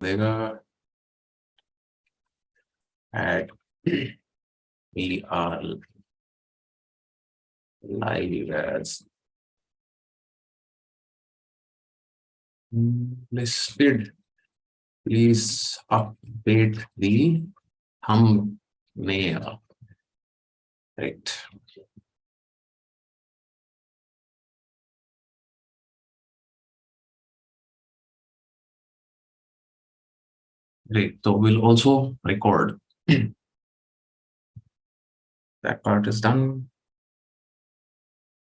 देगा and we are live as listed. Please update the thumbnail. Right. Great. So we'll also record. That part is done.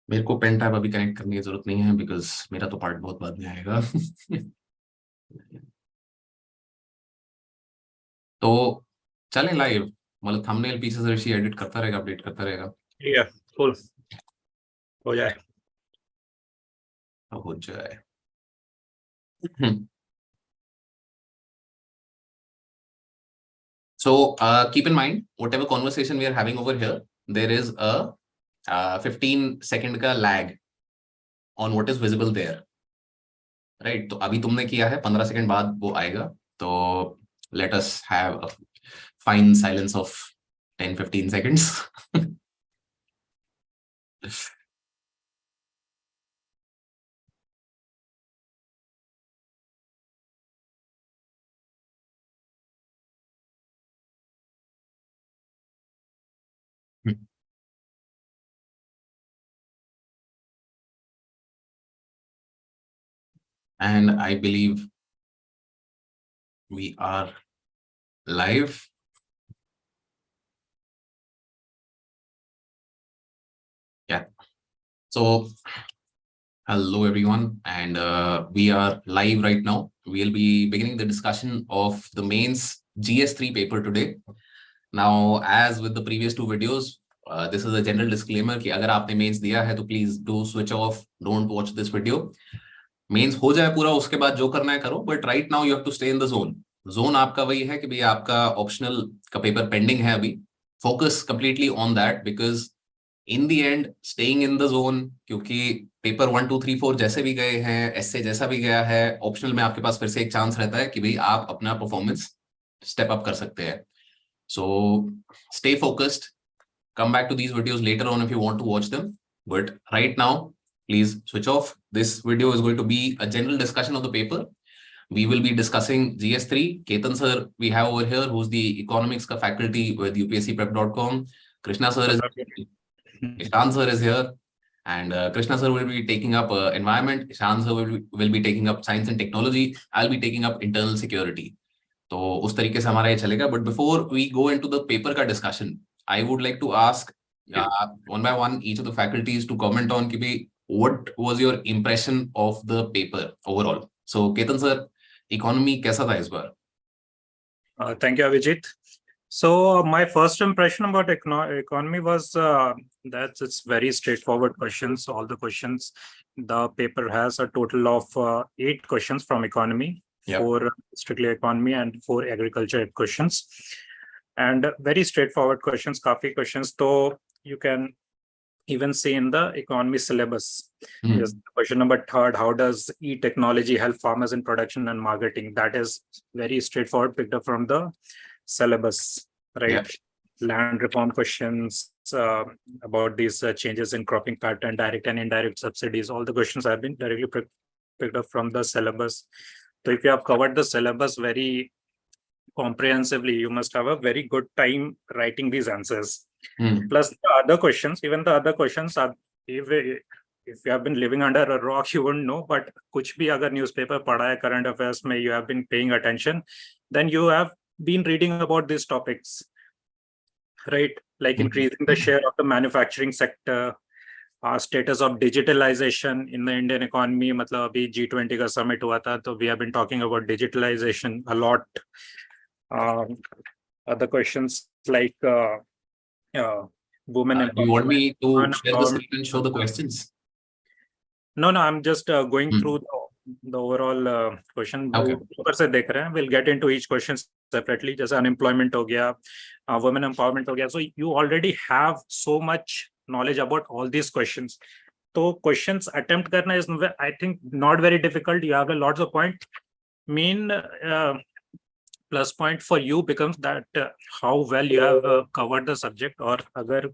मेरे को pen type अभी connect करने की जरूरत नहीं है बिकॉज मेरा तो पार्ट बहुत बाद में आएगा. तो चलें लाइव. मतलब थंबनेल पीछे से ऋषि एडिट करता रहेगा, अपडेट करता रहेगा. फुल हो जाए. हो जाए. So keep in mind, whatever conversation we are having over here, there is a 15-second का lag on what is visible there. Right? तो अभी तुमने किया है, 15 सेकंड बाद वो आएगा. तो let us have a fine silence of 10-15 seconds. And I believe we are live. Yeah. So hello everyone, and we are live right now. We'll be beginning the discussion of the mains GS3 paper today. Now, as with the previous two videos, this is a general disclaimer कि अगर आपने mains दिया है तो please do switch off, don't watch this video. Mains हो जाए पूरा, उसके बाद जो करना है करो, but right now you have to stay in the zone. Zone आपका वही है कि भाई आपका optional का paper pending है अभी. Focus completely on that because in the end staying in the zone, क्योंकि पेपर 1, 2, 3, 4 जैसे भी गए हैं, एसए जैसा भी गया है, ऑप्शनल में आपके पास फिर से एक चांस रहता है कि भाई आप अपना परफॉर्मेंस स्टेप अप कर सकते हैं. So stay focused. Come back to these videos later on if you want to watch them. But right now, please switch off. This video is going to be a general discussion of the paper. We will be discussing GS3. Ketan sir, we have over here, who's the economics ka faculty with UPSCprep.com. Krishna sir is here. Ishan sir is here. And Krishna sir will be taking up environment. Ishan sir will be taking up science and technology. I'll be taking up internal security. तो उस तरीके से हमारा ये चलेगा. But before we go into the paper का discussion, I would like to ask one by one each of the faculties to comment on कि भाई what was your impression of the paper overall. So Ketan sir, economy कैसा था इस बार? Thank you, Avijit. So my first impression about economy was that it's very straightforward questions. All the questions, the paper has a total of 8 questions from economy. Yep. 4 strictly economy and 4 agriculture questions, and very straightforward questions. Kafi questions, so you can even see in the economy syllabus. Yes, question number 3, how does e-technology help farmers in production and marketing? That is very straightforward, picked up from the syllabus, right? Yep. Land reform questions about these changes in cropping pattern, direct and indirect subsidies. All the questions have been directly picked up from the syllabus. So if you have covered the syllabus very comprehensively, you must have a very good time writing these answers. Plus the other questions, even the other questions are, if you have been living under a rock, you wouldn't know, but kuch bhi agar newspaper padha hai, current affairs mein you have been paying attention, then you have been reading about these topics, right? Like increasing the share of the manufacturing sector, status of digitalization in the Indian economy. मतलब अभी G20 का summit हुआ था, तो we have been talking about digitalization a lot. Other questions like women empowerment. You want me to share the screen and show the questions? No, I'm just going through the overall question. Okay. ऊपर से देख रहे हैं. We'll get into each question separately. जैसे unemployment हो गया, women empowerment हो गया. So you already have so much knowledge about all these questions. So questions attempt karna is, I think, not very difficult. You have a lots of points. plus point for you becomes that how well you have covered the subject. और अगर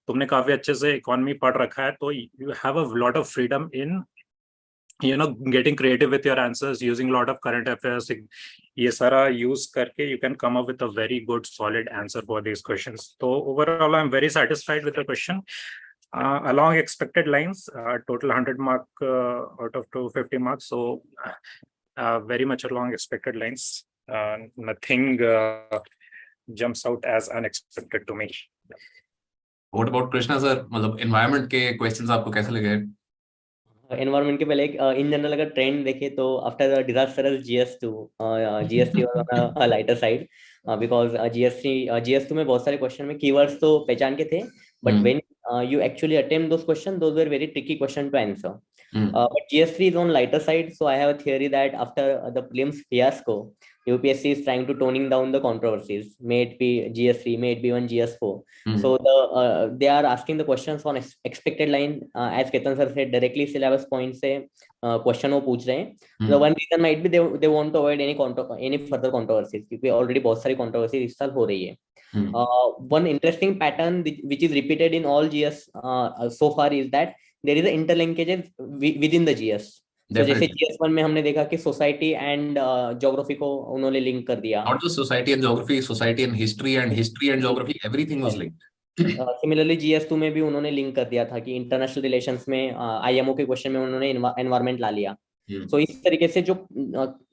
तुमने काफी अच्छे से economy पढ़ रखा है तो you have a lot of freedom in getting creative with your answers, using a lot of current affairs. ये सारा use करके you can come up with a very good solid answer for these questions. So overall I'm very satisfied with the question. Along expected lines, total 100 mark out of 250 marks, so very much along expected lines. Nothing jumps out as unexpected to me. What about Krishna sir? मतलब environment के questions आपको कैसे लगे? Environment के पहले in general अगर trend देखे तो after disastrous GS2 GS3 was on a lighter side because GS2 में बहुत सारे क्वेश्चन में कीवर्ड्स तो पहचान के थे but when you actually attempt those questions, those were very tricky question to answer. But GS3 is on lighter side, so I have a theory that after the prelims fiasco, UPSC is trying to toning down the controversies. May it be GS3, may it be on GS4. So they are asking the questions on expected line, as Ketan sir said, directly syllabus point से question वो पूछ रहे हैं. The one reason might be they want to avoid any further controversies क्योंकि already बहुत सारी controversies इस साल हो रही है. One interesting pattern which is repeated in all GS so far is that there is a interlinkages within the GS. So जैसे GS1 में हमने देखा कि सोसाइटी एंड ज्योग्राफी को उन्होंने लिंक कर दिया. Not just society and geography, society and history and geography, everything was linked. Similarly GS2 में भी उन्होंने लिंक कर दिया था कि इंटरनेशनल रिलेशंस में IMO के क्वेश्चन में उन्होंने एनवायरमेंट ला लिया. So इस तरीके से जो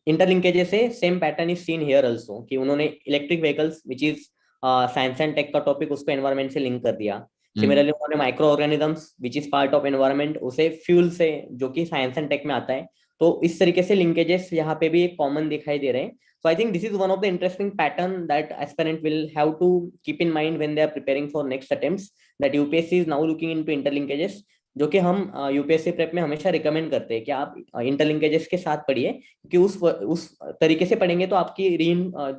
इंटरलिंकेजेस है same pattern is seen here also कि उन्होंने electric vehicles which is science and tech का टॉपिक उसको एनवायरमेंट से लिंक कर दिया. सिमिलरली उन्होंने micro organisms which is part of environment उसे फ्यूल से जो कि साइंस एंड टेक में आता है. तो इस तरीके से लिंकेजेस यहाँ पे भी एक कॉमन दिखाई दे रहे हैं. So I think this is one of the interesting pattern that aspirant will have to keep in mind when they are preparing for next attempts, that UPSC is now looking into interlinkages, जो कि हम UPSC prep में हमेशा recommend करते हैं कि आप interlinkages के साथ पढ़िए क्योंकि उस तरीके से पढ़ेंगे तो आपकी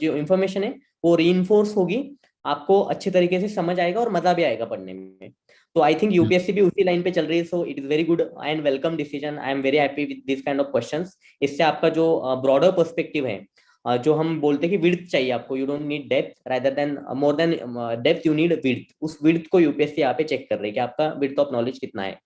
जो इंफॉर्मेशन है वो रीइंफोर्स होगी, आपको अच्छे तरीके से समझ आएगा और मजा भी आएगा पढ़ने में. तो आई थिंक यूपीएससी भी उसी लाइन पे चल रही है. So it is very good and welcome decision. I am very happy with this kind of questions. इससे आपका जो ब्रॉडर पर्सपेक्टिव है, जो हम बोलते हैं कि विड्थ चाहिए आपको, you don't need depth rather than more than depth, you need width. उस विड्थ को यूपीएससी यहाँ पे चेक कर रही है कि आपका विड्थ ऑफ नॉलेज कितना है.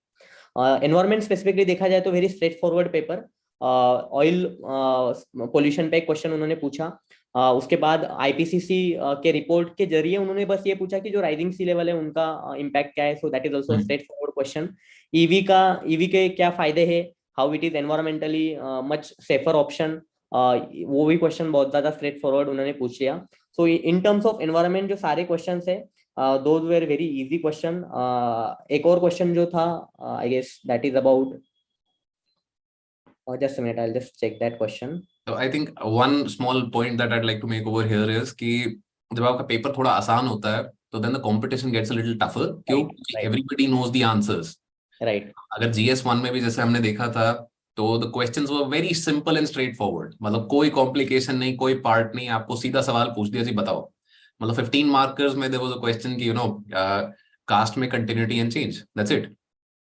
एनवायरमेंट स्पेसिफिकली देखा जाए तो very straight forward paper. Oil pollution पे एक क्वेश्चन उन्होंने पूछा. उसके बाद आईपीसीसी के रिपोर्ट के जरिए उन्होंने बस ये पूछा कि जो राइजिंग सी लेवल है उनका इम्पैक्ट क्या है. So that is also straight forward question. EV के क्या फायदे है, how it is environmentally much safer option, वो भी क्वेश्चन बहुत ज्यादा स्ट्रेट फॉरवर्ड उन्होंने पूछ लिया. So in terms of environment जो सारे क्वेश्चन है those were very easy question. एक और क्वेश्चन जो था I guess that is about, just a minute, I'll just check that question. So I think one small point that I'd like to make over here is कि जब आपका paper थोड़ा आसान होता है तो then the competition gets a little tougher. क्यों? Everybody knows the answers. Right. अगर GS1 में भी जैसे हमने देखा था तो the questions were very simple and straightforward. मतलब कोई complication नहीं, कोई part नहीं, आपको सीधा सवाल पूछ दिया जी बताओ. मतलब 15 markers में there was a question कि caste में continuity and change. That's it.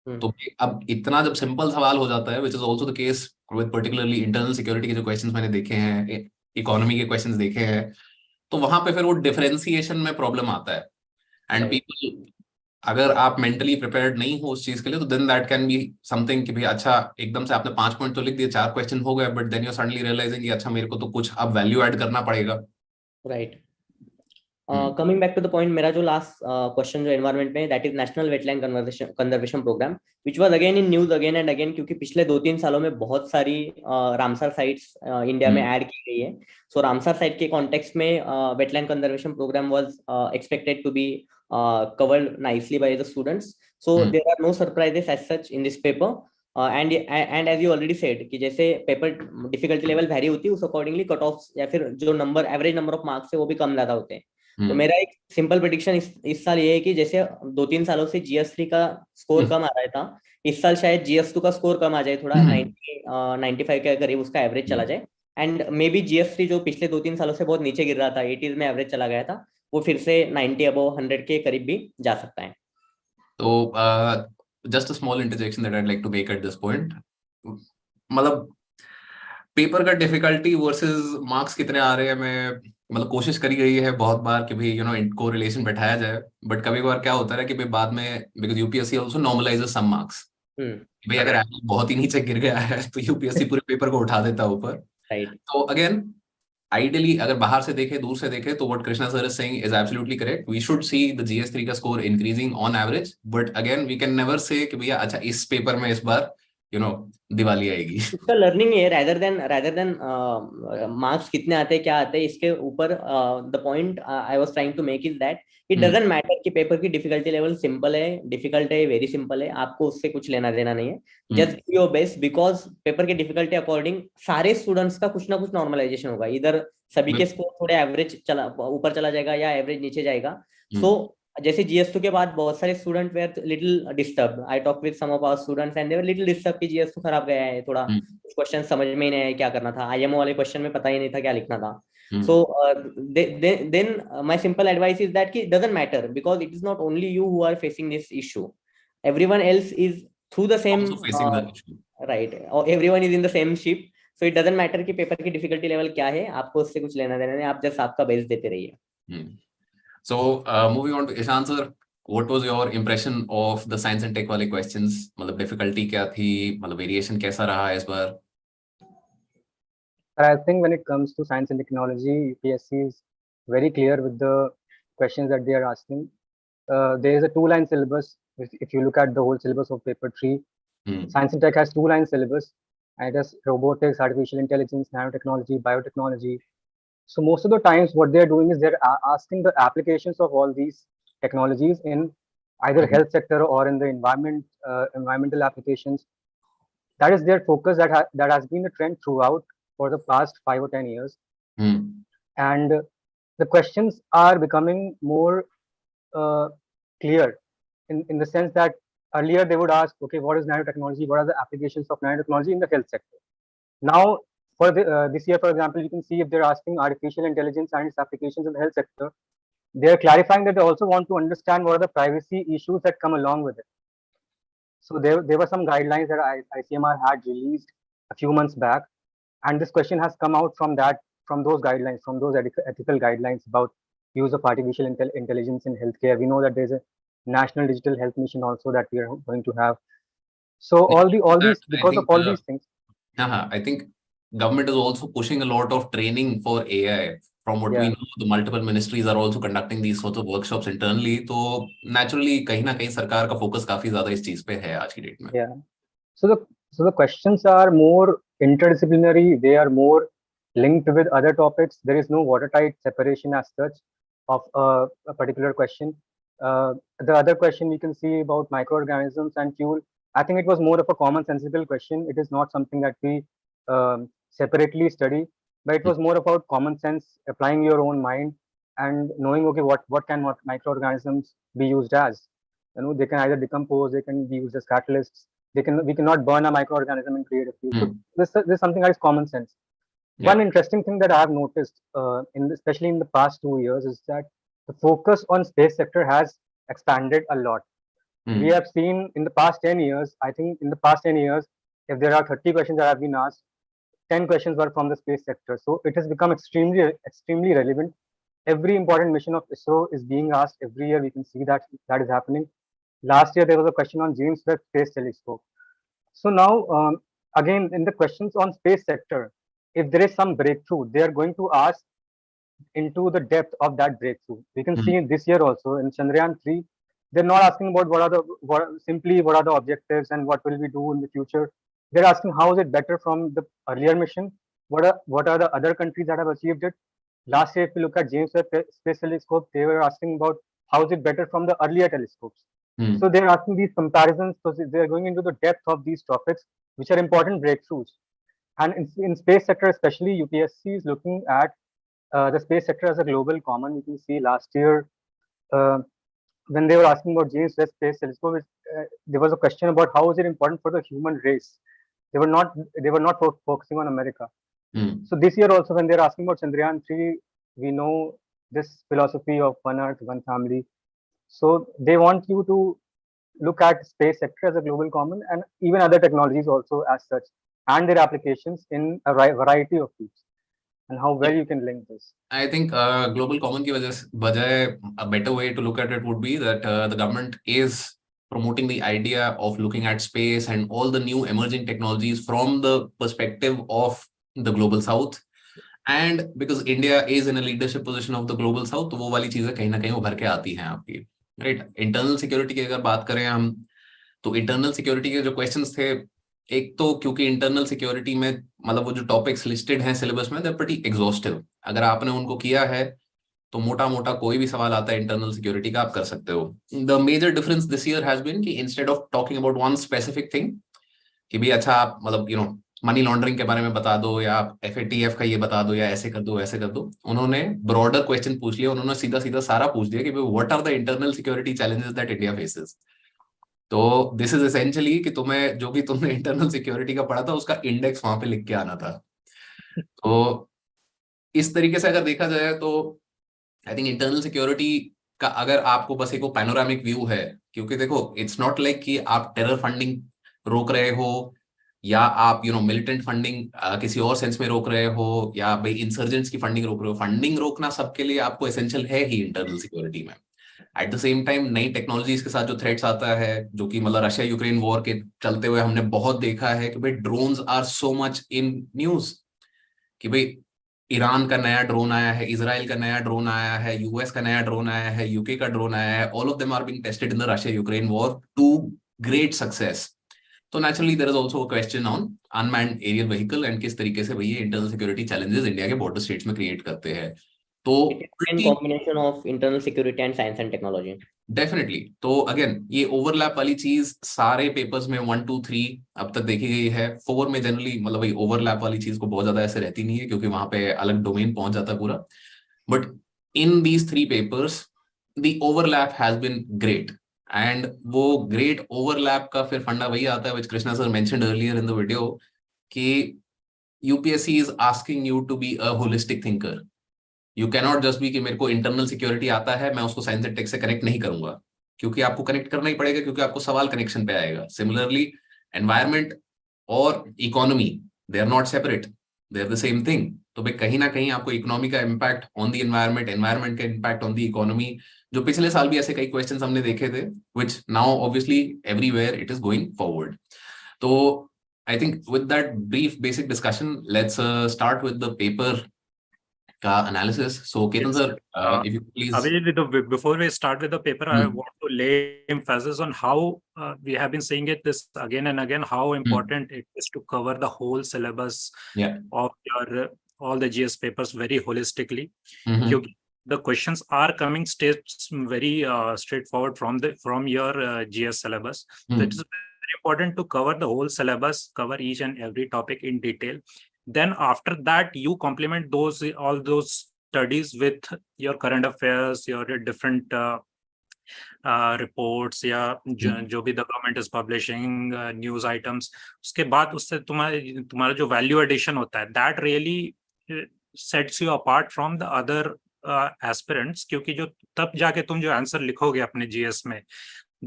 तो अब इतना जब सिंपल सवाल हो जाता है, which is also the case with particularly internal security के जो क्वेश्चंस मैंने देखे हैं, इकोनॉमी के क्वेश्चंस देखे हैं, तो वहां पे फिर वो डिफरेंशिएशन में प्रॉब्लम आता है. एंड पीपल, अगर आप मेंटली प्रिपेयर्ड नहीं हो उस चीज के लिए तो then that can be something कि भाई अच्छा एकदम से आपने 5 पॉइंट तो लिख दिए, 4 क्वेश्चन हो गए, but then you suddenly realising कि अच्छा मेरे को तो कुछ अब वैल्यू ऐड करना पड़ेगा. Right. Coming back to the point, मेरा जो लास्ट क्वेश्चन जो एनवायरमेंट में, that is national wetland conservation programme which was again in news again and again, क्योंकि पिछले 2-3 सालों में बहुत सारी रामसर साइट्स इंडिया में ऐड की गई है. सो रामसर साइट के कॉन्टेक्स्ट में wetland conservation programme was expected to be covered nicely by the students. So there are no surprises as such in this paper. And as you already said कि जैसे paper difficulty level very होती है उस accordingly cut off या फिर जो number average number of marks है वो भी कम ज्यादा होते हैं. तो मेरा एक सिंपल प्रेडिक्शन इस साल ये है कि जैसे 2-3 सालों से GS3 का स्कोर कम आ रहा था, इस साल शायद GS2 का स्कोर कम आ जाए, थोड़ा 95 के करीब उसका एवरेज चला जाए. एंड मे बी GS3 जो पिछले 2-3 सालों से बहुत नीचे गिर रहा था, 80s में एवरेज चला गया था, वो फिर से 90 अबव 100 के करीब भी जा सकता है. तो just a small interjection that I'd like to make at this point. मतलब पेपर का डिफिकल्टी वर्सेस मार्क्स कितने आ रहे हैं, मैं मतलब कोशिश करी गई है बहुत बार कि भाई इनको रिलेशन बैठाया जाए, बट कभी कभार क्या होता है कि भाई बाद में because UPSC also normalizes some marks, भाई अगर एवरेज बहुत ही नीचे गिर गया है तो यूपीएससी पूरे पेपर को उठा देता है ऊपर। राइट। तो अगेन आइडियली अगर बाहर से देखे दूर से देखे तो what Krishna sir is saying is absolutely correct, we should see the जीएस3 का score increasing on average, but again we can never say कि भैया अच्छा इस पेपर में इस बार दिवाली आएगी। इसका लर्निंग है rather than मार्क्स कितने आते हैं क्या आते हैं इसके ऊपर। The point I was trying to make is that it doesn't matter कि पेपर की डिफिकल्टी लेवल सिंपल है, डिफिकल्ट है, वेरी सिंपल है, आपको उससे कुछ लेना देना नहीं है। Just give your best, because paper की डिफिकल्टी अकॉर्डिंग सारे स्टूडेंट्स का कुछ ना कुछ नॉर्मलाइजेशन होगा, इधर सभी के स्कोर थोड़े एवरेज ऊपर चला जाएगा या एवरेज नीचे जाएगा। सो जैसे GS2 के बाद बहुत सारे student were little disturb, I talk with some of our students and they were little disturb कि GS2 खराब गया है, थोड़ा कुछ क्वेश्चन समझ में ही नहीं आया क्या करना था, IMO वाले क्वेश्चन में पता ही नहीं था क्या लिखना था। So then my simple advice is that कि doesn't matter because it is not only you who are facing this issue, everyone else is through the same, right, और everyone is in the same ship. So it doesn't matter कि paper की difficulty level क्या है, आपको उससे कुछ लेना देना नहीं, आप जस्ट आपका बेस्ट देते रहिए। So, moving on to Ishan sir, what was your impression of the science and tech वाले questions? मतलब difficulty क्या थी, मतलब variation कैसा रहा इस बार? I think when it comes to science and technology, UPSC is very clear with the questions that they are asking. There is a 2-line syllabus. If you look at the whole syllabus of paper 3, science and tech has 2-line syllabus. And it has robotics, artificial intelligence, nanotechnology, biotechnology. So most of the times what they're doing is they're asking the applications of all these technologies in either health sector or in the environmental applications. That is their focus. That has been the trend throughout for the past 5 or 10 years. And the questions are becoming more clear in the sense that earlier they would ask, okay, what is nanotechnology? What are the applications of nanotechnology in the health sector? Now, for this year, for example, you can see if they're asking artificial intelligence and its applications in the health sector, they're clarifying that they also want to understand what are the privacy issues that come along with it. So there were some guidelines that ICMR had released a few months back, and this question has come out from those guidelines, from those ethical guidelines about use of artificial intelligence in healthcare. We know that there's a national digital health mission also that we are going to have. So all these, because of all these things. I think government is also pushing a lot of training for AI. From what we know, the multiple ministries are also conducting these sorts of workshops internally. तो naturally कहीं ना कहीं सरकार का focus काफी ज़्यादा इस चीज पे है आज की डेट में. Yeah. So the questions are more interdisciplinary. They are more linked with other topics. There is no watertight separation as such of a particular question. The other question we can see about microorganisms and fuel. I think it was more of a commonsensical question. It is not something that we separately study, but it was more about common sense, applying your own mind and knowing, okay, what can microorganisms be used as? They can either decompose, they can be used as catalysts. We cannot burn a microorganism and create a fuel. So this is something that is common sense. One interesting thing that I have noticed, especially in the past 2 years, is that the focus on space sector has expanded a lot. We have seen in the past 10 years, I think in the past 10 years, if there are 30 questions that have been asked, 10 questions were from the space sector. So it has become extremely relevant. Every important mission of ISRO is being asked every year. We can see that is happening. Last year, there was a question on James Webb Space Telescope. So now, again, in the questions on space sector, if there is some breakthrough, they are going to ask into the depth of that breakthrough. We can see this year also in Chandrayaan 3, they're not asking about what are the objectives and what will we do in the future. They're asking how is it better from the earlier mission? What are the other countries that have achieved it? Last year, if you look at James Webb Space Telescope, they were asking about how is it better from the earlier telescopes. So they're asking these comparisons, so they're going into the depth of these topics, which are important breakthroughs. And in space sector, especially, UPSC is looking at the space sector as a global common. You can see last year, when they were asking about James Webb Space Telescope, there was a question about how is it important for the human race. They were not focusing on America. So this year also, when they're asking about Chandrayaan 3, we know this philosophy of one Earth, one family. So they want you to look at space sector as a global common and even other technologies also as such. and their applications in a variety of fields, and how well you can link this. I think global common की वजह a better way to look at it would be that the government is promoting the idea of looking at space and all the new emerging technologies from the perspective of the global south, and because India is in a leadership position of the global south, तो वो वाली चीजें कहीं ना कहीं उभर के आती हैं आपकी, राइट। इंटरनल सिक्योरिटी की अगर बात करें हम, तो इंटरनल सिक्योरिटी के जो क्वेश्चंस थे, एक तो क्योंकि इंटरनल सिक्योरिटी में मतलब वो जो टॉपिक्स लिस्टेड हैं सिलेबस में, they're pretty exhaustive, अगर आपने उनको किया है तो मोटा मोटा कोई भी सवाल आता है इंटरनल सिक्योरिटी का आप कर सकते हो। The major difference this year has been कि instead of talking about one specific thing कि भी अच्छा आप मतलब यू नो मनी लॉन्ड्रिंग के बारे में बता दो, या आप FATF का ये बता दो, या ऐसे कर दो वैसे कर दो, उन्होंने ब्रॉडर क्वेश्चन पूछ लिया, उन्होंने सीधा सीधा सारा पूछ दिया कि what are the internal security challenges that India faces. तो दिस इज एसेंशियली कि तुम्हें जो भी तुमने इंटरनल सिक्योरिटी का पढ़ा था उसका इंडेक्स वहां पे लिख के आना था। तो इस तरीके से अगर देखा जाए तो आई थिंक इंटरनल सिक्योरिटी का अगर आपको बस एक पैनोरामिक व्यू है, क्योंकि देखो इट्स नॉट लाइक कि आप टेरर फंडिंग रोक रहे हो, या आप मिलिटेंट फंडिंग किसी और सेंस में रोक रहे हो, या भाई इंसर्जेंट्स की फंडिंग रोक रहे हो। फंडिंग रोकना सबके लिए आपको एसेंशियल है ही इंटरनल सिक्योरिटी में। एट द सेम टाइम नई टेक्नोलॉजीज के साथ जो थ्रेट्स आता है, जो कि मतलब रशिया यूक्रेन वॉर के चलते हुए हमने बहुत देखा है कि भाई drones are so much in news, कि भाई ईरान का नया ड्रोन आया है, इजराइल का नया ड्रोन आया है, US का नया ड्रोन आया है, UK का ड्रोन आया है, all of them are being tested in the Russia Ukraine war to great success. तो naturally there is also a question on unmanned aerial vehicle and किस तरीके से भाई ये इंटरनल सिक्योरिटी चैलेंजेस इंडिया के बॉर्डर स्टेट्स में create करते हैं। तो combination of internal security and science and technology definitely. तो अगेन ये ओवरलैप वाली चीज सारे पेपर्स में 1 2 3 अब तक देखी गई है। 4 में जनरली मतलब वही ओवरलैप वाली चीज को बहुत ज्यादा ऐसे रहती नहीं है, क्योंकि वहां पे अलग डोमेन पहुंच जाता है पूरा। But in these 3 papers the overlap has been great, and वो ग्रेट ओवरलैप का फिर फंडा वही आता है, which Krishna sir mentioned earlier in the video, कि UPSC is asking you to be a holistic thinker. You cannot just be कि मेरे को इंटरनल सिक्योरिटी आता है, मैं उसको साइंस एंड टेक से कनेक्ट नहीं करूंगा, क्योंकि आपको कनेक्ट करना ही पड़ेगा, क्योंकि आपको सवाल कनेक्शन पे आएगा। सिमिलरली एनवायरमेंट और economy, they are not separate, they are the same thing. तो भाई कहीं ना कहीं आपको इकोनॉमी का impact on the environment, environment का इम्पैक्ट ऑन द इकोनॉमी, जो पिछले साल भी ऐसे कई क्वेश्चंस हमने देखे थे, which now obviously everywhere it is going forward. तो I think with that brief basic discussion, let's start with the paper analysis. So Ketan sir, if you please. Abhijit, before we start with the paper, I want to lay emphasis on how we have been saying it this again and again, how important it is to cover the whole syllabus of your all the GS papers very holistically. The questions are coming very straightforward from your GS syllabus. So it is very important to cover the whole syllabus, cover each and every topic in detail. Then after that you complement all those studies with your current affairs, your different reports, या जो भी the government is publishing news items. उसके बाद उससे तुम्हारा जो value addition होता है, that really sets you apart from the other aspirants, क्योंकि जो तब जाके तुम जो आंसर लिखोगे अपने GS में,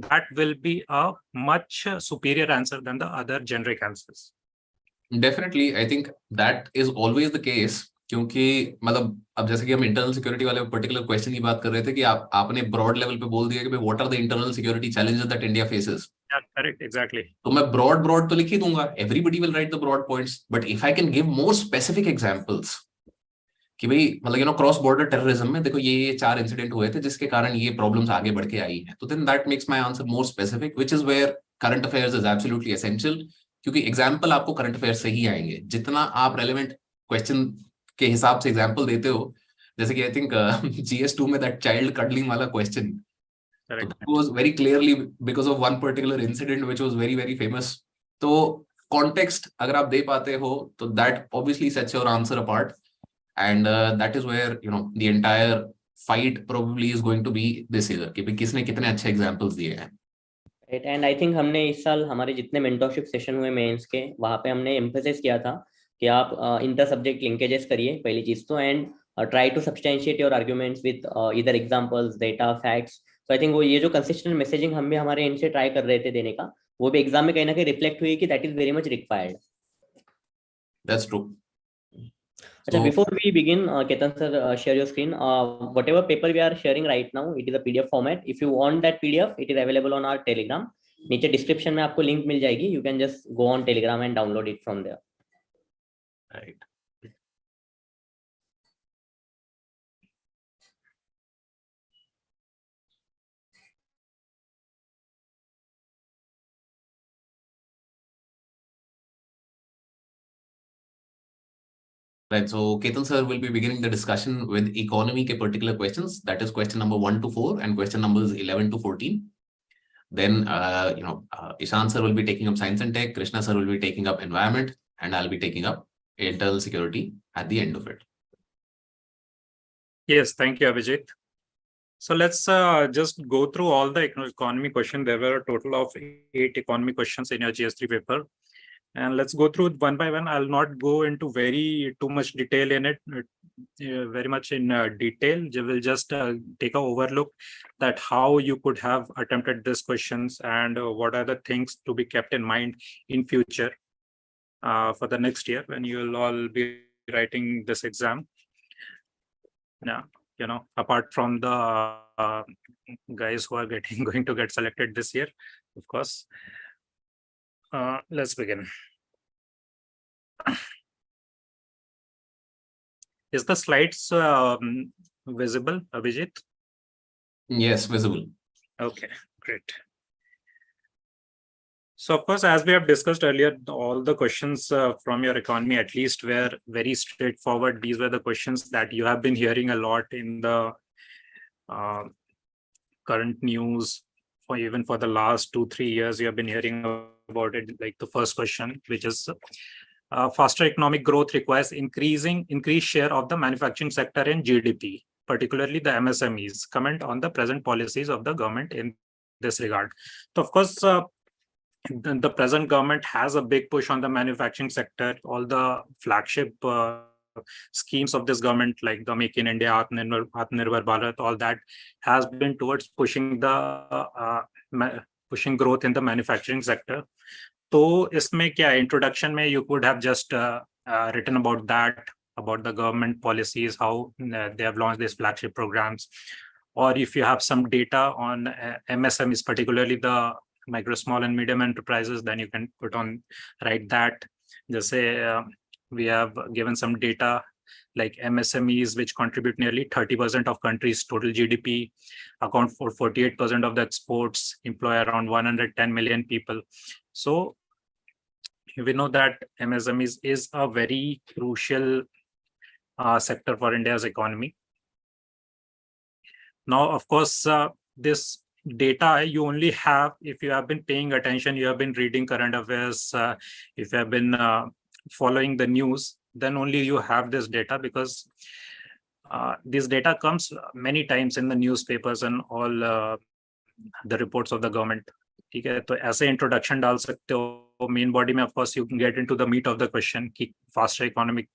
that will be a much superior answer than the other generic answers. Definitely I think that is always the case, क्योंकि मतलब अब जैसे कि हम इंटरनल सिक्योरिटी वाले पर्टिकुलर क्वेश्चन की बात कर रहे थे कि आपने ब्रॉड लेवल पे बोल दिया कि भाई what are the internal security challenges that India faces. Correct, exactly. तो मैं ब्रॉड तो लिख ही दूंगा, everybody will write the broad points, but if I can give more specific examples कि भाई मतलब क्रॉस बॉर्डर टेररिज्म में देखो ये 4 इंसिडेंट हुए थे जिसके कारण ये प्रॉब्लम्स आगे बढ़ के आई है, तो then that makes my answer more specific, which is where current affairs is absolutely essential, क्योंकि एग्जाम्पल आपको करंट अफेयर से ही आएंगे। जितना आप रेलेवेंट क्वेश्चन के हिसाब से एग्जाम्पल देते हो, जैसे कि आई थिंक GS2 में दैट चाइल्ड कडलिंग वाला question was very clearly because of one particular incident which was very very famous. तो कॉन्टेक्स्ट अगर आप दे पाते हो तो that obviously sets your answer apart, and that is where the entire fight probably is going to be this year कि किसने कितने अच्छे एग्जांपल्स दिए हैं। एंड आई थिंक हमने इस साल हमारे जितने मेंटरशिप सेशन हुए मेंस के, वहाँ पे हमने एम्फेसिस किया था कि आप इंटर सब्जेक्ट लिंकेजेस करिए पहली चीज तो, and try to substantiate your arguments with either examples, data, facts. तो आई थिंक वो ये जो कंसिस्टेंट मैसेजिंग हम भी हमारे एंड से ट्राई कर रहे थे देने का, वो भी एग्जाम में कहीं ना कहीं रिफ्लेक्ट हुई कि that is very much required. That's true. So, before we begin, Ketan sir, share your screen. Whatever paper we are sharing right now, it is a PDF format. If you want that PDF, it is available on our Telegram. नीचे description में आपको link मिल जाएगी. You can just go on Telegram and download it from there. Right. Right, so Ketan sir will be beginning the discussion with economy के particular questions. That is question number 1 to 4 and question numbers 11 to 14. Then, Ishan sir will be taking up science and tech, Krishna sir will be taking up environment, and I'll be taking up internal security at the end of it. Yes, thank you, Abhijit. So let's just go through all the economy questions. There were a total of 8 economy questions in your GS3 paper. And let's go through one by one. I'll not go into too much detail in it, very much in detail. We'll just take a overlook that how you could have attempted these questions and what are the things to be kept in mind in future for the next year when you will all be writing this exam. Now, apart from the guys who are going to get selected this year, of course. Let's begin. Is the slides visible, Abhijit? Yes, visible. Okay, great. So, of course, as we have discussed earlier, all the questions from your economy at least were very straightforward. These were the questions that you have been hearing a lot in the current news. Even for the last 2-3 years, you have been hearing about it, like the first question, which is faster economic growth requires increased share of the manufacturing sector in GDP, particularly the MSMEs. Comment on the present policies of the government in this regard. So, of course, the present government has a big push on the manufacturing sector. All the flagship schemes of this government, like the Make in India, Atmanirbhar Bharat, all that has been towards pushing growth in the manufacturing sector. So, isme kya introduction mein you could have just written about that, about the government policies, how they have launched these flagship programs, or if you have some data on MSMEs, particularly the micro, small, and medium enterprises, then you can write that. Just say we have given some data like MSMEs, which contribute nearly 30% of country's total GDP, account for 48% of the exports, employ around 110 million people. So we know that MSMEs is a very crucial sector for India's economy. Now, of course, this data you only have if you have been paying attention, you have been reading current affairs, if you have been following the news, then only you have this data, because this data comes many times in the newspapers and all the reports of the government. ठीक है, तो ऐसे introduction डाल सकते हो main body में. Of course you can get into the meat of the question कि faster economic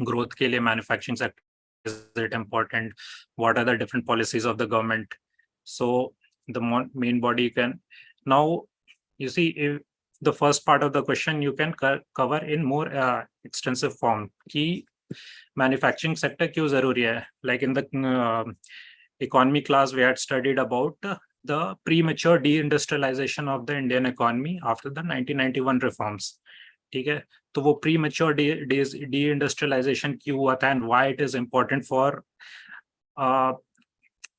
growth के लिए manufacturing sector is it important, what are the different policies of the government. So the main body can now you see if the first part of the question you can cover in more extensive form कि manufacturing sector क्यों जरूरी है. Like in the economy class we had studied about the premature deindustrialization of the Indian economy after the 1991 reforms. ठीक है, तो वो premature deindustrialization क्यों हुआ था and why it is important for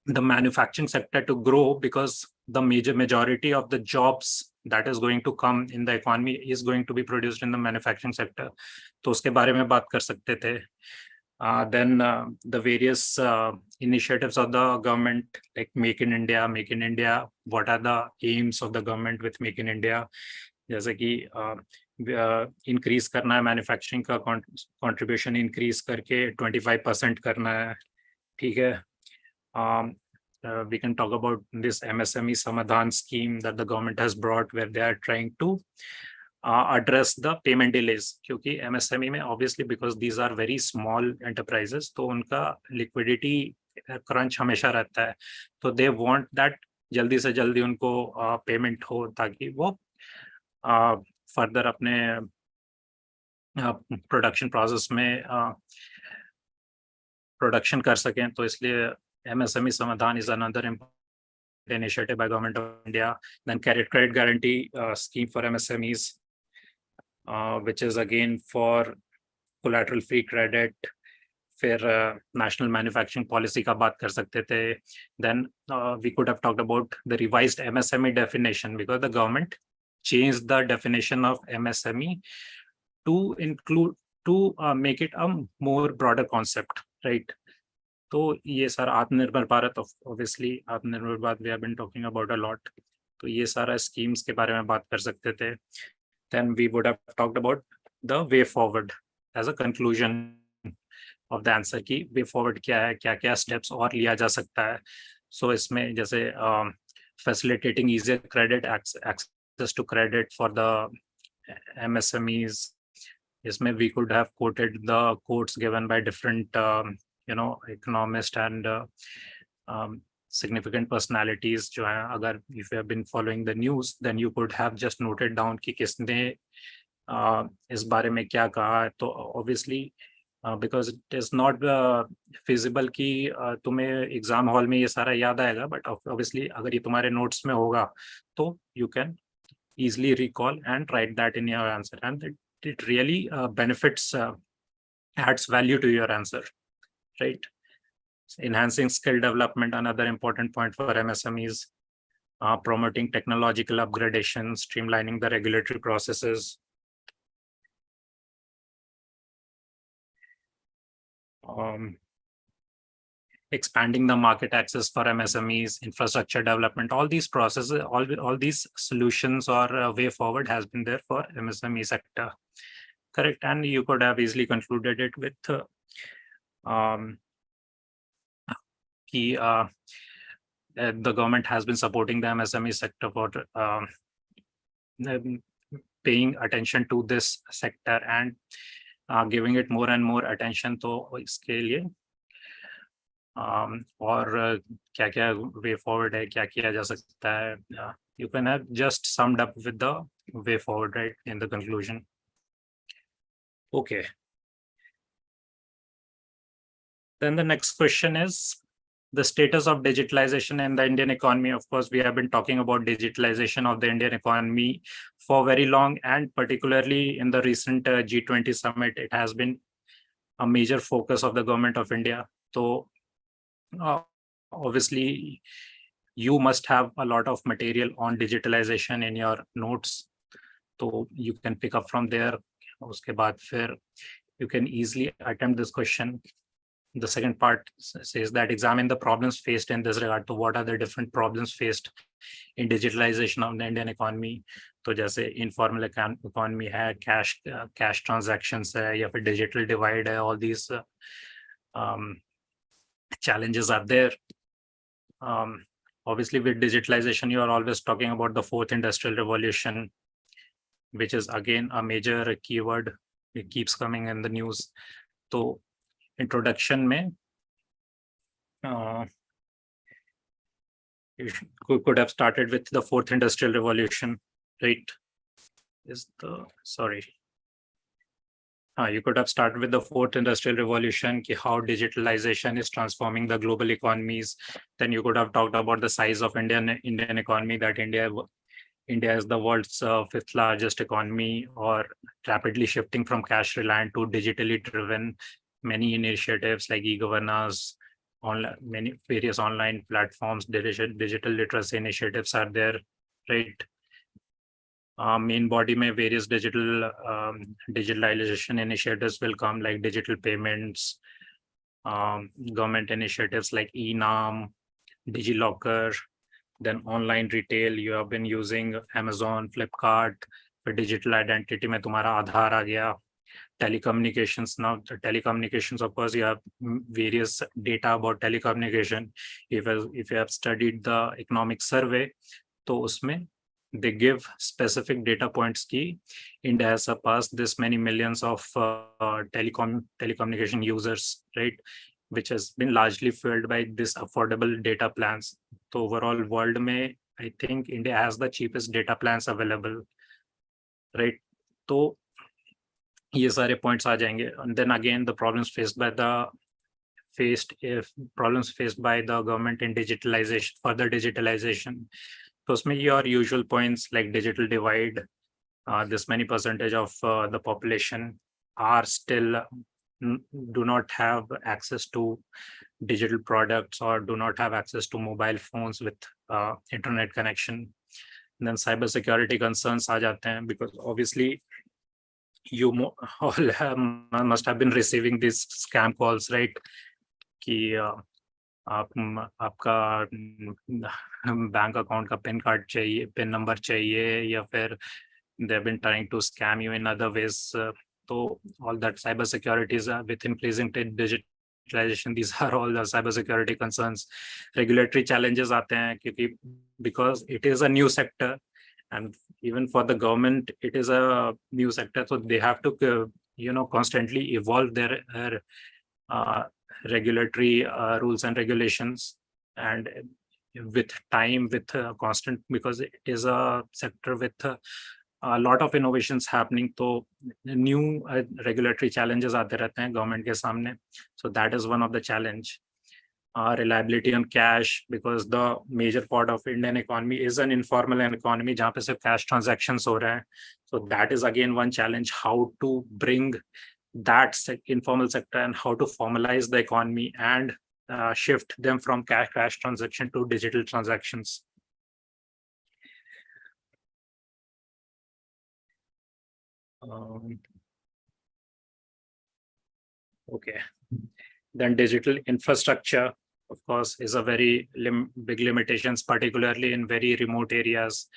the manufacturing sector to grow, because the majority of the jobs that is going to come in the economy is going to be produced in the manufacturing sector. तो उसके बारे में बात कर सकते थे. Then the various initiatives of the government, like Make in India, what are the aims of the government with Make in India? जैसे कि increase करना है manufacturing का contribution, increase करके 25% करना है. ठीक है. We can talk about this MSME Samadhan scheme that the government has brought, where they are trying to address the payment delays. क्योंकि MSME में obviously because these are very small enterprises, तो उनका liquidity crunch हमेशा रहता है. तो they want that जल्दी से जल्दी उनको payment हो, ताकि वो further अपने प्रोडक्शन प्रोसेस में प्रोडक्शन कर सकें, तो इसलिए MSME समाधान is another initiative by Government of India. Then credit guarantee scheme for MSMEs, which is again for collateral free credit. फिर national manufacturing policy का बात कर सकते थे. Then we could have talked about the revised MSME definition, because the government changed the definition of MSME to include, to make it a more broader concept, right? तो ये सारा आत्मनिर्भर Bharat, obviously Atmanirbhar Bharat we have been talking about a lot, तो ये सारा schemes के बारे में बात कर सकते थे. Then we would have talked about the way forward as a conclusion of the answer की वे फॉरवर्ड क्या है, क्या क्या स्टेप्स और लिया जा सकता है. सो इसमें जैसे facilitating easier credit access to credit for the MSMEs, इसमें we could have quoted the quotes given by different economist and significant personalities जो हैं. अगर if you have been following the news, then you could have just noted down कि किसने इस बारे में क्या कहा है. तो obviously because it is not feasible कि तुम्हें एग्जाम हॉल में ये सारा याद आएगा, but obviously अगर ये तुम्हारे नोट्स में होगा तो you can easily recall and write that in your answer, and it really benefits, adds value to your answer. Right, enhancing skill development, another important point for MSMEs. Promoting technological upgradation, streamlining the regulatory processes. Expanding the market access for MSMEs, infrastructure development, all these processes, all these solutions or way forward has been there for MSME sector. Correct, and you could have easily concluded it with the government has been supporting the MSME sector for paying attention to this sector and giving it more and more attention. तो इसके लिए और क्या-क्या way forward है, क्या किया जा सकता है, you can have just summed up with the way forward, right, in the conclusion. Okay. Then the next question is the status of digitalization in the Indian economy. Of course, we have been talking about digitalization of the Indian economy for very long, and particularly in the recent G20 summit, it has been a major focus of the government of India. So obviously, you must have a lot of material on digitalization in your notes. So you can pick up from there. Uske baad fir you can easily attempt this question. The second part says that examine the problems faced in this regard. So what are the different problems faced in digitalization of the Indian economy? तो जैसे informal economy है, cash transactions है, या फिर digital divide है, all these challenges are there. Obviously, with digitalization, you are always talking about the fourth industrial revolution, which is again a major keyword. It keeps coming in the news. So introduction में you could have started with the fourth industrial revolution, right? You could have started with the fourth industrial revolution, how digitalization is transforming the global economies. Then you could have talked about the size of Indian economy, that India is the world's fifth largest economy, or rapidly shifting from cash reliant to digitally driven. Many initiatives like EGovernance, many various online platforms, digital literacy initiatives are there, right? Main body में various digitalization initiatives will come, like digital payments, government initiatives like eNAM, DigiLocker. Then online retail, you have been using Amazon, Flipkart. For digital identity में तुम्हारा आधार आ गया. Telecommunications, now the telecommunications, of course, you have various data about telecommunication. If you have studied the economic survey, तो उसमें they give specific data points ki India has surpassed this many millions of telecommunication users, right? Which has been largely fueled by this affordable data plans. So overall world mein, I think India has the cheapest data plans available, right? So ये सारे points आ जाएंगे. And then again the problems faced by the government in digitalization, further digitalization. So उसमें your usual points like digital divide, this many percentage of the population are still do not have access to digital products or do not have access to mobile phones with internet connection. And then cyber security concerns aa jate hain, because obviously you all must have been receiving these scam calls, right? कि आपका bank account का pin card चाहिए, pin number चाहिए, या फिर they have been trying to scam you in other ways. So all that cyber securities with increasing digitalization, these are all the cyber security concerns. Regulatory challenges आते हैं क्योंकि because it is a new sector, and even for the government it is a new sector, so they have to constantly evolve their regulatory rules and regulations, and with time, with constant, because it is a sector with a lot of innovations happening, so new regulatory challenges aate rehte hain government ke samne. So that is one of the challenge. Reliability on cash, because the major part of Indian economy is an informal economy jahan pe sirf cash transactions ho rahe hain. So that is again one challenge, how to bring that informal sector and how to formalize the economy and shift them from cash transaction to digital transactions. Okay, then digital infrastructure, of course, is a very big limitations, particularly in very remote areas.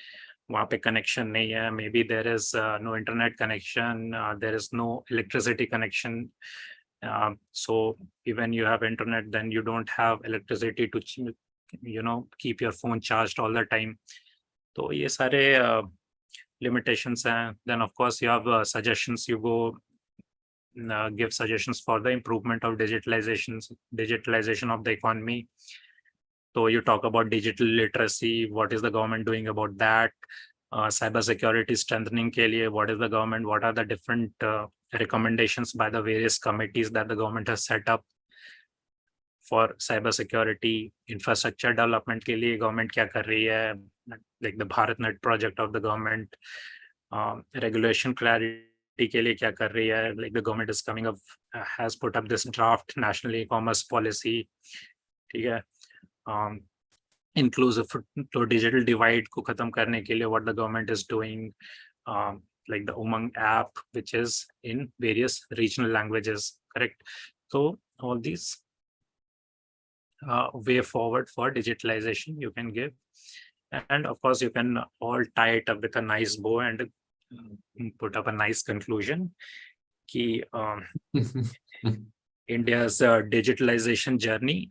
वहाँ पे connection नहीं है, maybe there is no internet connection, there is no electricity connection. So even you have internet, then you don't have electricity to keep your phone charged all the time. तो ये सारे limitations हैं. Then of course you have suggestions. You go give suggestions for the improvement of digitalization of the economy. So you talk about digital literacy, what is the government doing about that? Cyber security strengthening ke liye, what is the government, what are the different recommendations by the various committees that the government has set up for cyber security? Infrastructure development ke liye government kya kar rahi hai, like the BharatNet project of the government. Regulation clarity के लिए क्या कर रही है, like the government is coming up, has put up this draft national e-commerce policy, ठीक है. Inclusive to digital divide को खत्म करने के लिए what the government is doing, like the Umang app, which is in various regional languages, correct? So all these way forward for digitalization you can give, and of course you can all tie it up with a nice bow and put up a nice conclusion कि India's digitalization journey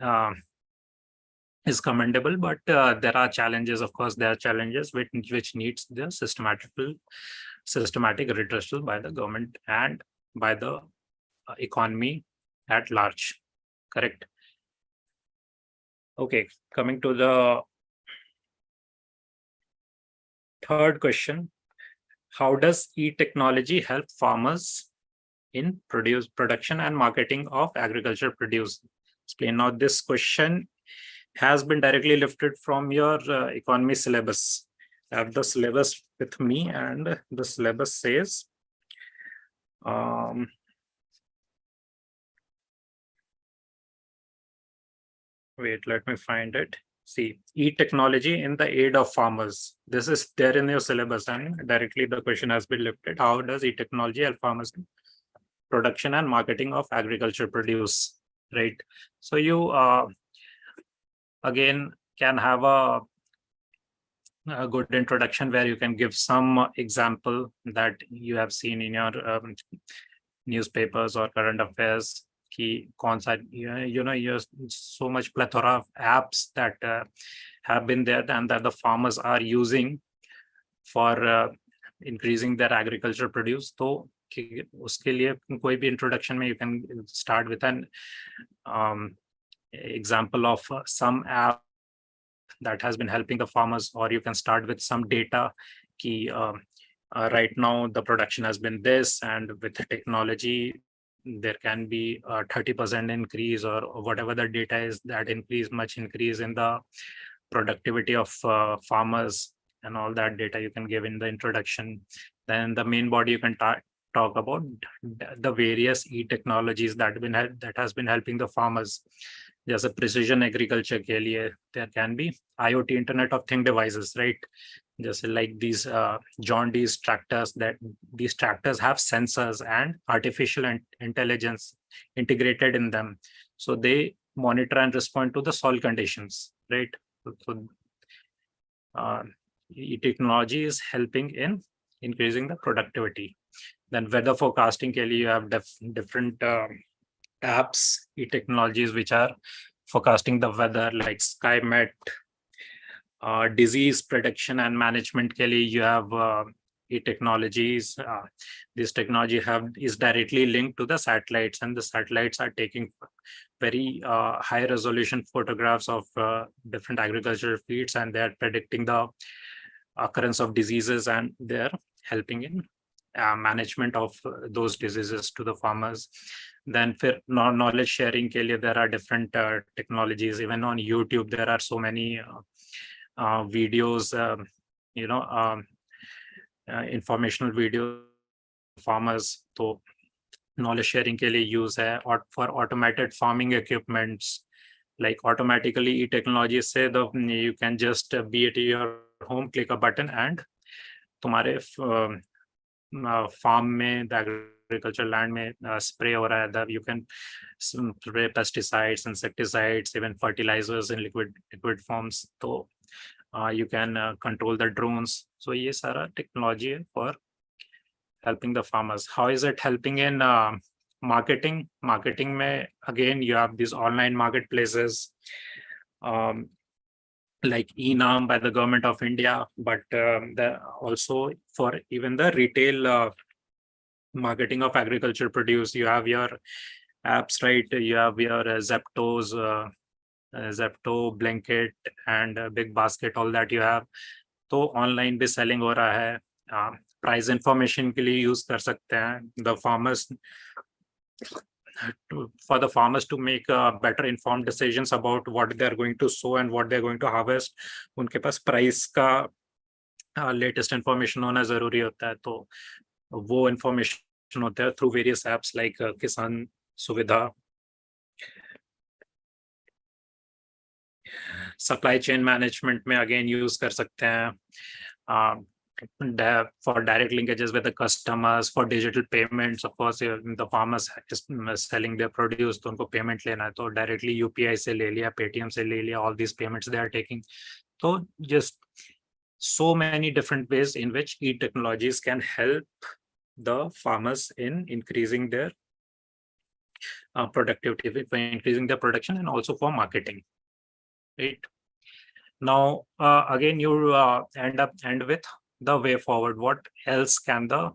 is commendable, but there are challenges. Of course, there are challenges which needs the systematic redressal by the government and by the economy at large. Correct. Okay, coming to the third question. How does e-technology help farmers in production and marketing of agricultural produce? Explain. Now, this question has been directly lifted from your economy syllabus. I have the syllabus with me, and the syllabus says, wait, let me find it. See, e-technology in the aid of farmers. This is there in your syllabus, and directly the question has been lifted. How does e-technology help farmers in production and marketing of agriculture produce, right? So you again can have a good introduction where you can give some example that you have seen in your newspapers or current affairs. You're so much plethora of apps that have been there and that the farmers are using for increasing their agricultural produce. So उसके लिए कोई भी introduction में you can start with an example of some app that has been helping the farmers, or you can start with some data कि right now the production has been this, and with technology there can be a 30% increase, or whatever the data is, that much increase in the productivity of farmers, and all that data you can give in the introduction. Then the main body you can talk about the various e-technologies that has been helping the farmers. Just a precision agriculture के लिए there can be IoT, Internet of Things devices, right? Just like these John Deere tractors, that these tractors have sensors and artificial intelligence integrated in them, so they monitor and respond to the soil conditions, right? So e-technology is helping in increasing the productivity. Then weather forecasting ke liye you have different apps, e-technologies which are forecasting the weather, like SkyMet. Disease prediction and management ke liye you have e-technologies. This technology is directly linked to the satellites, and the satellites are taking very high resolution photographs of different agricultural fields, and they are predicting the occurrence of diseases, and they are helping in management of those diseases to the farmers. Then for knowledge sharing ke liye there are different technologies. Even on YouTube there are so many videos, informational videos farmers. So knowledge sharing ke liye use hai, or for automated farming equipments, like automatically e-technology say you can just be at your home, click a button, and तुम्हारे farm में, the agricultural land में spray हो रहा है, you can spray pesticides, insecticides, even fertilizers in liquid forms. So you can control the drones. So ये सारा technology है for helping the farmers. How is it helping in marketing? Marketing में again you have these online marketplaces, like ENAM by the government of India, but also for even the retail marketing of agriculture produce. You have your apps, right? You have your Zepto's, Zepto, Blanket, and Big Basket, all that you have. तो online भी selling हो रहा है. Price information के लिए use कर सकते हैं. The farmers, for the farmers to make better informed decisions about what they are going to sow and what they are going to harvest, उनके पास price का latest information होना जरूरी होता है. तो वो information होता है through various apps like किसान सुविधा. Supply chain management में again use कर सकते हैं. For direct linkages with the customers, for digital payments. Of course, the farmers is selling their produce, तो उनको payment लेना है, तो directly UPI से ले लिया, Paytm से ले लिया, all these payments they are taking. So just so many different ways in which e-technologies can help the farmers in increasing their productivity, for increasing their production, and also for marketing. Right now, again, you end with the way forward. What else can the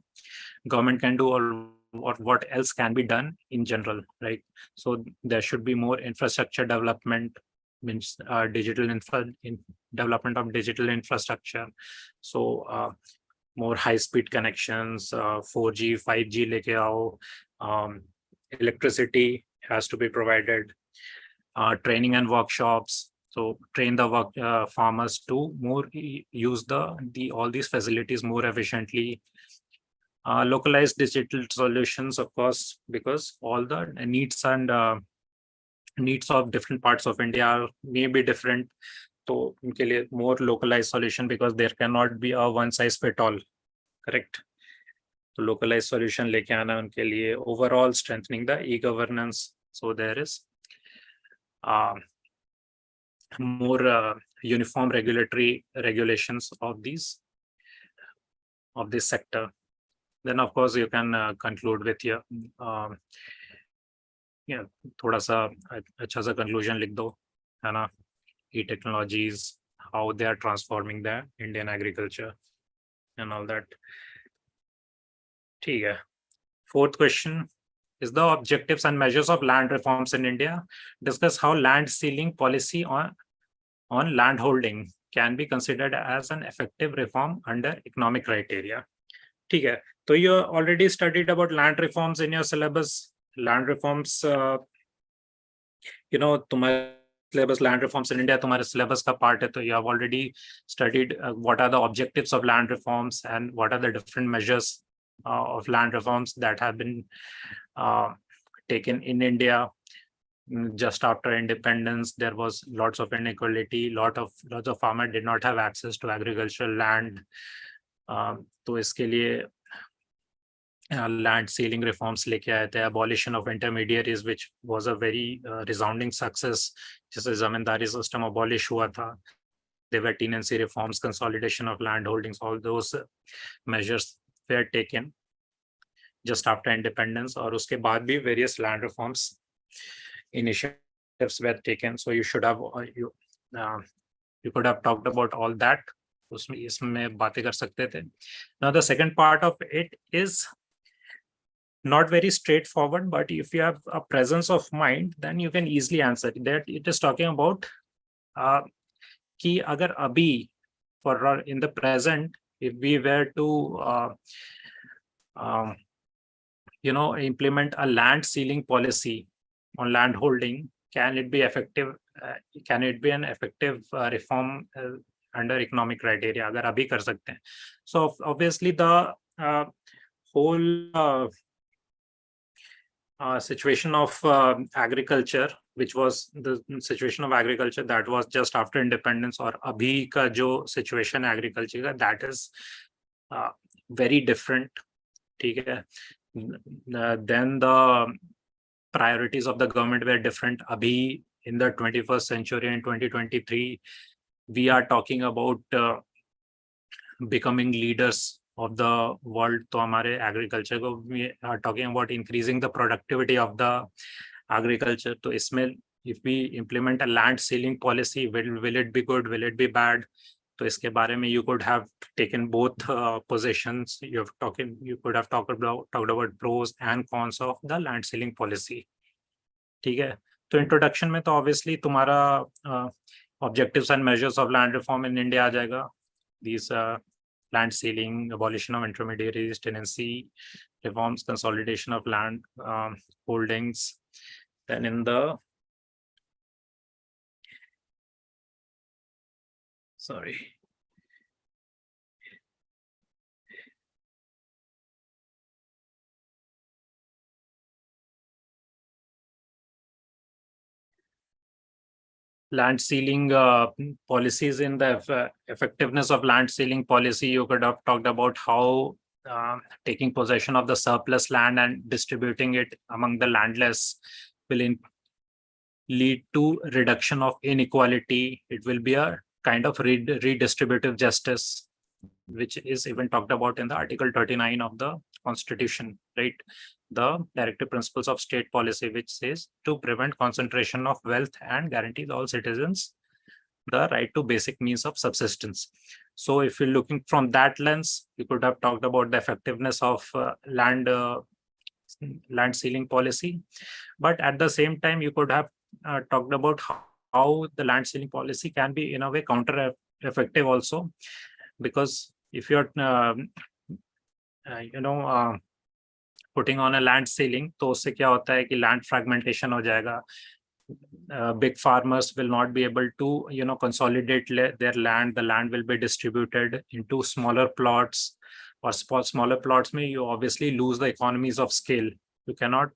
government can do, or what else can be done in general, right? So there should be more infrastructure development, means development of digital infrastructure. So more high-speed connections, 4G, 5G leke aao. Electricity has to be provided. Training and workshops. So train the farmers to more use all these facilities more efficiently. Localized digital solutions, of course, because all the needs and needs of different parts of India may be different. So उनके लिए more localized solution, because there cannot be a one size fit all. Correct. So localized solution लेके आना उनके लिए. Overall strengthening the e-governance. So there is more uniform regulatory regulations of this sector. Then of course you can conclude with your थोड़ा सा अच्छा सा conclusion लिख दो, है ना? E-technologies, how they are transforming the Indian agriculture and all that. ठीक है. Fourth question is the objectives and measures of land reforms in India. Discuss how land ceiling policy on land holding can be considered as an effective reform under economic criteria. ठीक है, तो you already studied about land reforms in your syllabus. Land reforms, तुम्हारे syllabus land reforms in India तुम्हारे syllabus का part है, तो you have already studied what are the objectives of land reforms and what are the different measures of land reforms that have been taken in India. Just after independence, there was lots of inequality. Lots of farmers did not have access to agricultural land. तो इसके लिए land ceiling reforms लेके आए थे. Abolition of intermediaries, which was a very resounding success. जैसे जमींदारी system abolish हुआ था. There were tenancy reforms, consolidation of land holdings. All those measures were taken just after independence. और उसके बाद भी various land reforms initiatives were taken. So you should have you could have talked about all that. उसमें इसमें बातें कर सकते थे. Now the second part of it is not very straightforward, but if you have a presence of mind, then you can easily answer it. That it is talking about कि अगर अभी for in the present, if we were to implement a land ceiling policy on land holding, can it be effective? Can it be an effective reform under economic criteria? अगर अभी कर सकते हैं. So obviously the whole situation of agriculture, which was the situation of agriculture that was just after independence, और अभी का जो situation agriculture का, that is very different. ठीक है. Then the priorities of the government were different. Abhi in the 21st century, in 2023, we are talking about becoming leaders of the world. To hamare agriculture ko, we are talking about increasing the productivity of the agriculture. To isme, if we implement a land ceiling policy, will it be good? Will it be bad? तो इसके बारे में you could have taken both positions. You could have talked about pros and cons of the land ceiling policy. ठीक है. तो introduction में तो obviously तुम्हारा objectives and measures of land reform in India आ जाएगा. These land ceiling, abolition of intermediaries, tenancy reforms, consolidation of land holdings. Then in the land ceiling policies. In the effectiveness of land ceiling policy, you could have talked about how taking possession of the surplus land and distributing it among the landless will lead to reduction of inequality. It will be a kind of redistributive justice, which is even talked about in the Article 39 of the Constitution, right? The directive principles of state policy, which says to prevent concentration of wealth and guarantees all citizens the right to basic means of subsistence. So if you're looking from that lens, you could have talked about the effectiveness of land ceiling policy. But at the same time, you could have talked about how the land ceiling policy can be in a way counter effective also, because if you're putting on a land ceiling, तो उससे क्या होता है कि land fragmentation हो जाएगा. Big farmers will not be able to consolidate their land. The land will be distributed into smaller plots, or smaller plots may you obviously lose the economies of scale. You cannot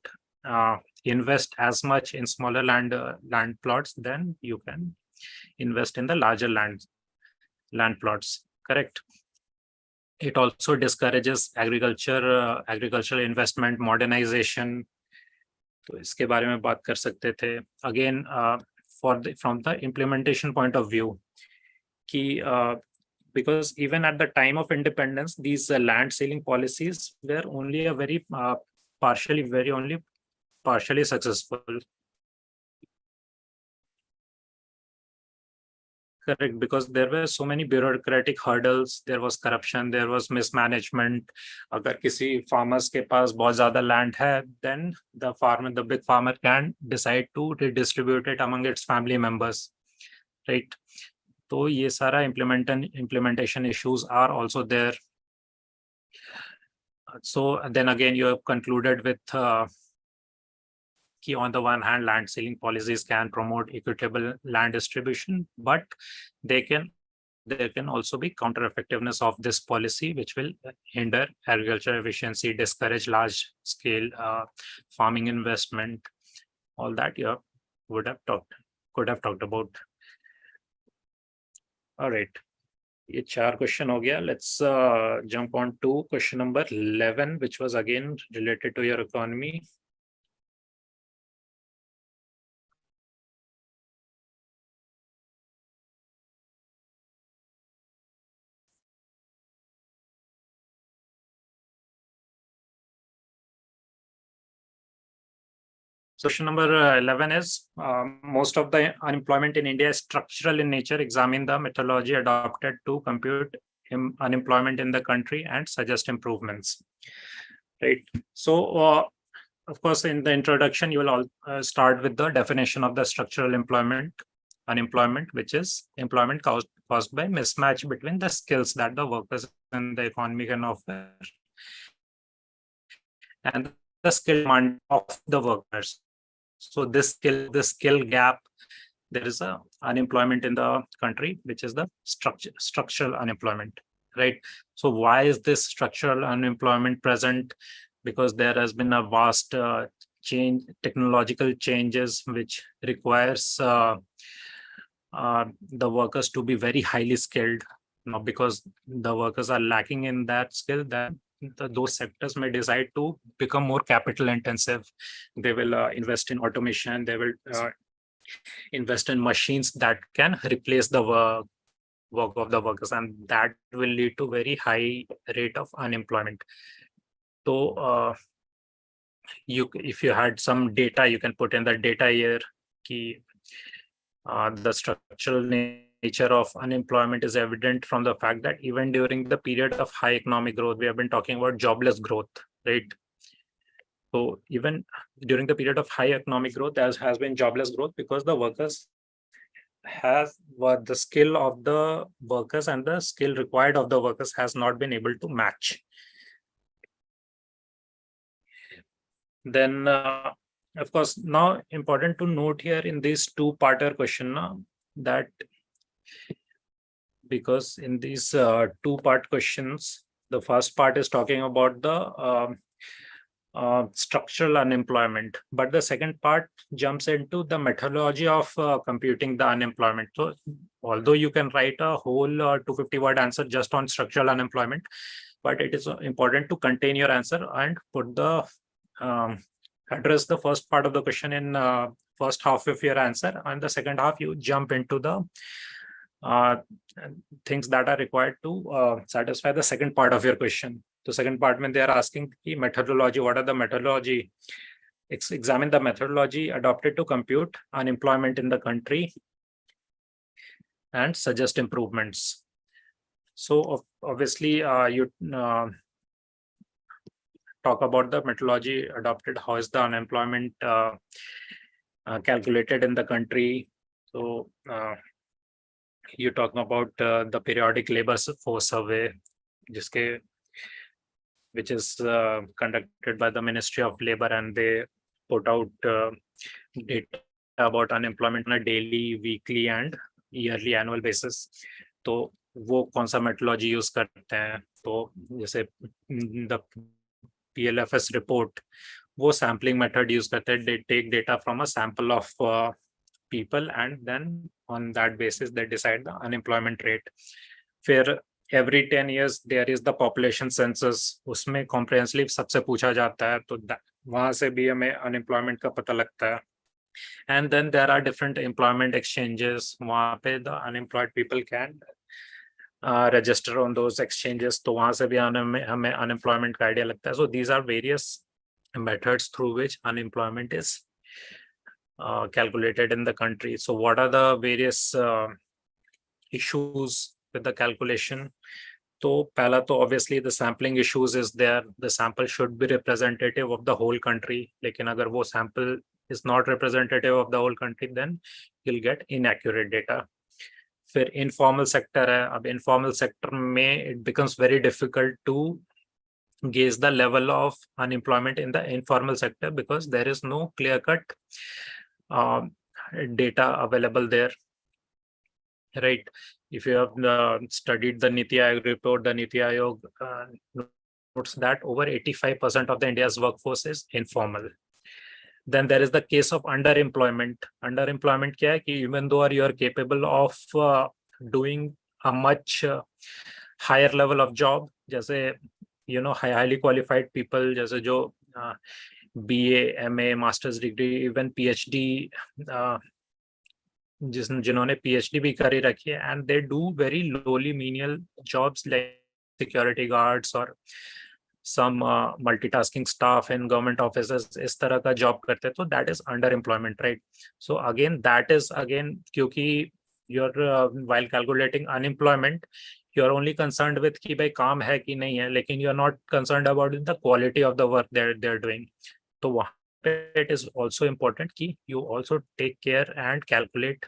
invest as much in smaller land plots than you can invest in the larger land plots, correct? It also discourages agricultural investment, modernization. तो इसके बारे में बात कर सकते थे. Again, from the implementation point of view, because even at the time of independence, these land ceiling policies were only a very partially successful. Correct, because there were so many bureaucratic hurdles, there was corruption, there was mismanagement. अगर किसी farmers के पास बहुत ज़्यादा land है, then the big farmer can decide to redistribute it among its family members, right? तो ये सारा implementation issues are also there. So then again, you have concluded with key on the one hand, land ceiling policies can promote equitable land distribution, but there can also be counter effectiveness of this policy, which will hinder agriculture efficiency, discourage large scale farming investment. All that you could have talked about. All right. ये 4 question हो गया. Let's jump on to question number 11, which was again related to your economy. Question number 11 is most of the unemployment in India is structural in nature. Examine the methodology adopted to compute unemployment in the country and suggest improvements. Right. So, of course, in the introduction, you will all start with the definition of the structural unemployment, which is employment caused by mismatch between the skills that the workers in the economy can offer and the skill demand of the workers. So this skill gap, there is a unemployment in the country, which is the structural unemployment, right? So why is this structural unemployment present? Because there has been a vast technological changes, which requires the workers to be very highly skilled. Now, because the workers are lacking in that skill, that those sectors may decide to become more capital intensive. They will invest in automation. They will invest in machines that can replace the work of the workers, and that will lead to very high rate of unemployment. So if you had some data, you can put in the data here. The structural nature of unemployment is evident from the fact that even during the period of high economic growth, we have been talking about jobless growth, right? So even during the period of high economic growth, there has been jobless growth because the workers have the skill of the workers and the skill required of the workers has not been able to match. Then, of course, now important to note here in this two-parter question that because in these two-part questions, the first part is talking about the structural unemployment, but the second part jumps into the methodology of computing the unemployment. So although you can write a whole 250-word answer just on structural unemployment, but it is important to contain your answer and put the address the first part of the question in first half of your answer, and the second half you jump into the things that are required to satisfy the second part of your question. The second part, when they are asking the methodology, what are the methodology? Examine the methodology adopted to compute unemployment in the country and suggest improvements. So obviously you talk about the methodology adopted, how is the unemployment calculated in the country. So you're talking about the periodic labor force survey, which is conducted by the Ministry of Labor, and they put out data about unemployment on a daily, weekly and yearly annual basis. तो वो कौन सा methodology use करते हैं? तो जैसे the PLFS report, वो sampling method use करते हैं. They take data from a sample of people, and then on that basis they decide the unemployment rate. फिर every 10 years there is the population census, उसमें comprehensively सबसे पूछा जाता है, तो वहां से भी हमें unemployment का पता लगता है. And then there are different employment exchanges, वहां पे the unemployed people can register on those exchanges, तो वहां से भी हमें unemployment का idea लगता है. So these are various methods through which unemployment is calculated in the country. So what are the various issues with the calculation? So pehla to obviously the sampling issues is there. The sample should be representative of the whole country. Lekin agar wo sample is not representative of the whole country, then you'll get inaccurate data. फिर informal sector है. अब informal sector में it becomes very difficult to gauge the level of unemployment in the informal sector, because there is no clear-cut data available there, right? If you have studied the Niti Aayog report, the Niti Aayog notes that over 85% of the India's workforce is informal. Then there is the case of underemployment. Underemployment kya hai ki even though you are capable of doing a much higher level of job, jaise highly qualified people, jaise jo BA, MA, master's degree, even PhD, जिन्होंने PhD भी करी रखी है, and they do very lowly menial jobs like security guards or some multitasking staff in government offices, इस तरह का job करते, तो that is underemployment, right? So again, that is again क्योंकि you're while calculating unemployment, you're only concerned with कि भाई काम है कि नहीं है, लेकिन you're not concerned about the quality of the work they're doing. तो वहाँ पे it is also important कि you also take care and calculate,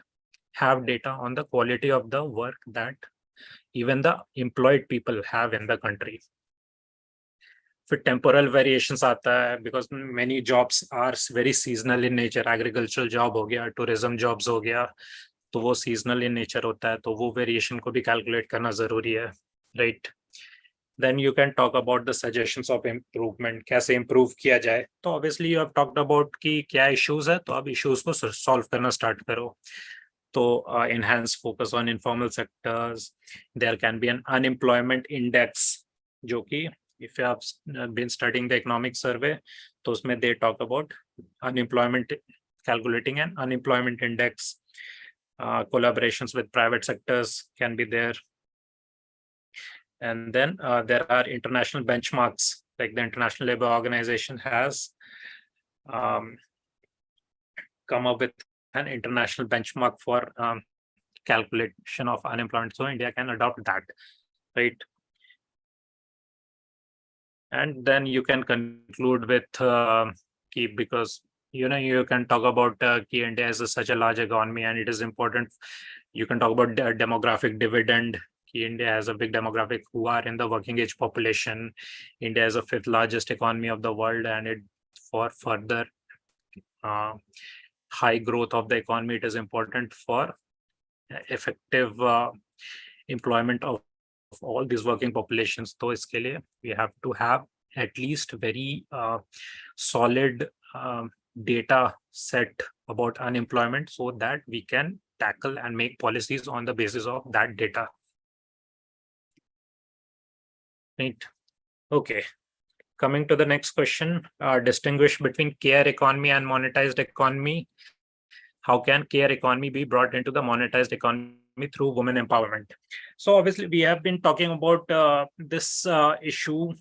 have data on the quality of the work that even the employed people have in the country. फिर temporal variations आता है, because many jobs are very seasonal in nature. Agricultural job हो गया, tourism jobs हो गया, तो वो seasonal in nature होता है, तो वो variation को भी calculate करना जरूरी है, right? Then you can talk about the suggestions of improvement, कैसे improve किया जाए. तो obviously you have talked about कि क्या issues है, तो अब issues को solve करना start करो. तो enhance focus on informal sectors. There can be an unemployment index, जो कि if you have been studying the economic survey, तो उसमें they talk about unemployment, calculating an unemployment index. Collaborations with private sectors can be there. And then there are international benchmarks, like the International Labour Organization has come up with an international benchmark for calculation of unemployment. So India can adopt that, right? And then you can conclude with key, because you can talk about key India is such a large economy and it is important. You can talk about demographic dividend. India has a big demographic who are in the working age population. India is the 5th largest economy of the world, and it for further high growth of the economy, it is important for effective employment of all these working populations. So iske liye we have to have at least very solid data set about unemployment, so that we can tackle and make policies on the basis of that data. Right. Okay. Coming to the next question, distinguish between care economy and monetized economy. How can care economy be brought into the monetized economy through women empowerment? So obviously we have been talking about this issue.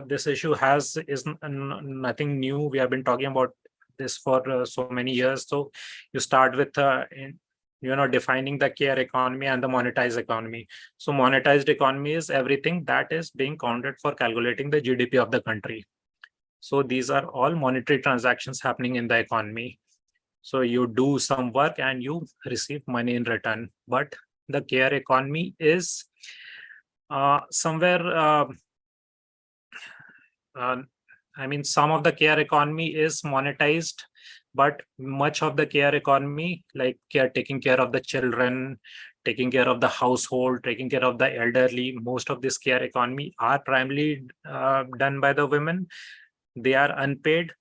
This issue is nothing new. We have been talking about this for so many years. So you start with defining the care economy and the monetized economy. So monetized economy is everything that is being counted for calculating the GDP of the country. So these are all monetary transactions happening in the economy. So you do some work and you receive money in return. But the care economy is somewhere, some of the care economy is monetized, but much of the care economy, like taking care of the children, taking care of the household, taking care of the elderly, most of this care economy are primarily done by the women. They are unpaid.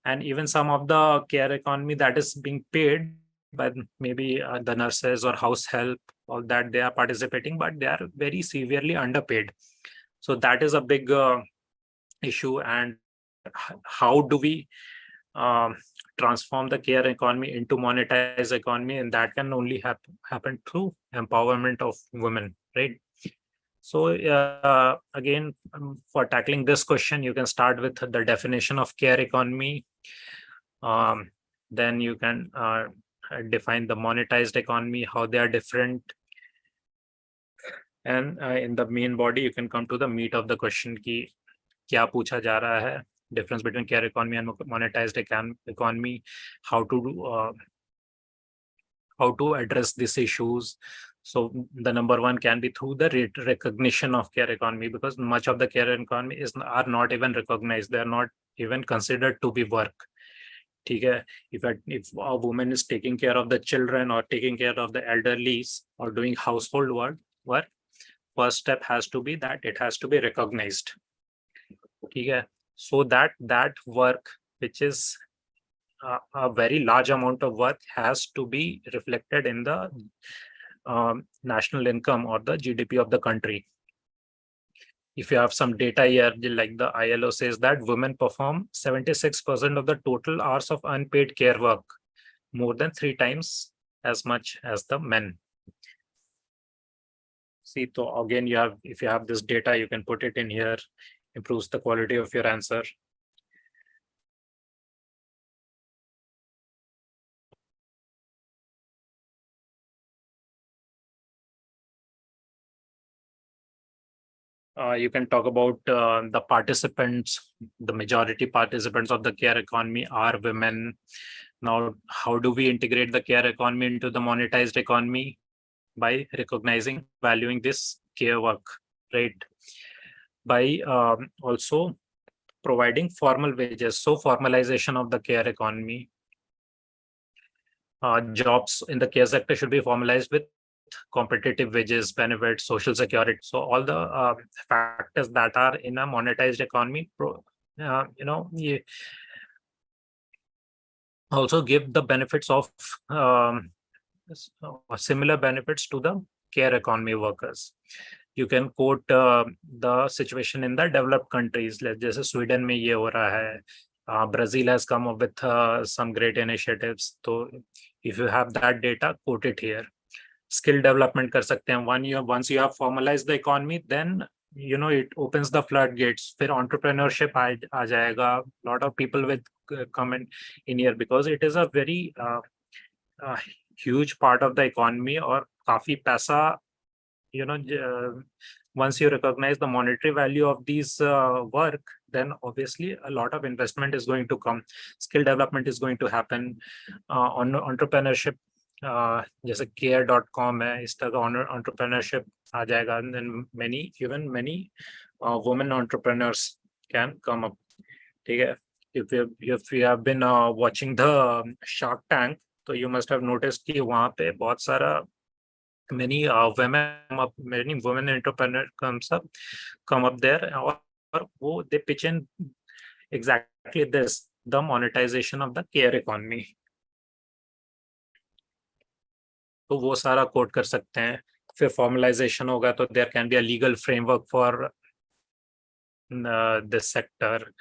And even some of the care economy that is being paid by maybe the nurses or house help, all that they are participating, but they are very severely underpaid. So that is a big issue. And how do we transform the care economy into monetized economy? And that can only happen through empowerment of women, right? So again, for tackling this question, you can start with the definition of care economy. Then you can define the monetized economy, how they are different. And in the main body, you can come to the meat of the question ki kya pucha ja raha hai, difference between care economy and monetized economy, how to address these issues. So the number one can be through the recognition of care economy, because much of the care economy are not even recognized. They are not even considered to be work. If a woman is taking care of the children or taking care of the elderly or doing household work, first step has to be that it has to be recognized. So that work, which is a very large amount of work, has to be reflected in the national income or the GDP of the country. If you have some data here, like the ILO says that women perform 76% of the total hours of unpaid care work, more than 3 times as much as the men. See, so again, if you have this data, you can put it in here, improves the quality of your answer. You can talk about the participants. The majority participants of the care economy are women. Now, how do we integrate the care economy into the monetized economy? By recognizing, valuing this care work, right? By also providing formal wages. So formalization of the care economy. Jobs in the care sector should be formalized with competitive wages, benefits, social security. So all the factors that are in a monetized economy, also give the benefits of similar benefits to the care economy workers. You can quote the situation in the developed countries, like जैसे Sweden में ये हो रहा है, Brazil has come up with some great initiatives. So if you have that data, quote it here. Skill development कर सकते हैं. Once you have formalized the economy, then it opens the floodgates. फिर entrepreneurship आ जाएगा. Lot of people will come in here, because it is a very huge part of the economy, और काफी पैसा, once you recognize the monetary value of these work, then obviously a lot of investment is going to come. Skill development is going to happen. On entrepreneurship, जैसे care.com है, इस तरह का entrepreneurship आ जाएगा, and then many women entrepreneurs can come up. ठीक है? If you have been watching the Shark Tank, so you must have noticed कि वहाँ पे बहुत सारा many women entrepreneurs come up there, or they pitch in exactly this, the monetization of the care economy. तो वो सारा coat कर सकते हैं. फिर formalization होगा तो there can be a legal framework for this sector.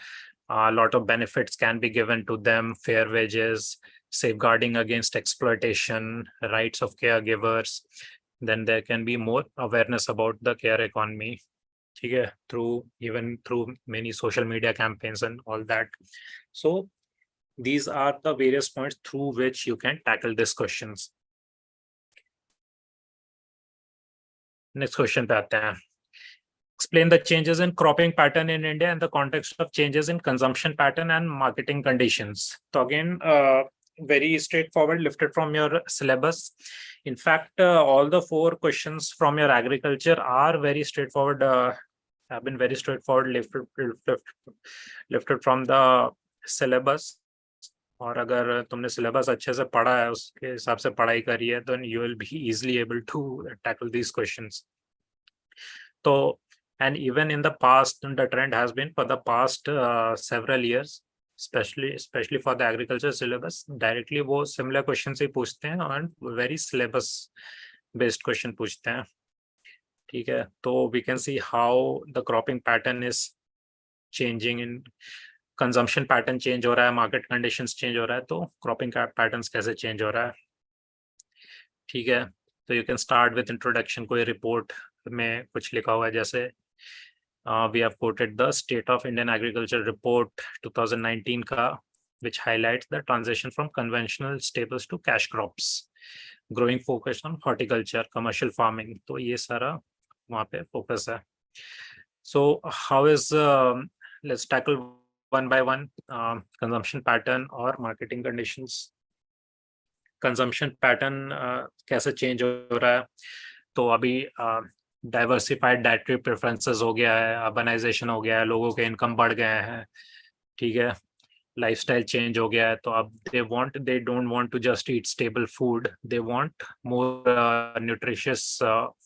A lot of benefits can be given to them, fair wages, safeguarding against exploitation, rights of caregivers. Then there can be more awareness about the care economy, through many social media campaigns and all that. So these are the various points through which you can tackle these questions. Next question पे आते हैं. Explain the changes in cropping pattern in India in the context of changes in consumption pattern and marketing conditions. So again, very straightforward, lifted from your syllabus. In fact, all the 4 questions from your agriculture are very straightforward, have been very straightforward, lifted from the syllabus. और अगर तुमने syllabus अच्छे से पढ़ा है, उसके हिसाब से पढ़ाई करी है, then you will be easily able to tackle these questions. So, and even in the past, the trend has been for the past several years, especially for the agriculture syllabus, directly वो similar questions ही पूछते हैं और very syllabus based question पूछते हैं. ठीक है, तो we can see how the cropping pattern is changing in consumption pattern change हो रहा है, market conditions change हो रहा है, तो cropping patterns कैसे change हो रहा है. ठीक है, तो you can start with introduction. कोई report में कुछ लिखा हुआ है, जैसे we have quoted the State of Indian Agriculture Report 2019 का, which highlights the transition from conventional staples to cash crops, growing focus on horticulture, commercial farming. तो ये सारा वहाँ पे focus है. So how is let's tackle one by one. Consumption pattern or marketing conditions. Consumption pattern कैसे change हो रहा है. तो अभी डाइवर्सिफाइड डाइटरी प्रेफरेंसेस हो गया है, अर्बनाइजेशन हो गया है, लोगों के इनकम बढ़ गए हैं, ठीक है, लाइफस्टाइल चेंज हो गया है, तो अब they don't want to just eat stable food, they want more nutritious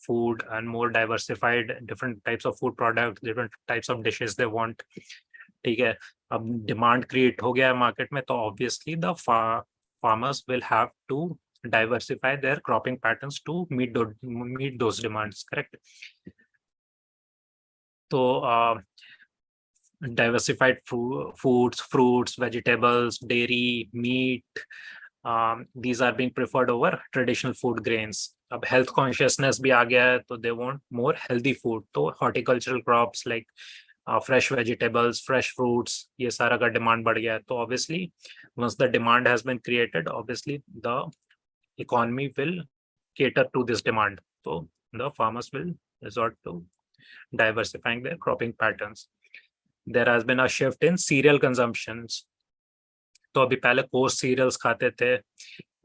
food and more diversified different types of food product, different types of dishes they want, ठीक है। अब डिमांड क्रिएट हो गया है मार्केट में, तो obviously the farmers will have to diversify their cropping patterns to meet those demands, correct? So diversified foods, fruits, vegetables, dairy, meat, these are being preferred over traditional food grains. अब health consciousness भी आ गया है, तो they want more healthy food, तो horticultural crops like fresh vegetables, fresh fruits, ये सारा का demand बढ़ गया है, तो obviously once the demand has been created, obviously the economy will cater to this demand, so the farmers will resort to diversifying their cropping patterns. There has been a shift in cereal consumptions, तो अभी पहले course serials खाते थे,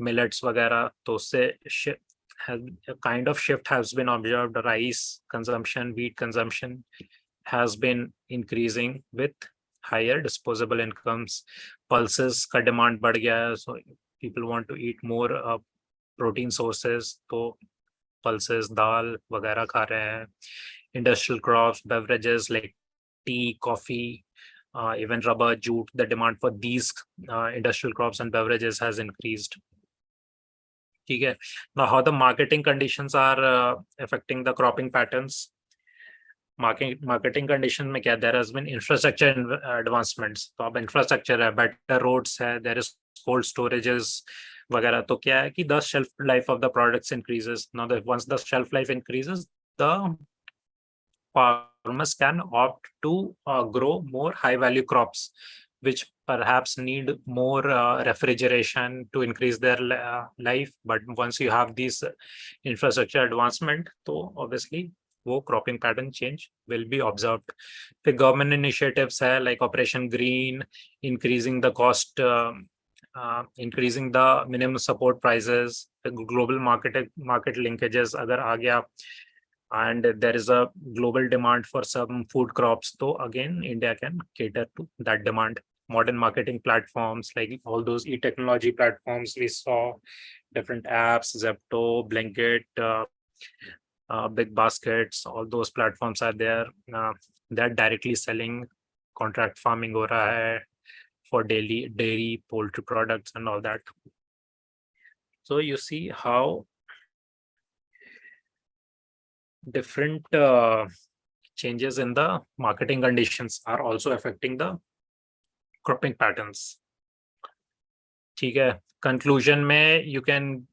millets वगैरह, तो उससे kind of shift has been observed. Rice consumption, wheat consumption has been increasing with higher disposable incomes. Pulses का demand बढ़ गया है, so people want to eat more protein sources, तो pulses, दाल वगैरह खा रहे हैं. Industrial crops, beverages like tea, coffee, even rubber, jute, the demand for these industrial crops and beverages has increased. ठीक है. Now how the marketing conditions are affecting the cropping patterns? Marketing condition में क्या, there has been infrastructure advancements, तो अब infrastructure है, better roads है, there is cold storages वगैरह, तो क्या है कि the shelf life of the products increases. Now once the shelf life increases, the farmers can opt to grow more high value crops, which perhaps need more refrigeration to increase their life. But once you have these infrastructure advancement, so obviously वो cropping pattern change will be observed. The government initiatives है like Operation Green, increasing the cost, increasing the minimum support prices, the global market linkages अगर आ गया, and there is a global demand for some food crops, so again India can cater to that demand. Modern marketing platforms like all those e-technology platforms we saw, different apps, Zepto, Blinkit, Big Baskets, all those platforms are there. They're directly selling, contract farming हो रहा है for dairy, poultry products and all that. So you see how different changes in the marketing conditions are also affecting the cropping patterns. ठीक है. Conclusion में you can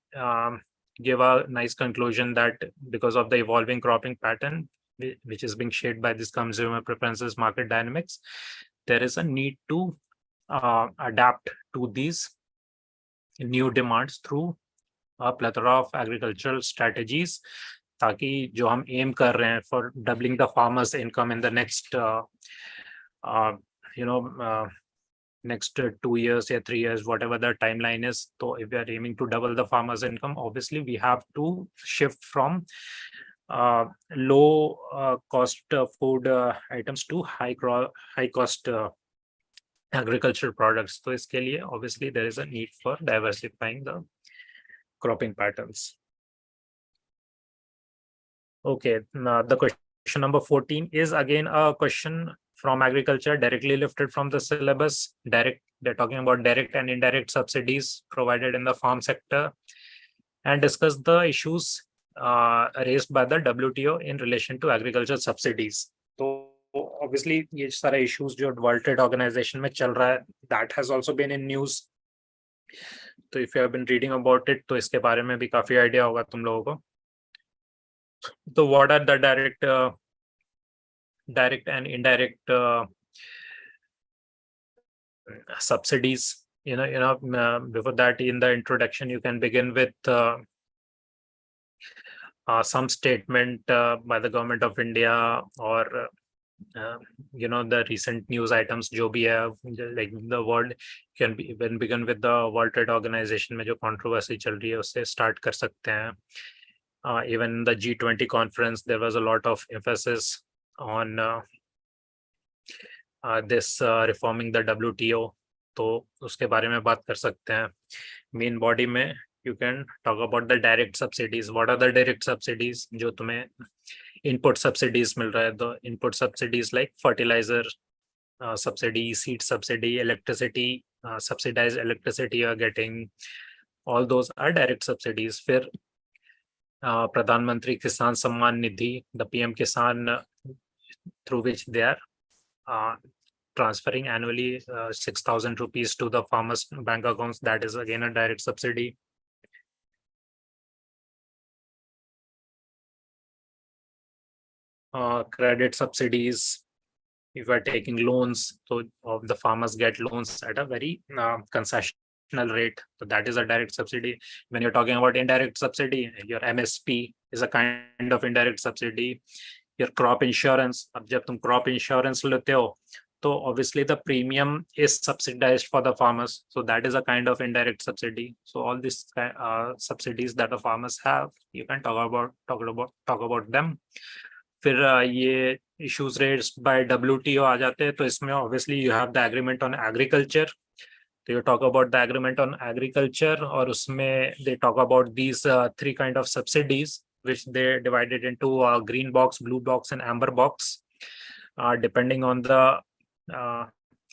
give a nice conclusion that because of the evolving cropping pattern, which is being shaped by this consumer preferences, market dynamics, there is a need to adapt to these new demands through a plethora of agricultural strategies, ताकि जो हम aim कर रहे हैं for doubling the farmers' income in the next next 2 years or 3 years, whatever the timeline is. So if we are aiming to double the farmers' income, obviously we have to shift from low cost food items to high cost agricultural products. So इसके लिए obviously there is a need for diversifying the cropping patterns. Okay, now the question number 14 is again a question from agriculture, directly lifted from the syllabus. They're talking about direct and indirect subsidies provided in the farm sector, and discuss the issues raised by the WTO in relation to agriculture subsidies. So obviously ये सारे issues जो World Trade Organization में चल रहा है, that has also been in news. तो if you have been reading about it, तो इसके बारे में भी काफी idea होगा तुम लोगों को. So what are the direct and indirect subsidies? Before that, in the introduction, you can begin with some statement by the government of India, or the recent news items जो भी है, like the world can begin with the World Trade Organization में जो controversy चल रही है उससे start कर सकते हैं. Even the G20 conference, there was a lot of emphasis on this reforming the WTO. तो उसके बारे में बात कर सकते हैं. Main body में you can talk about the direct subsidies. What are the direct subsidies? जो तुम्हें input subsidies मिल रहा है. The input subsidies like fertilizer subsidy, seed subsidy, electricity, subsidized electricity you are getting. All those are direct subsidies. फिर प्रधानमंत्री किसान Samman Nidhi, the PM Kisan, through which they are transferring annually 6,000 rupees to the farmers' bank accounts. That is again a direct subsidy. Credit subsidies. If you are taking loans, so the farmers get loans at a very concessional rate. So that is a direct subsidy. When you're talking about indirect subsidy, your MSP is a kind of indirect subsidy. Your crop insurance. अब जब तुम crop insurance लेते हो, so obviously the premium is subsidized for the farmers. So that is a kind of indirect subsidy. So all these subsidies that the farmers have, you can talk about them. फिर ये issues raised by WTO आ जाते हैं. तो इसमें obviously you have the agreement on agriculture. So you talk about the agreement on agriculture, और उसमें they talk about these three kind of subsidies, which they divided into green box, blue box, and amber box, depending on the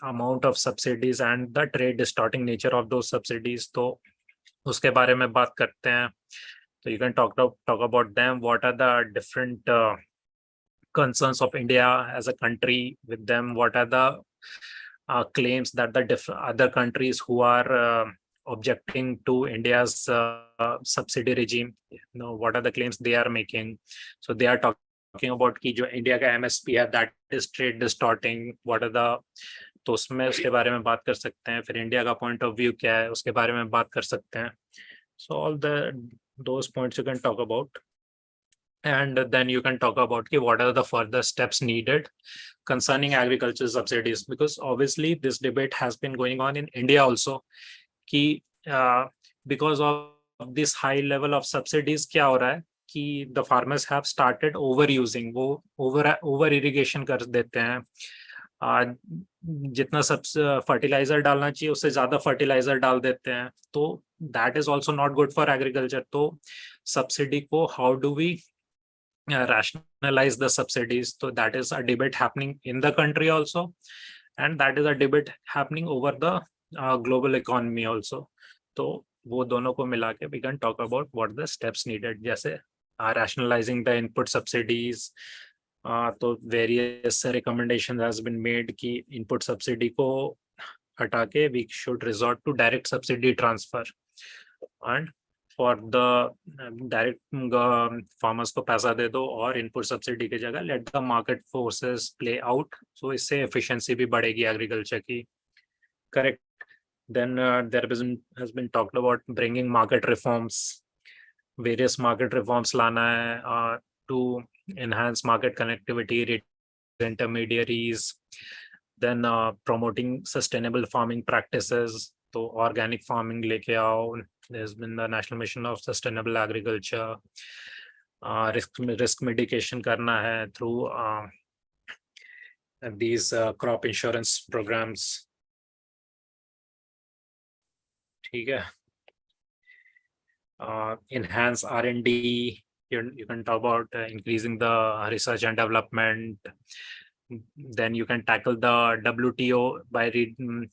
amount of subsidies and the trade distorting nature of those subsidies. तो उसके बारे में बात करते हैं. So you can talk about them. What are the different concerns of India as a country with them? What are the claims that the other countries who are objecting to India's subsidy regime, what are the claims they are making? So they are talking about कि जो India का MSP है, that is trade distorting. What are the, तो उसमें उसके बारे में बात कर सकते हैं. फिर इंडिया का पॉइंट ऑफ व्यू क्या है, उसके बारे में बात कर सकते हैं. So all those points you can talk about. And then you can talk about what are the further steps needed concerning agriculture subsidies, because obviously this debate has been going on in India also. Because of this high level of subsidies, क्या हो रहा है कि the farmers have started overusing, वो over irrigation कर देते हैं. जितना सब फर्टिलाइजर डालना चाहिए उससे ज्यादा फर्टिलाइजर डाल देते हैं. तो that is also not good for agriculture. तो सब्सिडी को how do we rationalize the subsidies? So that is a debate happening in the country also, and that is a debate happening over the global economy also. तो वो दोनों को मिला के we can talk about what the steps needed. जैसे rationalizing the input subsidies. तो various recommendations has been made कि input subsidy को हटा के we should resort to direct subsidy transfer, and for the direct farmers को पैसा दे दो और input subsidy की जगह let the market forces play out. So इससे efficiency भी बढ़ेगी agriculture की. Correct. Then there has been talked about bringing market reforms. Various market reforms लाना है to enhance market connectivity, reduce intermediaries. Then promoting sustainable farming practices. तो organic farming लेके आओ. There's been the National Mission of Sustainable Agriculture. Risk mitigation करना है through these crop insurance programs. ठीक है. Enhance R&D. You can talk about increasing the research and development. Then you can tackle the WTO by redefining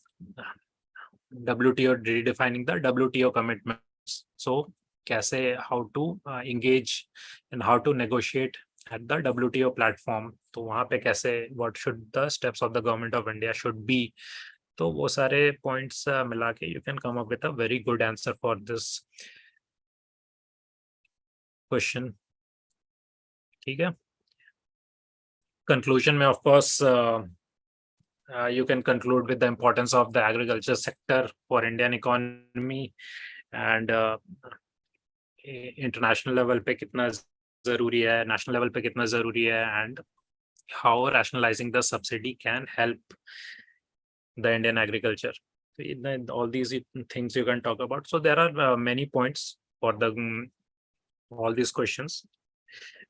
the WTO commitments. So कैसे, how to engage and how to negotiate at the WTO platform. तो वहाँ पे कैसे, what should the steps of the government of India should be. तो वो सारे points मिला के you can come up with a very good answer for this question. ठीक है. Conclusion में of course you can conclude with the importance of the agriculture sector for Indian economy, and international level पे कितना जरूरी है, national level पे कितना जरूरी है, and how rationalizing the subsidy can help the Indian agriculture. All these things you can talk about. So there are many points for the all these questions.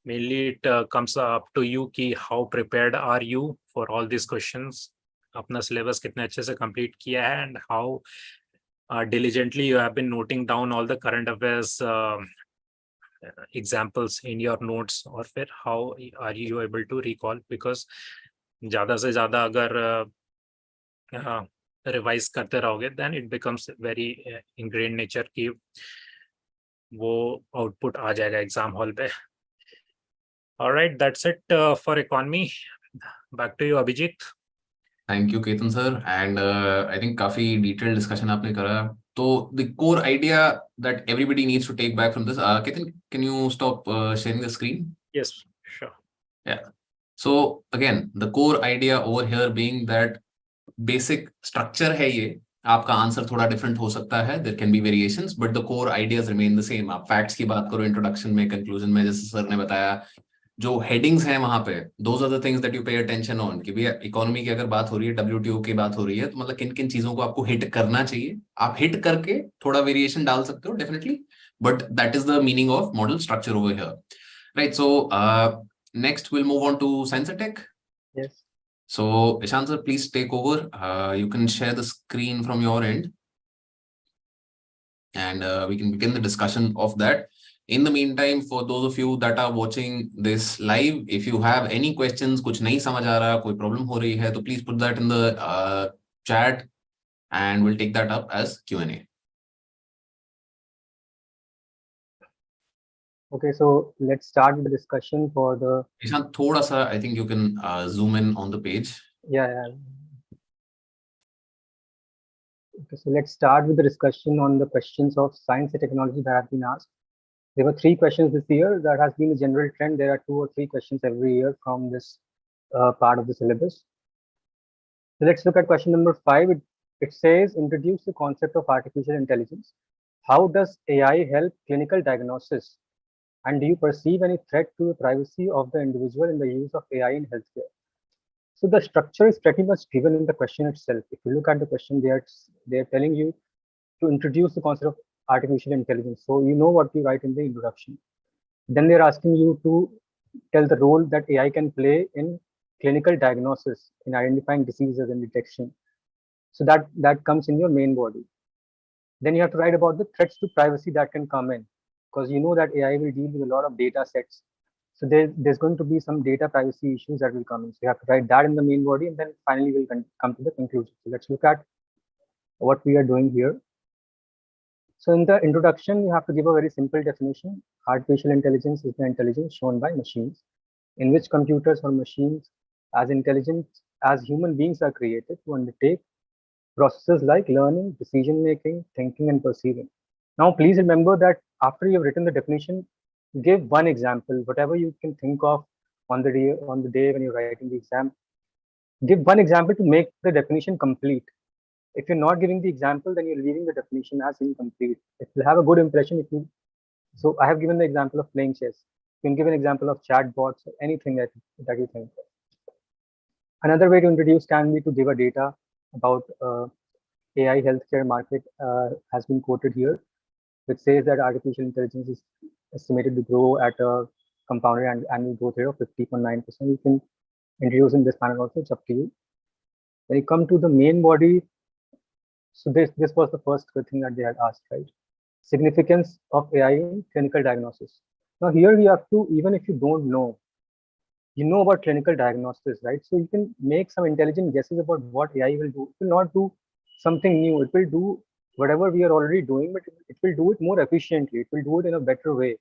Mainly it comes up to you कि how prepared are you for all these questions. अपना syllabus कितने अच्छे से complete किया है and how diligently you have been noting down all the current affairs examples in your notes, or फिर how are you able to recall, because ज़्यादा से ज़्यादा अगर रिवाइज करते रहोगे then it becomes very ingrained nature कि वो output आ जाएगा exam hall पे. All right, that's it for economy. Back to you, Abhijit. Thank you, Ketan sir. And I think काफी detailed discussion आपने करा. So the core idea that everybody needs to take back from this, Ketan, can you stop sharing the screen? Yes, sure. Yeah. So again, the core idea over here being that basic structure है ये. आपका answer थोड़ा different हो सकता है. There can be variations, but the core ideas remain the same. आप facts की बात करो introduction में, conclusion में, जैसे सर ने बताया, जो हेडिंग्स हैं वहां पे, those are the things that you pay attention on. कि भैया इकोनॉमी की अगर बात हो रही है, WTO की बात हो रही है, तो मतलब किन किन चीजों को आपको हिट करना चाहिए. आप हिट करके थोड़ा वेरिएशन डाल सकते हो definitely, but that is the meaning of model structure over here, right? So next we'll move on to science and tech. Yes. So Ishan sir, please take over. You can share the screen from your end and we can begin the discussion of that. In the meantime, for those of you that are watching this live, if you have any questions, कुछ नहीं समझ आ रहा, कोई problem हो रही है, तो please put that in the chat and we'll take that up as Q&A. Okay, so let's start with the discussion for the. Ishan, थोड़ा सा, I think you can zoom in on the page. Yeah. Okay, so let's start with the discussion on the questions of science and technology that have been asked. There were 3 questions this year. That has been a general trend. There are 2 or 3 questions every year from this part of the syllabus. So let's look at question number 5. It says, introduce the concept of artificial intelligence. How does AI help clinical diagnosis? And do you perceive any threat to the privacy of the individual in the use of AI in healthcare? So the structure is pretty much given in the question itself. If you look at the question, they are telling you to introduce the concept of artificial intelligence. So you know what you write in the introduction. Then they're asking you to tell the role that AI can play in clinical diagnosis, in identifying diseases and detection. So that comes in your main body. Then you have to write about the threats to privacy that can come in, because you know that AI will deal with a lot of data sets. So there's going to be some data privacy issues that will come in. So you have to write that in the main body, and then finally we'll come to the conclusion. So let's look at what we are doing here. So in the introduction, you have to give a very simple definition. Artificial intelligence is the intelligence shown by machines, in which computers or machines as intelligent as human beings are created to undertake processes like learning, decision making, thinking, and perceiving. Now, please remember that after you've written the definition, give one example, whatever you can think of on the day when you're writing the exam. Give one example to make the definition complete. If you're not giving the example, then you're leaving the definition as incomplete. It will have a good impression if you. So I have given the example of playing chess. You can give an example of chatbots or anything that you think. Another way to introduce can be to give a data about AI healthcare market has been quoted here, which says that artificial intelligence is estimated to grow at a compounded annual growth rate of 50.9%. You can introduce in this manner also, it's up to you. When you come to the main body, so this was the first good thing that they had asked, right? Significance of AI in clinical diagnosis. Now here we have to, even if you don't know, you know about clinical diagnosis, right? So you can make some intelligent guesses about what AI will do. It will not do something new. It will do whatever we are already doing, but it will do it more efficiently. It will do it in a better way.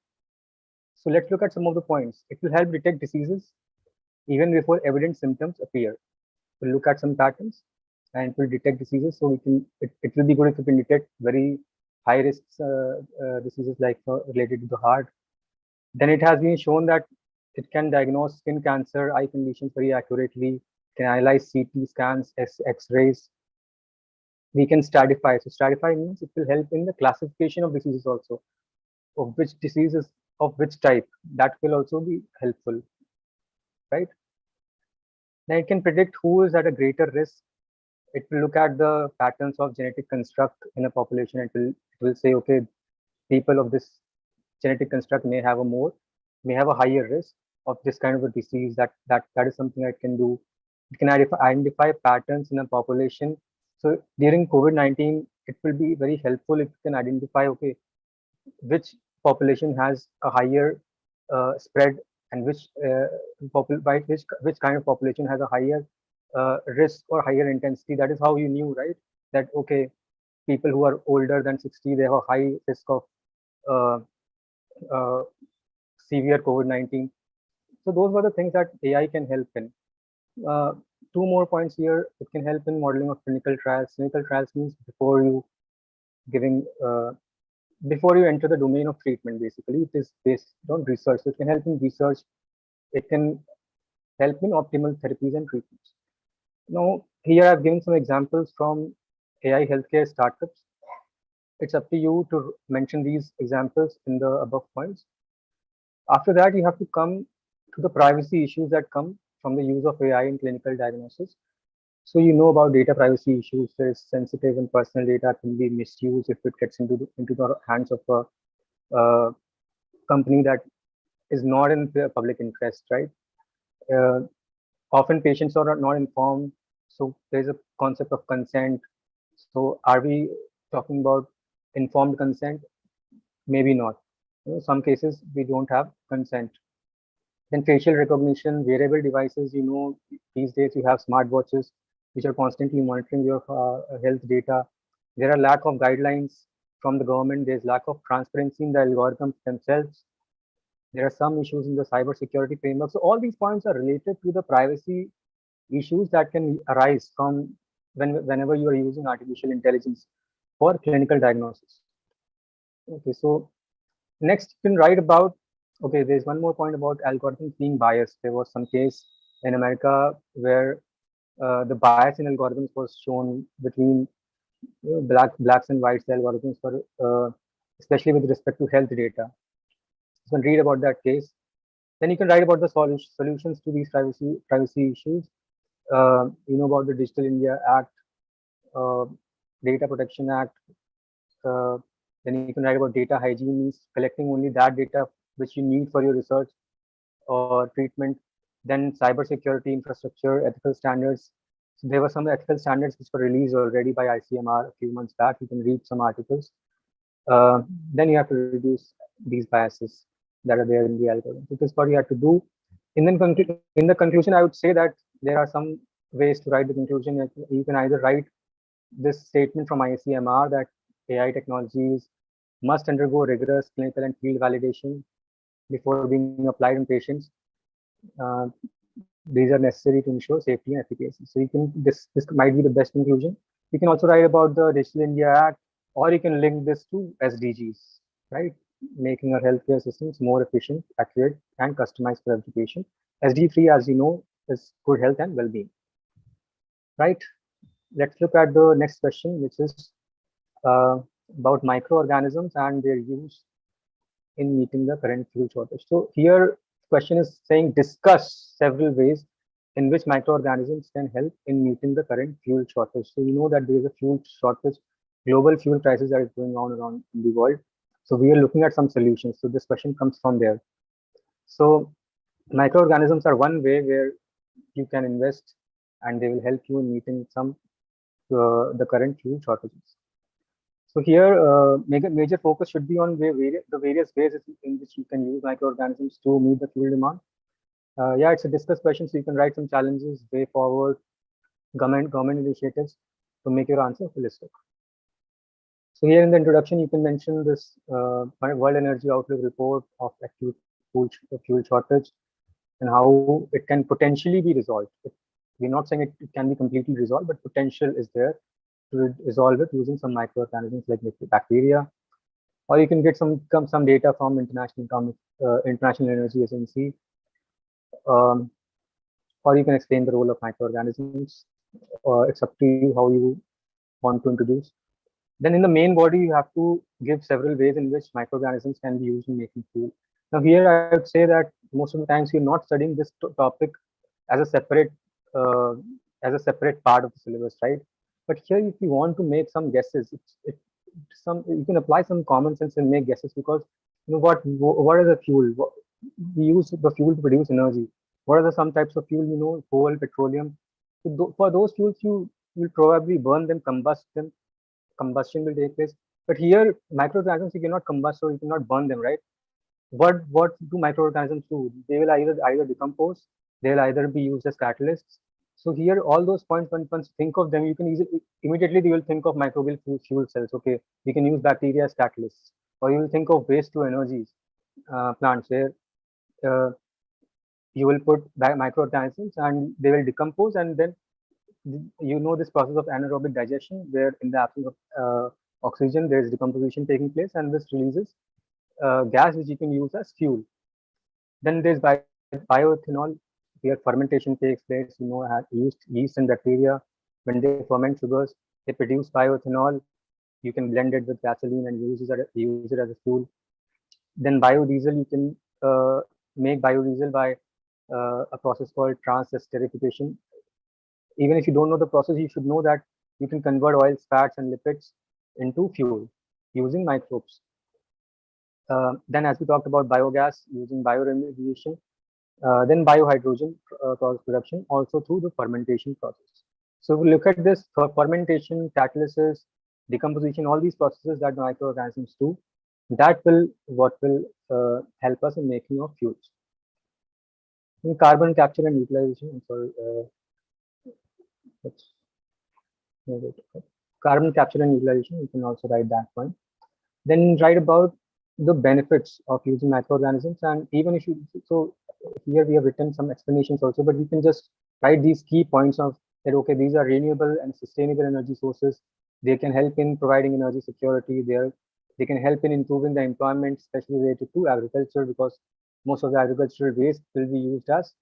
So let's look at some of the points. It will help detect diseases even before evident symptoms appear. We'll look at some patterns and it will detect diseases. So it will be good if you can detect very high risk diseases like related to the heart. Then it has been shown that it can diagnose skin cancer, eye conditions very accurately, can analyze CT scans, X-rays. We can stratify. So stratify means it will help in the classification of diseases also, of which diseases, of which type. That will also be helpful, right? Then it can predict who is at a greater risk. It will look at the patterns of genetic construct in a population. It will say, okay, people of this genetic construct may have a higher risk of this kind of a disease. That is something it can do. It can identify patterns in a population. So during COVID-19, it will be very helpful if you can identify, okay, which population has a higher spread, and which kind of population has a higher risk or higher intensity. That is how you knew, right? That okay, people who are older than 60, they have a high risk of uh, uh, severe COVID-19. So those were the things that AI can help in. Two more points here. It can help in modeling of clinical trials. Clinical trials means before you enter the domain of treatment. Basically, it is based on research. So it can help in research. It can help in optimal therapies and treatments. Now, here I've given some examples from AI healthcare startups. It's up to you to mention these examples in the above points. After that, you have to come to the privacy issues that come from the use of AI in clinical diagnosis. So you know about data privacy issues. There is sensitive and personal data can be misused if it gets into the hands of a company that is not in the public interest, right? Often patients are not informed. So there's a concept of consent. So are we talking about informed consent? Maybe not. Some cases we don't have consent. Then facial recognition, wearable devices. These days you have smartwatches which are constantly monitoring your health data. There are lack of guidelines from the government. There's lack of transparency in the algorithms themselves. There are some issues in the cybersecurity framework. So all these points are related to the privacy issues that can arise from whenever you are using artificial intelligence for clinical diagnosis. Okay, so next you can write about, okay, there's one more point about algorithms being biased. There was some case in America where the bias in algorithms was shown between blacks and whites. The algorithms were especially with respect to health data. So you can read about that case. Then you can write about the solutions to these privacy issues. About the Digital India Act, Data Protection Act. Then you can write about data hygiene, means collecting only that data which you need for your research or treatment. Then cybersecurity infrastructure, ethical standards. So there were some ethical standards which were released already by ICMR a few months back. You can read some articles. Then you have to reduce these biases that are there in the algorithm. So this is what you have to do. And then in the conclusion, I would say that there are some ways to write the conclusion. You can either write this statement from ICMR that AI technologies must undergo rigorous clinical and field validation before being applied on patients. These are necessary to ensure safety and efficacy. So you can this might be the best conclusion. You can also write about the Digital India Act, or you can link this to SDGs, right? Making our healthcare systems more efficient, accurate, and customized for education. SDG3, as you know, is good health and well-being, right? Let's look at the next question, which is about microorganisms and their use in meeting the current fuel shortage. So here, question is saying discuss several ways in which microorganisms can help in meeting the current fuel shortage. So you know that there is a fuel shortage, global fuel crisis that is going on around in the world. So we are looking at some solutions. So this question comes from there. So microorganisms are one way where you can invest, and they will help you in meeting some the current fuel shortages. So here, major focus should be on the various ways in which you can use microorganisms to meet the fuel demand. Yeah, it's a discussed question, so you can write some challenges, way forward, government initiatives to make your answer holistic. So here in the introduction, you can mention this World Energy Outlook report of acute fuel shortage and how it can potentially be resolved. We're not saying it can be completely resolved, but potential is there to resolve it using some microorganisms like bacteria, or you can get some data from International Energy Agency, or you can explain the role of microorganisms. It's up to you how you want to introduce. Then in the main body, you have to give several ways in which microorganisms can be used in making fuel. Now here I would say that most of the times you're not studying this topic as a separate part of the syllabus, right? But here, if you want to make some guesses, you can apply some common sense and make guesses, because what is the fuel? We use the fuel to produce energy. What are some types of fuel? Coal, petroleum. So for those fuels, you will probably burn them, combust them. Combustion will take place. But here, microorganisms you cannot combust or you cannot burn them, right? What do microorganisms do? They will either decompose. They will either be used as catalysts. So here, all those points, when once think of them, you can immediately you will think of microbial fuel cells. Okay, we can use bacteria as catalysts, or you will think of waste to energies plants where uh, you will put microorganisms and they will decompose, and then this process of anaerobic digestion, where in the absence of oxygen, there is decomposition taking place, and this releases gas which you can use as fuel. Then there's bioethanol, where fermentation takes place. Yeast and bacteria, when they ferment sugars, they produce bioethanol. You can blend it with gasoline and use it as a fuel. Then biodiesel, you can make biodiesel by a process called trans-esterification. Even if you don't know the process, you should know that you can convert oils, fats, and lipids into fuel using microbes. Then, as we talked about biogas using bioremediation, then biohydrogen production also through the fermentation process. So we look at this for fermentation, catalysis, decomposition, all these processes that the microorganisms do. That will help us in making of fuels. In carbon capture and utilization, I'm sorry, carbon capture and utilization, you can also write that point. Then write about the benefits of using microorganisms, and even if so here we have written some explanations also, but you can just write these key points of that. Okay, these are renewable and sustainable energy sources. They can help in providing energy security. They can help in improving the employment, especially related to agriculture, because most of the agricultural waste will be used as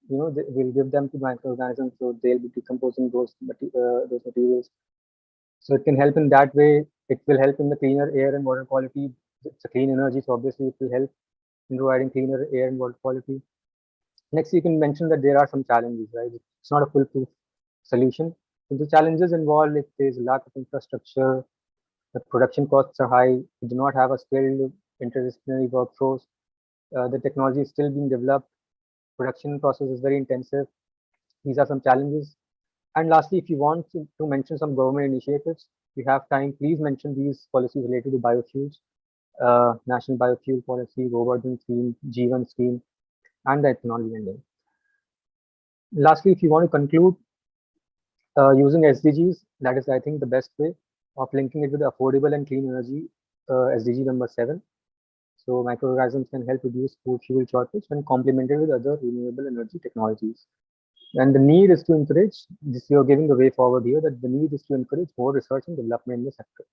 we'll give them to microorganisms, so they'll be decomposing those materials. So it can help in that way. It will help in the cleaner air and water quality. It's a clean energy, so obviously it will help in providing cleaner air and water quality. Next, you can mention that there are some challenges, right? It's not a foolproof solution. So the challenges involved, if there's a lack of infrastructure, the production costs are high, we do not have a skilled interdisciplinary workforce, the technology is still being developed, production process is very intensive. These are some challenges. And lastly, if you want to mention some government initiatives, we have time, please mention these policies related to biofuels, National Biofuel Policy, Governance Scheme, G1 scheme, and the ethanol blending. Lastly, if you want to conclude using SDGs, that is, I think, the best way of linking it with affordable and clean energy, SDG number 7. So microorganisms can help reduce food fuel shortage when complemented with other renewable energy technologies. And the need is to encourage this. You're giving the way forward here, that the need is to encourage more research and development in the sector.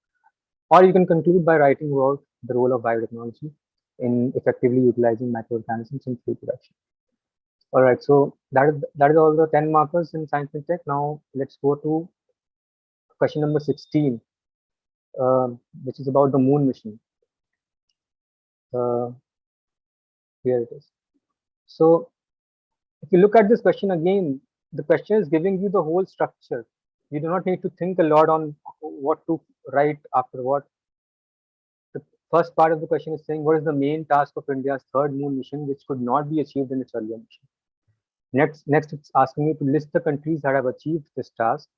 Or you can conclude by writing about the role of biotechnology in effectively utilizing microorganisms in food production. All right, so that is all the 10 markers in science and tech. Now let's go to question number 16, which is about the moon mission. Here it is. So if you look at this question again, the question is giving you the whole structure. You do not need to think a lot on what to write after what. The first part of the question is saying, what is the main task of India's third moon mission, which could not be achieved in its earlier mission? Next, it's asking you to list the countries that have achieved this task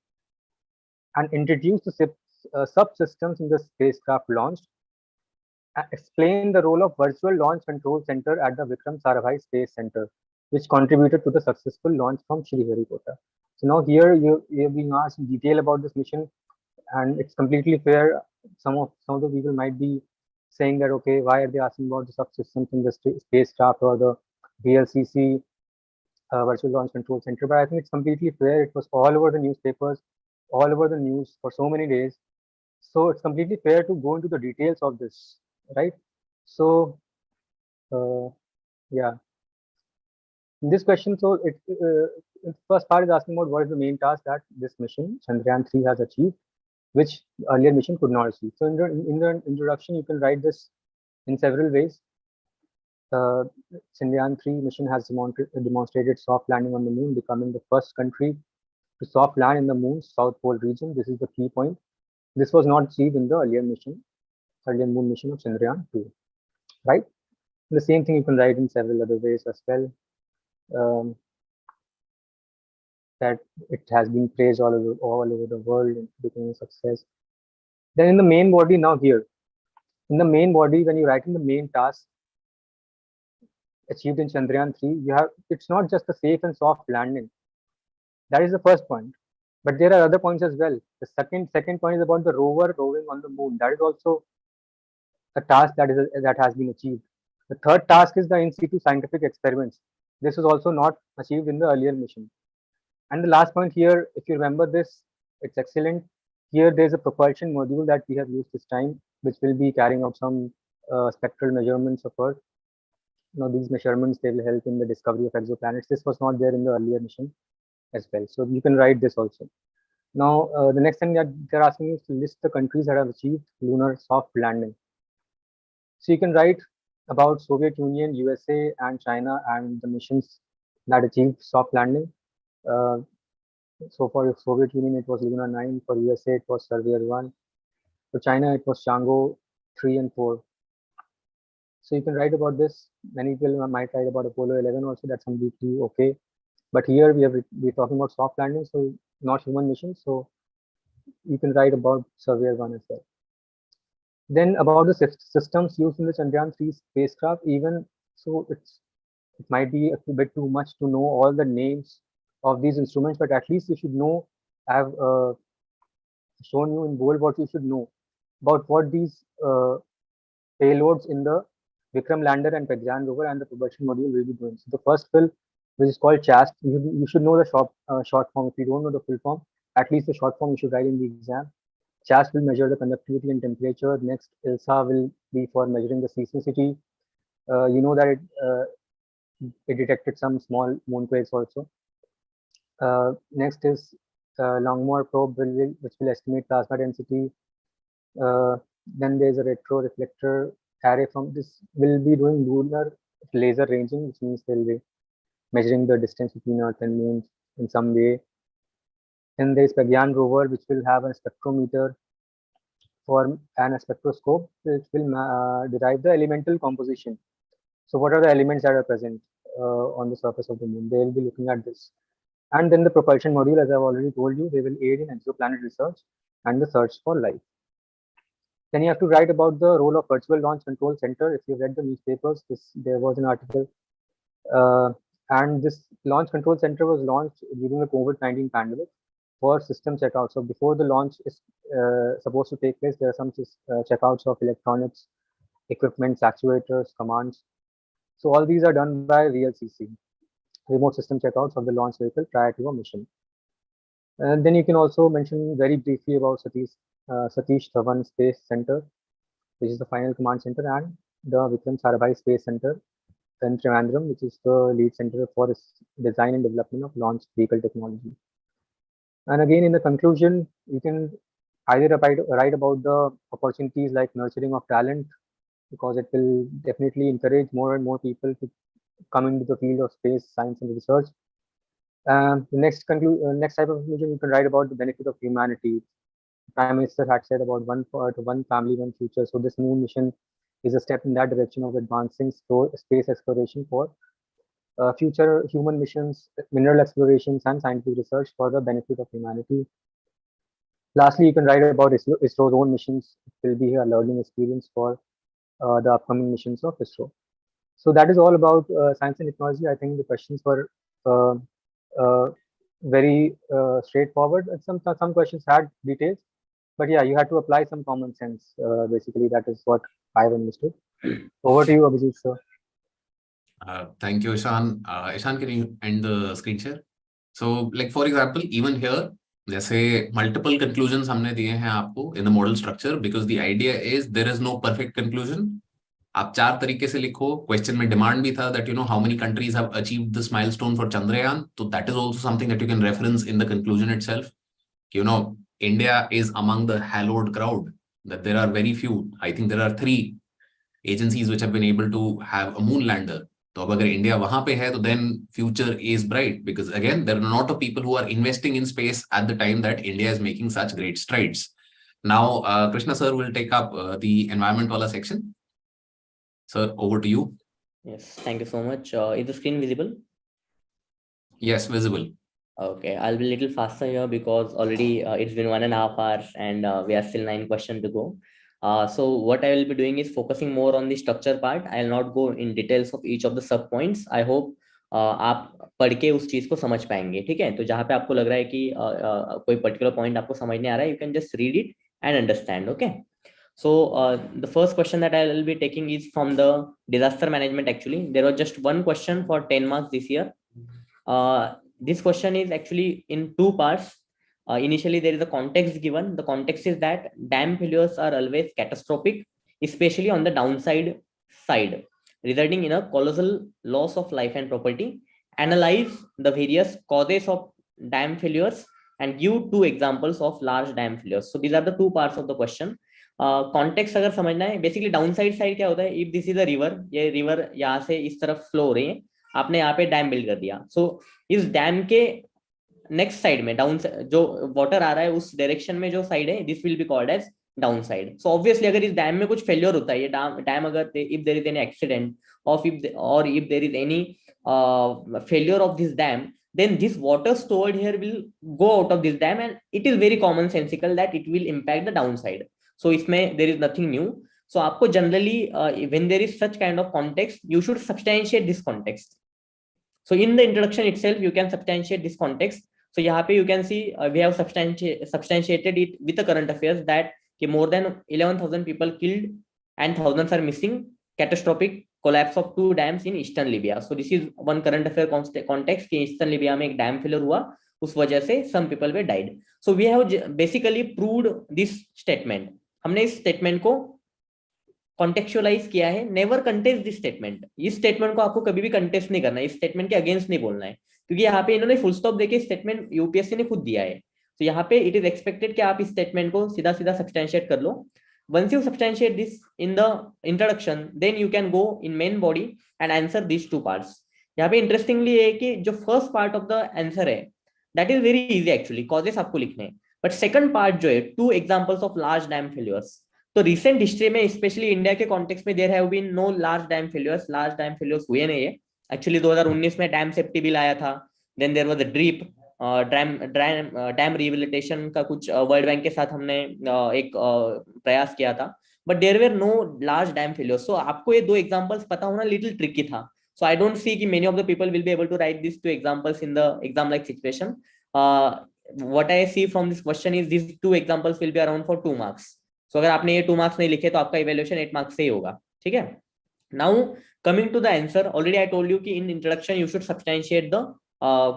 and introduce the subsystems in the spacecraft launched. Explain the role of Virtual Launch Control Center at the Vikram Sarabhai Space Center, which contributed to the successful launch from Sriharikota. So now here you're being asked in detail about this mission, and it's completely fair. Some of the people might be saying that, okay, why are they asking about the subsystems in the spacecraft or the VLCC, Virtual Launch Control Center? But I think it's completely fair. It was all over the newspapers, all over the news for so many days. So it's completely fair to go into the details of this, right? So yeah, in this question, so the first part is asking about what is the main task that this mission Chandrayaan 3 has achieved, which earlier mission could not achieve. So in the introduction, you can write this in several ways. Chandrayaan 3 mission has demonstrated soft landing on the moon, becoming the first country to soft land in the moon's South Pole region. This is the key point. This was not achieved in the earlier mission. earlier moon mission of Chandrayaan-2, right? The same thing you can write in several other ways as well. That it has been praised all over the world and becoming a success. Then in the main body, now here, in the main body, when you write in the main task achieved in Chandrayaan-3, you have, it's not just a safe and soft landing. That is the first point. But there are other points as well. The second point is about the rover roving on the moon. That is also a task that has been achieved. The third task is the in situ scientific experiments. This was also not achieved in the earlier mission. And the last point here, if you remember this, it's excellent. Here there's a propulsion module that we have used this time, which will be carrying out some spectral measurements of Earth. Now these measurements, they will help in the discovery of exoplanets. This was not there in the earlier mission as well. So you can write this also. Now the next thing that they're asking is to list the countries that have achieved lunar soft landing. So you can write about Soviet Union, USA, and China, and the missions that achieved soft landing. So for Soviet Union, it was Luna 9. For USA, it was Surveyor 1. For China, it was Chang'e 3 and 4. So you can write about this. Many people might write about Apollo 11 also. That's completely okay. But here we're talking about soft landing, so not human missions. So you can write about Surveyor 1 as well. Then about the systems used in the Chandrayaan-3 spacecraft, even so, it might be a bit too much to know all the names of these instruments, but at least you should know. I have shown you in bold what you should know about what these payloads in the Vikram lander and Pragyan rover and the propulsion module will be doing. So the first will, which is called CHAST, you should know the short form. If you don't know the full form, at least the short form you should write in the exam. CHAST will measure the conductivity and temperature. Next, ILSA will be for measuring the seismicity. You know that it detected some small moonquakes also. Next is Longmore probe, which will estimate plasma density. Then there's a retro reflector array from this will be doing lunar laser ranging, which means they'll be measuring the distance between Earth and Moon in some way. Then there's Pragyan rover, which will have a spectrometer and a spectroscope, which will derive the elemental composition. So what are the elements that are present on the surface of the moon? They will be looking at this. And then the propulsion module, as I've already told you, they will aid in exoplanet research and the search for life. Then you have to write about the role of Virtual Launch Control Center. If you read the newspapers, there was an article. And this Launch Control Center was launched during the COVID-19 pandemic for system checkouts. So before the launch is supposed to take place, there are some checkouts of electronics, equipment, actuators, commands. So all these are done by VLCC, remote system checkouts of the launch vehicle prior to a mission. And then you can also mention very briefly about Satish Dhawan Space Center, which is the final command center, and the Vikram Sarabhai Space Center in Trivandrum, which is the lead center for design and development of launch vehicle technology. And again, in the conclusion, you can either write about the opportunities like nurturing of talent, because it will definitely encourage more and more people to come into the field of space science and research. The next type of conclusion, you can write about the benefit of humanity. Prime Minister had said about one family, one future. So this moon mission is a step in that direction of advancing space exploration for future human missions, mineral explorations, and scientific research for the benefit of humanity. Lastly, you can write about ISRO's own missions. It will be a learning experience for the upcoming missions of ISRO. So that is all about science and technology. I think the questions were very straightforward. Some questions had details, but yeah, you had to apply some common sense. Basically, that is what I've understood. Over to you, Abhijit, sir. Thank you, Ishan. Ishan, can you end the screen share? So, like for example, even here, जैसे multiple conclusions हमने दिए हैं आपको in the model structure, because the idea is there is no perfect conclusion. आप 4 तरीके से लिखो. Question में demand भी था that how many countries have achieved this milestone for Chandrayaan. So that is also something that you can reference in the conclusion itself. India is among the hallowed crowd, that there are very few. I think there are 3 agencies which have been able to have a moon lander. So if India wahan pe hai, then future is bright, because again, there are a lot of people who are investing in space at the time that India is making such great strides. Now, Krishna sir will take up the environment wala section. Sir, over to you. Yes, thank you so much. Is the screen visible? Yes, visible. Okay, I'll be a little faster here because already it's been 1.5 hours and we are still 9 questions to go. So what I will be doing is focusing more on the structure part. I'll not go in details of each of the sub points. I hope आप पढ़ के उस चीज को समझ पाएंगे, ठीक है? तो जहाँ पे आपको लग रहा है कि कोई पर्टिकुलर पॉइंट आपको समझ नहीं आ रहा है, you can just read it and understand. Okay. So the first question that I will be taking is from the disaster management. Actually, there was just one question for 10 marks this year. This question is actually in two parts. Initially, there is a context given. The context is that dam failures are always catastrophic, especially on the downside side, resulting in a colossal loss of life and property. Analyze the various causes of dam failures and give 2 examples of large dam failures. So these are the 2 parts of the question. Context अगर समझना है, basically down side क्या होता है, if this is a river, ये river यहाँ से इस तरफ फ्लो हो रही है, आपने यहाँ पे डैम बिल्ड कर दिया. सो इस डैम के नेक्स्ट साइड में डाउन जो वाटर आ रहा है उस डायरेक्शन में जो साइड है, this will be called as down side. So obviously अगर इस डैम में कुछ फेलियर होता है, ये डैम अगर if there is any accident और if there is any failure of this dam, then this water stored here will go out of this dam and it is very commonsensical that it will impact the downside. So इसमें there is nothing new. So आपको generally when there is such kind of context, you should substantiate this context. So in the introduction itself, you can substantiate this context. So यहाँ पे you can see we have substantiated it with the current affairs that more than 11,000 people killed and thousands are missing, catastrophic collapse of 2 dams in eastern Libya. So this is one current affair context कि eastern Libya में एक dam failure हुआ, उस वजह से some people were died. So we have basically proved this statement. हमने इस statement को कॉन्टेक्चुअलाइज किया है. Never contest this statement. इस स्टेटमेंट को आपको कभी भी कंटेस्ट नहीं करना है, इस स्टेटमेंट के अगेंस्ट नहीं बोलना है, क्योंकि यहाँ पे इन्होंने फुल स्टॉप देके स्टेटमेंट यूपीएससी ने खुद दिया है. तो यहाँ पे इट इज एक्सपेक्टेड कि आप इस स्टेटमेंट को सीधा सीधा सब्सटेंशिएट कर लो. Once you substantiate this in the introduction, then you can go in main body and answer these 2 parts. यहाँ पे इंटरेस्टिंगली है कि जो first part of the answer है that is very easy actually, causes आपको लिखने हैं, बट सेकंड पार्ट जो है 2 examples of large dam failures. तो रिसेंट हिस्ट्री में स्पेशली इंडिया के कॉन्टेक्स्ट में there have been no large dam failures हुए नहीं है. एक्चुअली 2019 में डैम सेफ्टी बिल आया था, then there was a DRIP dam rehabilitation का कुछ वर्ल्ड बैंक के साथ हमने एक प्रयास किया था, but there were no large dam failures. So आपको ये 2 एग्जांपल्स पता होना लिटिल ट्रिकी था. सो आई डोंट सी कि many of the people will be able to write this 2 examples in the exam like situation. What I see from this question is this 2 examples will be around for 2 marks. So अगर आपने ये 2 marks नहीं लिखे तो आपका evaluation 8 marks से ही होगा, ठीक है? Now coming to the answer, already I told you कि in introduction you should substantiate the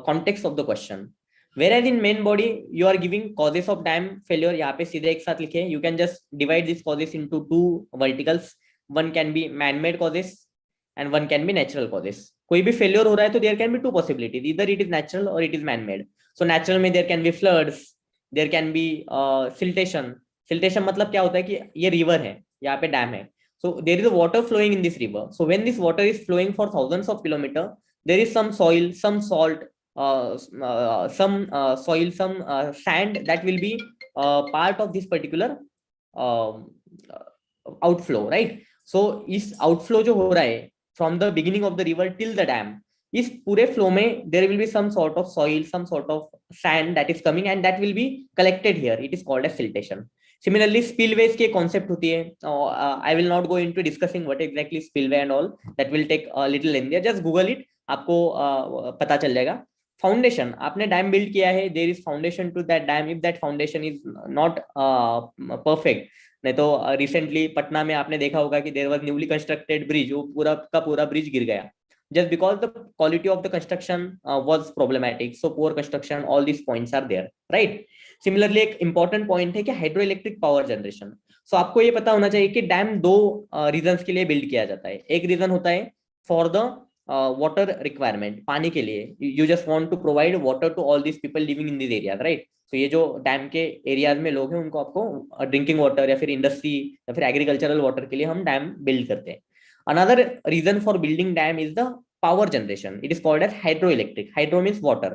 context of the question, whereas in main body you are giving causes of dam failure. यहाँ पे सीधे एक साथ लिखे, you can just divide these causes into 2 verticals. One can be man-made causes and one can be natural causes. कोई भी failure हो रहा है तो there can be 2 possibilities, either it is natural or it is man-made. So natural में there can be floods, there can be siltation. Siltation मतलब क्या होता है कि ये river है, यहाँ पे dam है, so there is a water flowing in this river. So when this water is flowing for thousands of kilometers, there is some soil, some salt, some soil, some sand that will be part of this particular outflow, right? So इस outflow जो हो रहा है from the beginning of the river till the dam, इस पूरे flow में there will be some sort of soil, some sort of sand that is coming and that will be collected here. It is called as siltation. Similarly, spillways की concept होती है. I will not go into discussing what exactly spillway and all. That will take a little lengthy. Just Google it, आपको पता चल जाएगा. Foundation, आपने dam build किया है, there is foundation to that dam. If that foundation is not perfect, नहीं तो recently Patna में आपने देखा होगा कि there was newly constructed bridge, वो पूरा का पूरा ब्रिज गिर गया just because the quality of the construction was problematic. So poor construction, all these points are there, right? Similarly, एक important point है कि हाइड्रोइलेक्ट्रिक पावर जनरेशन. सो आपको ये पता होना चाहिए कि डैम 2 रीजंस के लिए बिल्ड किया जाता है. एक रीजन होता है फॉर द वाटर रिक्वायरमेंट, पानी के लिए. You just want to provide water to all this people living in this areas, right? तो ये जो डैम के एरियाज में लोग हैं उनको आपको ड्रिंकिंग वाटर या फिर इंडस्ट्री या फिर एग्रीकल्चरल वाटर के लिए हम डैम बिल्ड करते हैं. Another reason for building dam is the power generation. It is called as hydroelectric. Hydro means water.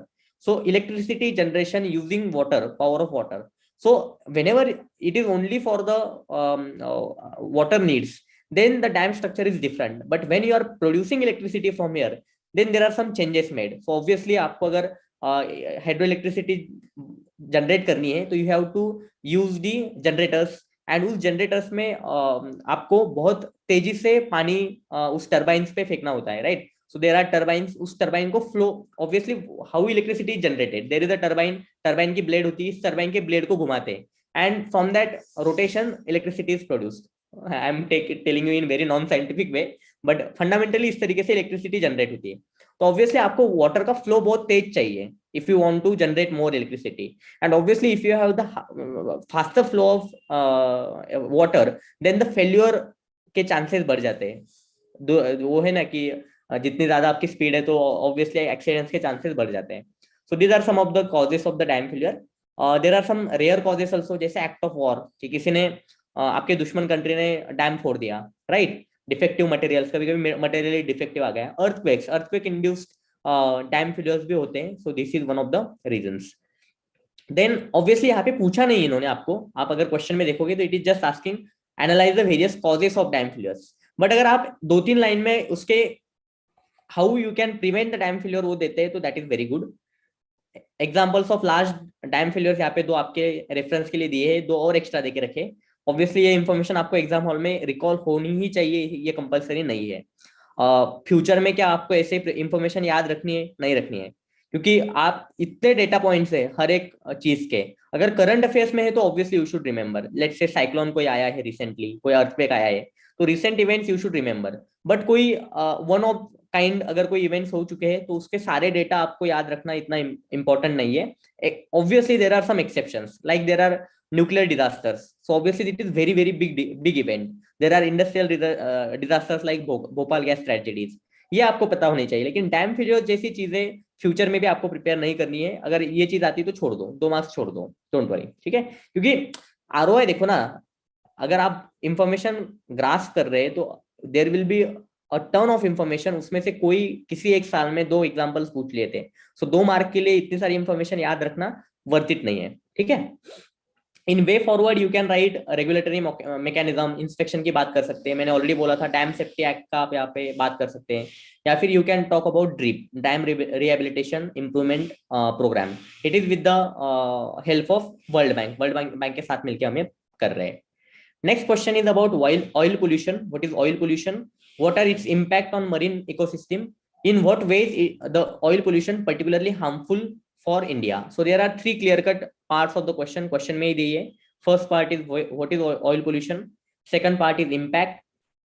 So electricity generation using water, power of water. So whenever it is only for the water needs, then the dam structure is different. But when you are producing electricity from here, then there are some changes made. So obviously आपको अगर hydroelectricity generate करनी है, तो you have to use the generators, and उस generators में आपको बहुत तेजी से पानी उस टर्बाइंस पे फेंकना होता है, right? So there are turbines, उस टर्बाइन को flow, obviously how electricity is generated, there is a turbine, turbine की ब्लेड होती है, इस टर्बाइन के ब्लेड को घुमाते हैं, and from that rotation electricity is produced. I am telling you in very non scientific way, but fundamentally इस तरीके से इलेक्ट्रिसिटी जनरेट होती है. तो ऑब्वियसली आपको वाटर का फ्लो बहुत तेज चाहिए if you want to generate more electricity, and obviously if you have the faster flow of water, then the failure के chances बढ़ जाते हैं. वो है ना कि जितनी ज्यादा आपकी स्पीड है तो ऑब्वियसली एक्सीडेंट्स के चांसेस बढ़ जाते हैं. So these are some of the causes of the dam failure. There are some rare causes also, जैसे एक्ट ऑफ वॉर, कि किसी ने आपके दुश्मन कंट्री ने डैम फोड़ दिया, राइट? डिफेक्टिव मटेरियल्स, कभी कभी मटेरियल डिफेक्टिव आ गया. अर्थक्वेक इंड्यूस्ड डैम फेलियर्स भी होते हैं. So this is one of the reasons. Then obviously यहाँ पे पूछा नहीं इन्होंने आपको, आप अगर क्वेश्चन में देखोगे तो it is just asking analyse the various causes of dam failures. But अगर आप 2-3 लाइन में उसके how you can prevent the dam failure वो देते हैं, तो that is very good. Examples of large dam failures यहाँ पे 2 आपके रेफरेंस के लिए दिए हैं, 2 और एक्स्ट्रा देके रखे. ऑब्वियसली ये इंफॉर्मेशन आपको एग्जाम हॉल में रिकॉल होनी ही चाहिए, ये कंपलसरी नहीं है. फ्यूचर में क्या आपको ऐसे इंफॉर्मेशन याद रखनी है? नहीं रखनी है, क्योंकि आप इतने डेटा पॉइंट्स है हर एक चीज के. अगर करंट अफेयर्स में है तो obviously you should remember. Let's say cyclone कोई आया है रिसेंटली, कोई अर्थक्वेक आया है, तो recent events you should remember. But कोई वन ऑफ काइंड अगर कोई इवेंट्स हो चुके हैं तो उसके सारे डेटा आपको याद रखना इतना इंपॉर्टेंट नहीं है. Obviously there are some exceptions, like there are nuclear disasters, so obviously it is very big event. There are industrial disasters like Bhopal gas tragedies, ये आपको पता होनी चाहिए. लेकिन डैम फेलियर जैसी चीजें फ्यूचर में भी आपको प्रिपेयर नहीं करनी है. अगर ये चीज आती है तो छोड़ दो, 2 मार्क्स छोड़ दो, डोंट वरी, ठीक है? क्योंकि आरओआई देखो ना, अगर आप इंफॉर्मेशन ग्रास्प कर रहे हैं तो there will be a turn of information, उसमें से कोई किसी एक साल में 2 एग्जांपल्स पूछ लिए थे. सो 2 मार्क के लिए इतनी सारी इंफॉर्मेशन याद रखना वर्थ इट नहीं है, ठीक है? In way forward you can write regulatory mechanism, inspection की बात कर सकते हैं. मैंने ऑलरेडी बोला था डैम सेफ्टी एक्ट का आप यहाँ पे बात कर सकते हैं. या फिर you can talk about DRIP, dam rehabilitation improvement programme. It is with the help of World Bank के साथ मिलकर हमें कर रहे हैं. Next question is about oil pollution. What is oil pollution? What are its impact on marine ecosystem? In what ways the oil pollution particularly harmful for India? So there are 3 clear-cut parts of the question. Question में ही दी है. First part is what is oil pollution. Second part is impact.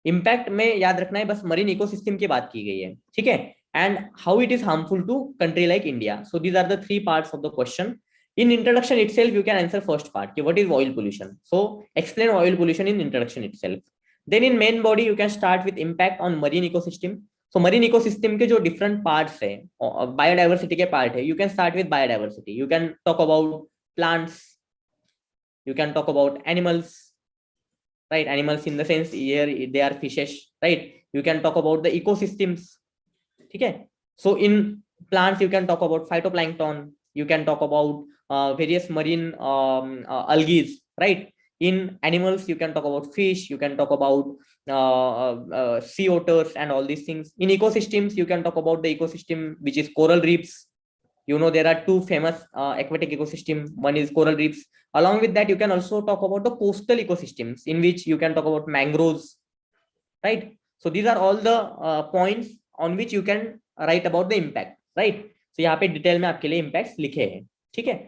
Impact में याद रखना है बस marine ecosystem की बात की गई है, ठीक है? And how it is harmful to country like India. So these are the 3 parts of the question. In introduction itself, you can answer first part. What is oil pollution? So explain oil pollution in introduction itself. Then in main body, you can start with impact on marine ecosystem. So marine ecosystem के जो different parts है, biodiversity के part है, you can start with biodiversity. You can talk about plants, you can talk about animals, right? Animals in the sense here they are fishes, right? You can talk about the ecosystems, ठीक है? So in plants you can talk about phytoplankton, you can talk about various marine algae, right? In animals you can talk about fish, you can talk about sea otters and all these things. In ecosystems you can talk about the ecosystem which is coral reefs. You know there are 2 famous aquatic ecosystem. One is coral reefs. Along with that you can also talk about the coastal ecosystems, in which you can talk about mangroves, right? So these are all the points on which you can write about the impact, right? So यहाँ पे detail में आपके लिए impacts लिखे हैं, ठीक है?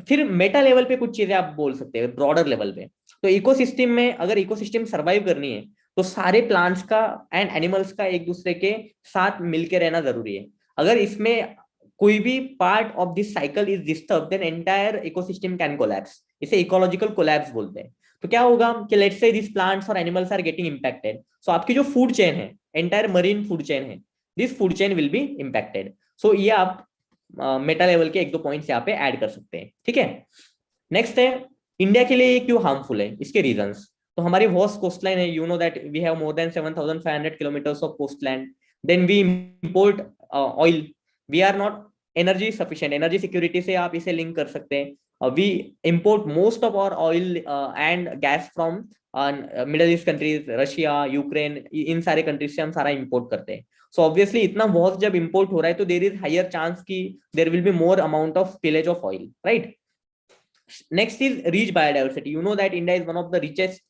फिर मेटा लेवल पे कुछ चीजें आप बोल सकते हैं ब्रॉडर लेवल पे. तो इकोसिस्टम में अगर इकोसिस्टम सर्वाइव करनी है तो सारे प्लांट्स का एंड एनिमल्स का एक दूसरे के साथ मिलकर रहना जरूरी है. अगर इसमें कोई भी part of this cycle is disturb, then entire ecosystem can collapse. इसे इकोलॉजिकल कोलैप्स बोलते हैं. तो क्या होगा कि लेट्स से दिस प्लांट्स और animals are getting impacted, so आपकी जो फूड चेन है, एंटायर मरीन फूड चेन है, this food chain will be impacted. So ये आप मेटा लेवल के 1-2 पॉइंट्स यहाँ पे ऐड कर सकते हैं, ठीक है? नेक्स्ट है इंडिया के लिए क्यों हार्मफुल है, इसके रीजंस. तो हमारी वास्ट कोस्टलाइन है, you know that we have more than 7500 kilometres of coastland. Then we import oil. We are not energy sufficient. Energy security से आप इसे लिंक कर सकते हैं. we import most of our oil and gas from Middle East countries, Russia, Ukraine, इन सारे countries से हम सारा इंपोर्ट करते हैं. सो ऑब्वियसली इतना वॉस जब इंपोर्ट हो रहा है तो देयर इज हायर चांस कि there will be more amount of spillage of oil, right. Next is rich biodiversity. You know that India is one of the richest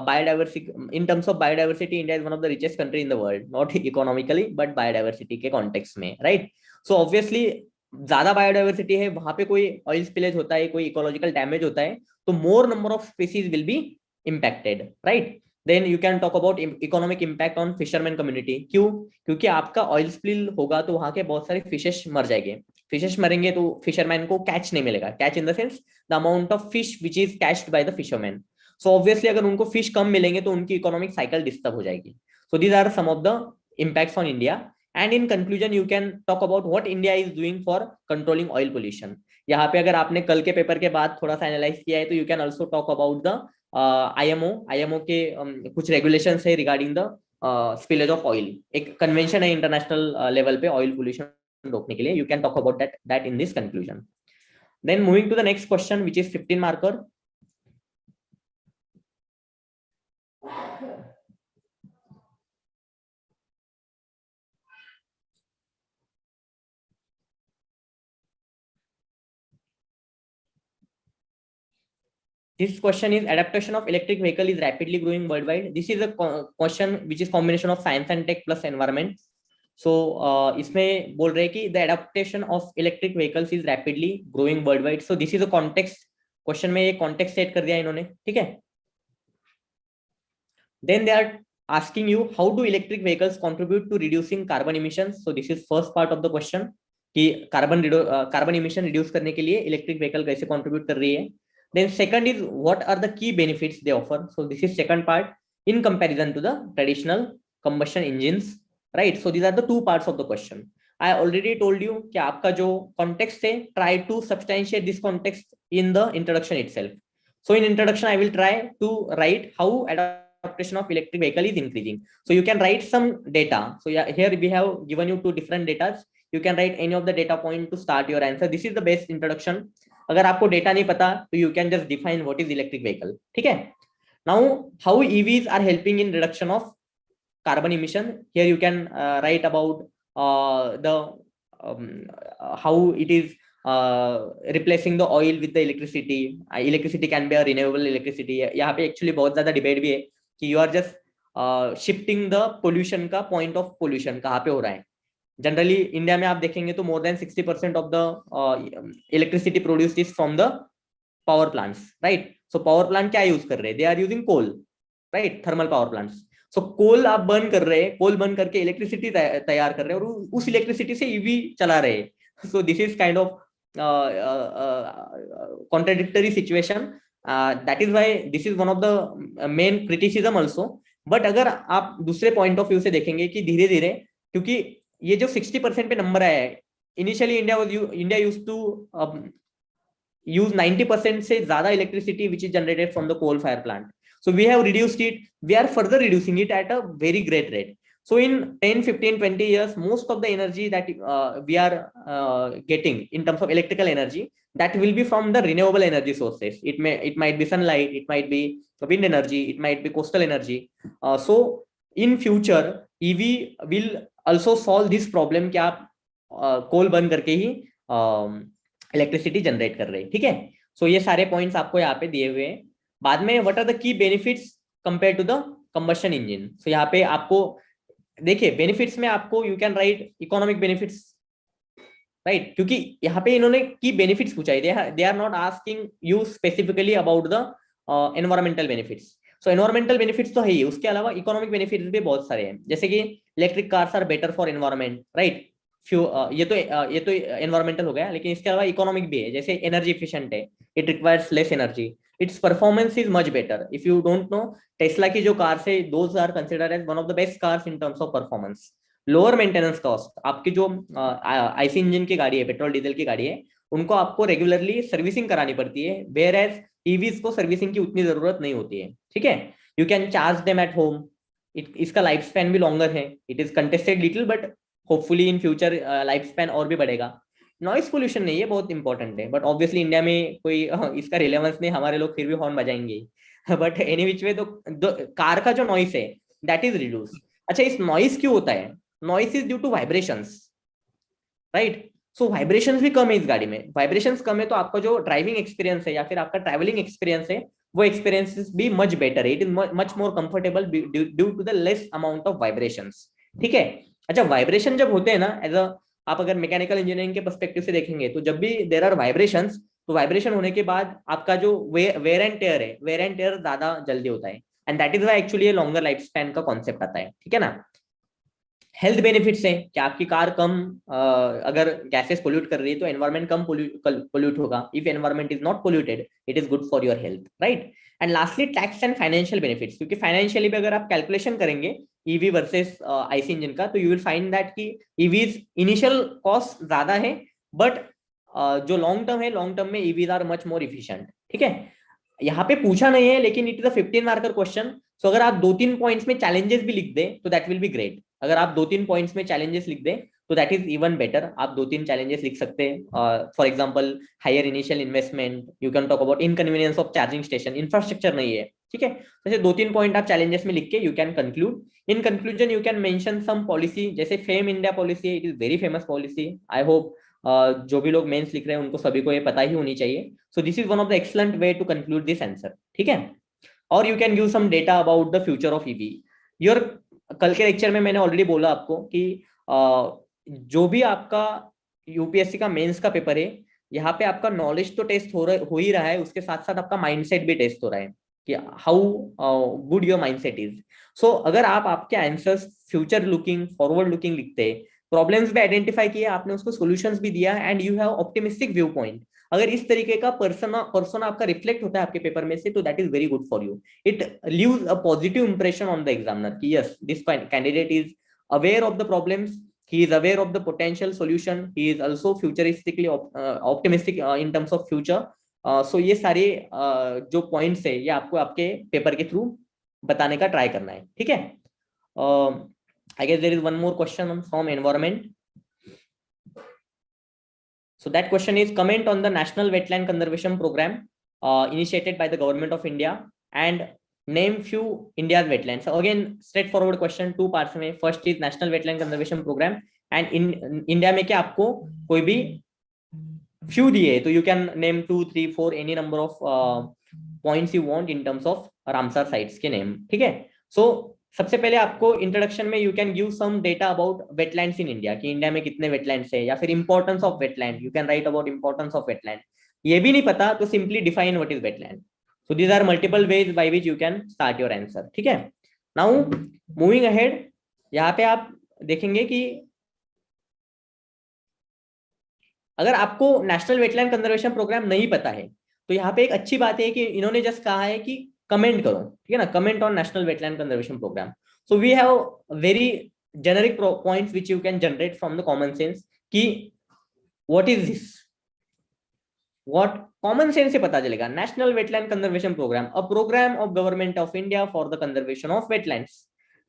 biodiversity in terms of biodiversity. India is one of the richest country in the world, not economically but biodiversity के context में, right. So obviously ज्यादा biodiversity है, वहां पे कोई oil spillage होता है, कोई इकोलॉजिकल डैमेज होता है, तो मोर number of species will be impacted, right. Then you can talk about economic impact on fisherman community. क्यों? क्योंकि आपका ऑयल स्पिल होगा तो वहां के बहुत सारे फिशेस मर जाएंगे. फिशेस मरेंगे तो फिशरमैन को कैच नहीं मिलेगा. Catch in the sense the amount of fish which is catched by the fisherman. So obviously अगर उनको फिश कम मिलेंगे तो उनकी इकोनॉमिक साइकिल डिस्टर्ब हो जाएगी. So these are some of the impacts on India. And in conclusion you can talk about what India is doing for controlling oil pollution. यहाँ पे अगर आपने कल के पेपर के बाद थोड़ा सा एनालाइज किया है तो you can also talk about the IMO के कुछ रेगुलेशंस है regarding the spillage of oil. एक कन्वेंशन है इंटरनेशनल लेवल पे ऑयल पोल्यूशन रोकने के लिए. You can talk about that in this conclusion. Then moving to the next question which is 15 marker. This question is adaptation of electric vehicle is rapidly growing worldwide. This is a question which is combination of science and tech plus environment. So इसमें बोल रहे हैं कि the adaptation of electric vehicles is rapidly growing worldwide. So this is a context question में ये context set कर दिया इन्होंने, ठीक है. Then they are asking you how do electric vehicles contribute to reducing carbon emissions. So this is first part of the question कि carbon emission reduce करने के लिए electric vehicle कैसे contribute कर रही है. Then second is what are the key benefits they offer. So this is second part in comparison to the traditional combustion engines, right. So these are the two parts of the question. I already told you कि आपका जो context है, try to substantiate this context in the introduction itself. So in introduction I will try to write how adaptation of electric vehicle is increasing. So you can write some data. So yeah, here we have given you two different data. You can write any of the data point to start your answer. This is the best introduction. अगर आपको data नहीं पता तो you can just define what is electric vehicle, ठीक है. Now how EVs are helping in reduction of carbon emission. Here you can write about the how it is replacing the oil with the electricity. Electricity can be a renewable electricity. यहाँ पे actually बहुत ज्यादा debate भी है कि you are just shifting the pollution का point of pollution कहाँ पे हो रहा है. जनरली इंडिया में आप देखेंगे तो more than 60% of the electricity produced is from the power plants, right. So power plant क्या यूज कर रहे हैं, they are using coal, right, thermal power plants. So coal आप बर्न कर रहे हैं, कोल बर्न करके इलेक्ट्रिसिटी तैयार कर रहे हैं और उस इलेक्ट्रिसिटी से ईवी चला रहे हैं. So this is kind of contradictory situation. That is why this is one of the main criticism also. But अगर आप दूसरे पॉइंट ऑफ व्यू से देखेंगे कि धीरे धीरे, क्योंकि ये जो 60% पे नंबर आया है, initially India used to use 90% से ज्यादा electricity which is generated from the coal fire plant. So we have reduced it, we are further reducing it at a very great rate. So in 10, 15, 20 years, most of the energy that we are getting in terms of electrical energy, that will be from the renewable energy sources. It might be sunlight, it might be wind energy, it might be coastal energy. So in future, EV will also solve this problem कि आप कोल burn करके ही electricity generate कर रहे हैं, ठीक है. सो ये सारे पॉइंट्स आपको यहाँ पे दिए हुए हैं. बाद में what are the key benefits compare to the combustion engine. So यहाँ पे आपको देखिए बेनिफिट्स में आपको you can write economic benefits, right, क्योंकि यहाँ पे इन्होंने की बेनिफिट्स पूछा है. They are not asking you specifically about the environmental benefits. So environmental benefits तो है ही, उसके अलावा इकोनॉमिक बेनिफिट्स भी बहुत सारे हैं, जैसे कि electric cars are better for environment, right. ये तो एनवायरमेंटल हो गया, लेकिन इसके अलावा इकोनॉमिक भी है, जैसे एनर्जी एफिशिएंट है, it requires less energy, its performance is much better. If you don't know, Tesla की जो कार्स है, those are considered as one of the best cars in terms of performance. Lower maintenance cost. आपकी जो IC engine की गाड़ी है, petrol diesel की गाड़ी है, उनको आपको रेगुलरली सर्विसिंग करानी पड़ती है, वेयर एज ईवीज को सर्विसिंग की उतनी जरूरत नहीं होती है, ठीक है. You can charge them at home. इसका लाइफ स्पैन भी लॉन्गर है. It is contested little, but hopefully in future life span और भी बढ़ेगा. नॉइस पोल्यूशन नहीं है, बहुत इंपॉर्टेंट है, बट ऑब्वियसली इंडिया में कोई इसका रिलेवेंस नहीं, हमारे लोग फिर भी हॉर्न बजाएंगे बट एनी विच वे तो कार का जो नॉइस है दैट इज रिड्यूस। अच्छा, इस नॉइस क्यों होता है? Noise is due to vibrations, right? So vibrations भी कम है इस गाड़ी में, वाइब्रेशंस कम है तो आपका जो ड्राइविंग एक्सपीरियंस है या फिर आपका ट्रैवलिंग एक्सपीरियंस है वो एक्सपीरियंस भी मच बेटर है, it is much more comfortable due to the less amount of vibrations. ठीक है। अच्छा, वाइब्रेशन जब होते हैं ना, एज अ आप अगर मैकेनिकल इंजीनियरिंग के पर्सपेक्टिव से देखेंगे तो जब भी देयर आर वाइब्रेशंस, तो वाइब्रेशन होने के बाद आपका जो वेयर एंड टेयर है, वेयर एंड टेयर ज्यादा जल्दी होता है, and that is why actually longer life span का कॉन्सेप्ट आता है। ठीक है ना। हेल्थ बेनिफिट्स है कि आपकी कार कम अगर गैसेस पोल्यूट कर रही है तो एनवायरमेंट कम पोल्यूट होगा। If environment is not polluted it is good for your health, right? And lastly tax and financial benefits, क्योंकि फाइनेंशियली भी अगर आप कैलकुलेशन करेंगे ईवी वर्सेस आईसी इंजन का, तो यू विल फाइंड दैट कि ईवीज इनिशियल कॉस्ट ज्यादा है, बट जो लॉन्ग टर्म है, लॉन्ग टर्म में EVs are much more efficient. ठीक है। यहाँ पे पूछा नहीं है लेकिन it is a 15 marker question, so अगर आप 2-3 पॉइंट्स में चैलेंजेस भी लिख दे तो दैट विल बी ग्रेट। अगर आप 2-3 पॉइंट्स में चैलेंजेस लिख दे तो दैट इज इवन बेटर। आप 2-3 चैलेंजेस लिख सकते हैं, for example higher initial investment, you can talk about inconvenience of charging station, infrastructure नहीं है। ठीक है। जैसे 2-3 पॉइंट आप चैलेंजेस में लिख के you can conclude. In conclusion you can mention some policy, जैसे फेम इंडिया पॉलिसी है, it is very famous policy. I hope जो भी लोग मेंस लिख रहे हैं उनको सभी को ये पता ही होनी चाहिए। So this is one of the excellent way to conclude this answer. ठीक है। और you can give some data about the future of EV. Your कल के लेक्चर में मैंने ऑलरेडी बोला आपको कि जो भी आपका यूपीएससी का मेंस का पेपर है, यहाँ पे आपका नॉलेज तो टेस्ट हो ही रहा है, उसके साथ साथ आपका माइंडसेट भी टेस्ट हो रहा है कि how good your mindset is. So अगर आप आपके answers future looking, forward looking लिखते हैं, प्रॉब्लम्स भी आइडेंटिफाई किए आपने, उसको सॉल्यूशंस भी दिया, and you have optimistic view point, अगर इस तरीके का पर्सोना आपका रिफ्लेक्ट होता है आपके पेपर में से, तो that is very good for you. It leaves a positive impression on the examiner कि yes this candidate is aware of the problems, he is aware of the potential solution, he is also futuristically optimistic in terms of future. So ये सारे जो points है ये आपको आपके paper के through बताने का ट्राई करना है। ठीक है। I guess there is one more question from environment. So that question is comment on the National Wetland Conservation Program initiated by the Government of India and name few India's wetlands. So again straightforward question, 2 parts में। First is National Wetland Conservation Program and in India में क्या आपको कोई भी few दिए तो you can name 2, 3, 4 any number of points you want in terms of Ramsar sites के name। ठीक है। So सबसे पहले आपको इंट्रोडक्शन में you can give some data about wetlands in India, कि इंडिया में कितने वेटलैंड्स है, या फिर importance of wetland, you can write about importance of wetland. ये भी नहीं पता तो simply define what is wetland. So these are multiple ways by which you can start your answer. ठीक है। नाउ मूविंग अहेड, यहाँ पे आप देखेंगे कि अगर आपको नेशनल वेटलैंड कंजर्वेशन प्रोग्राम नहीं पता है तो यहाँ पे एक अच्छी बात है कि इन्होंने जस्ट कहा है कि कमेंट करो। ठीक है ना, comment on national wetland conservation programme. So we have very generic points which you can generate from the common sense कि what is this, what common sense से पता चलेगा। National wetland conservation programme, a programme of government of India for the conservation of wetlands.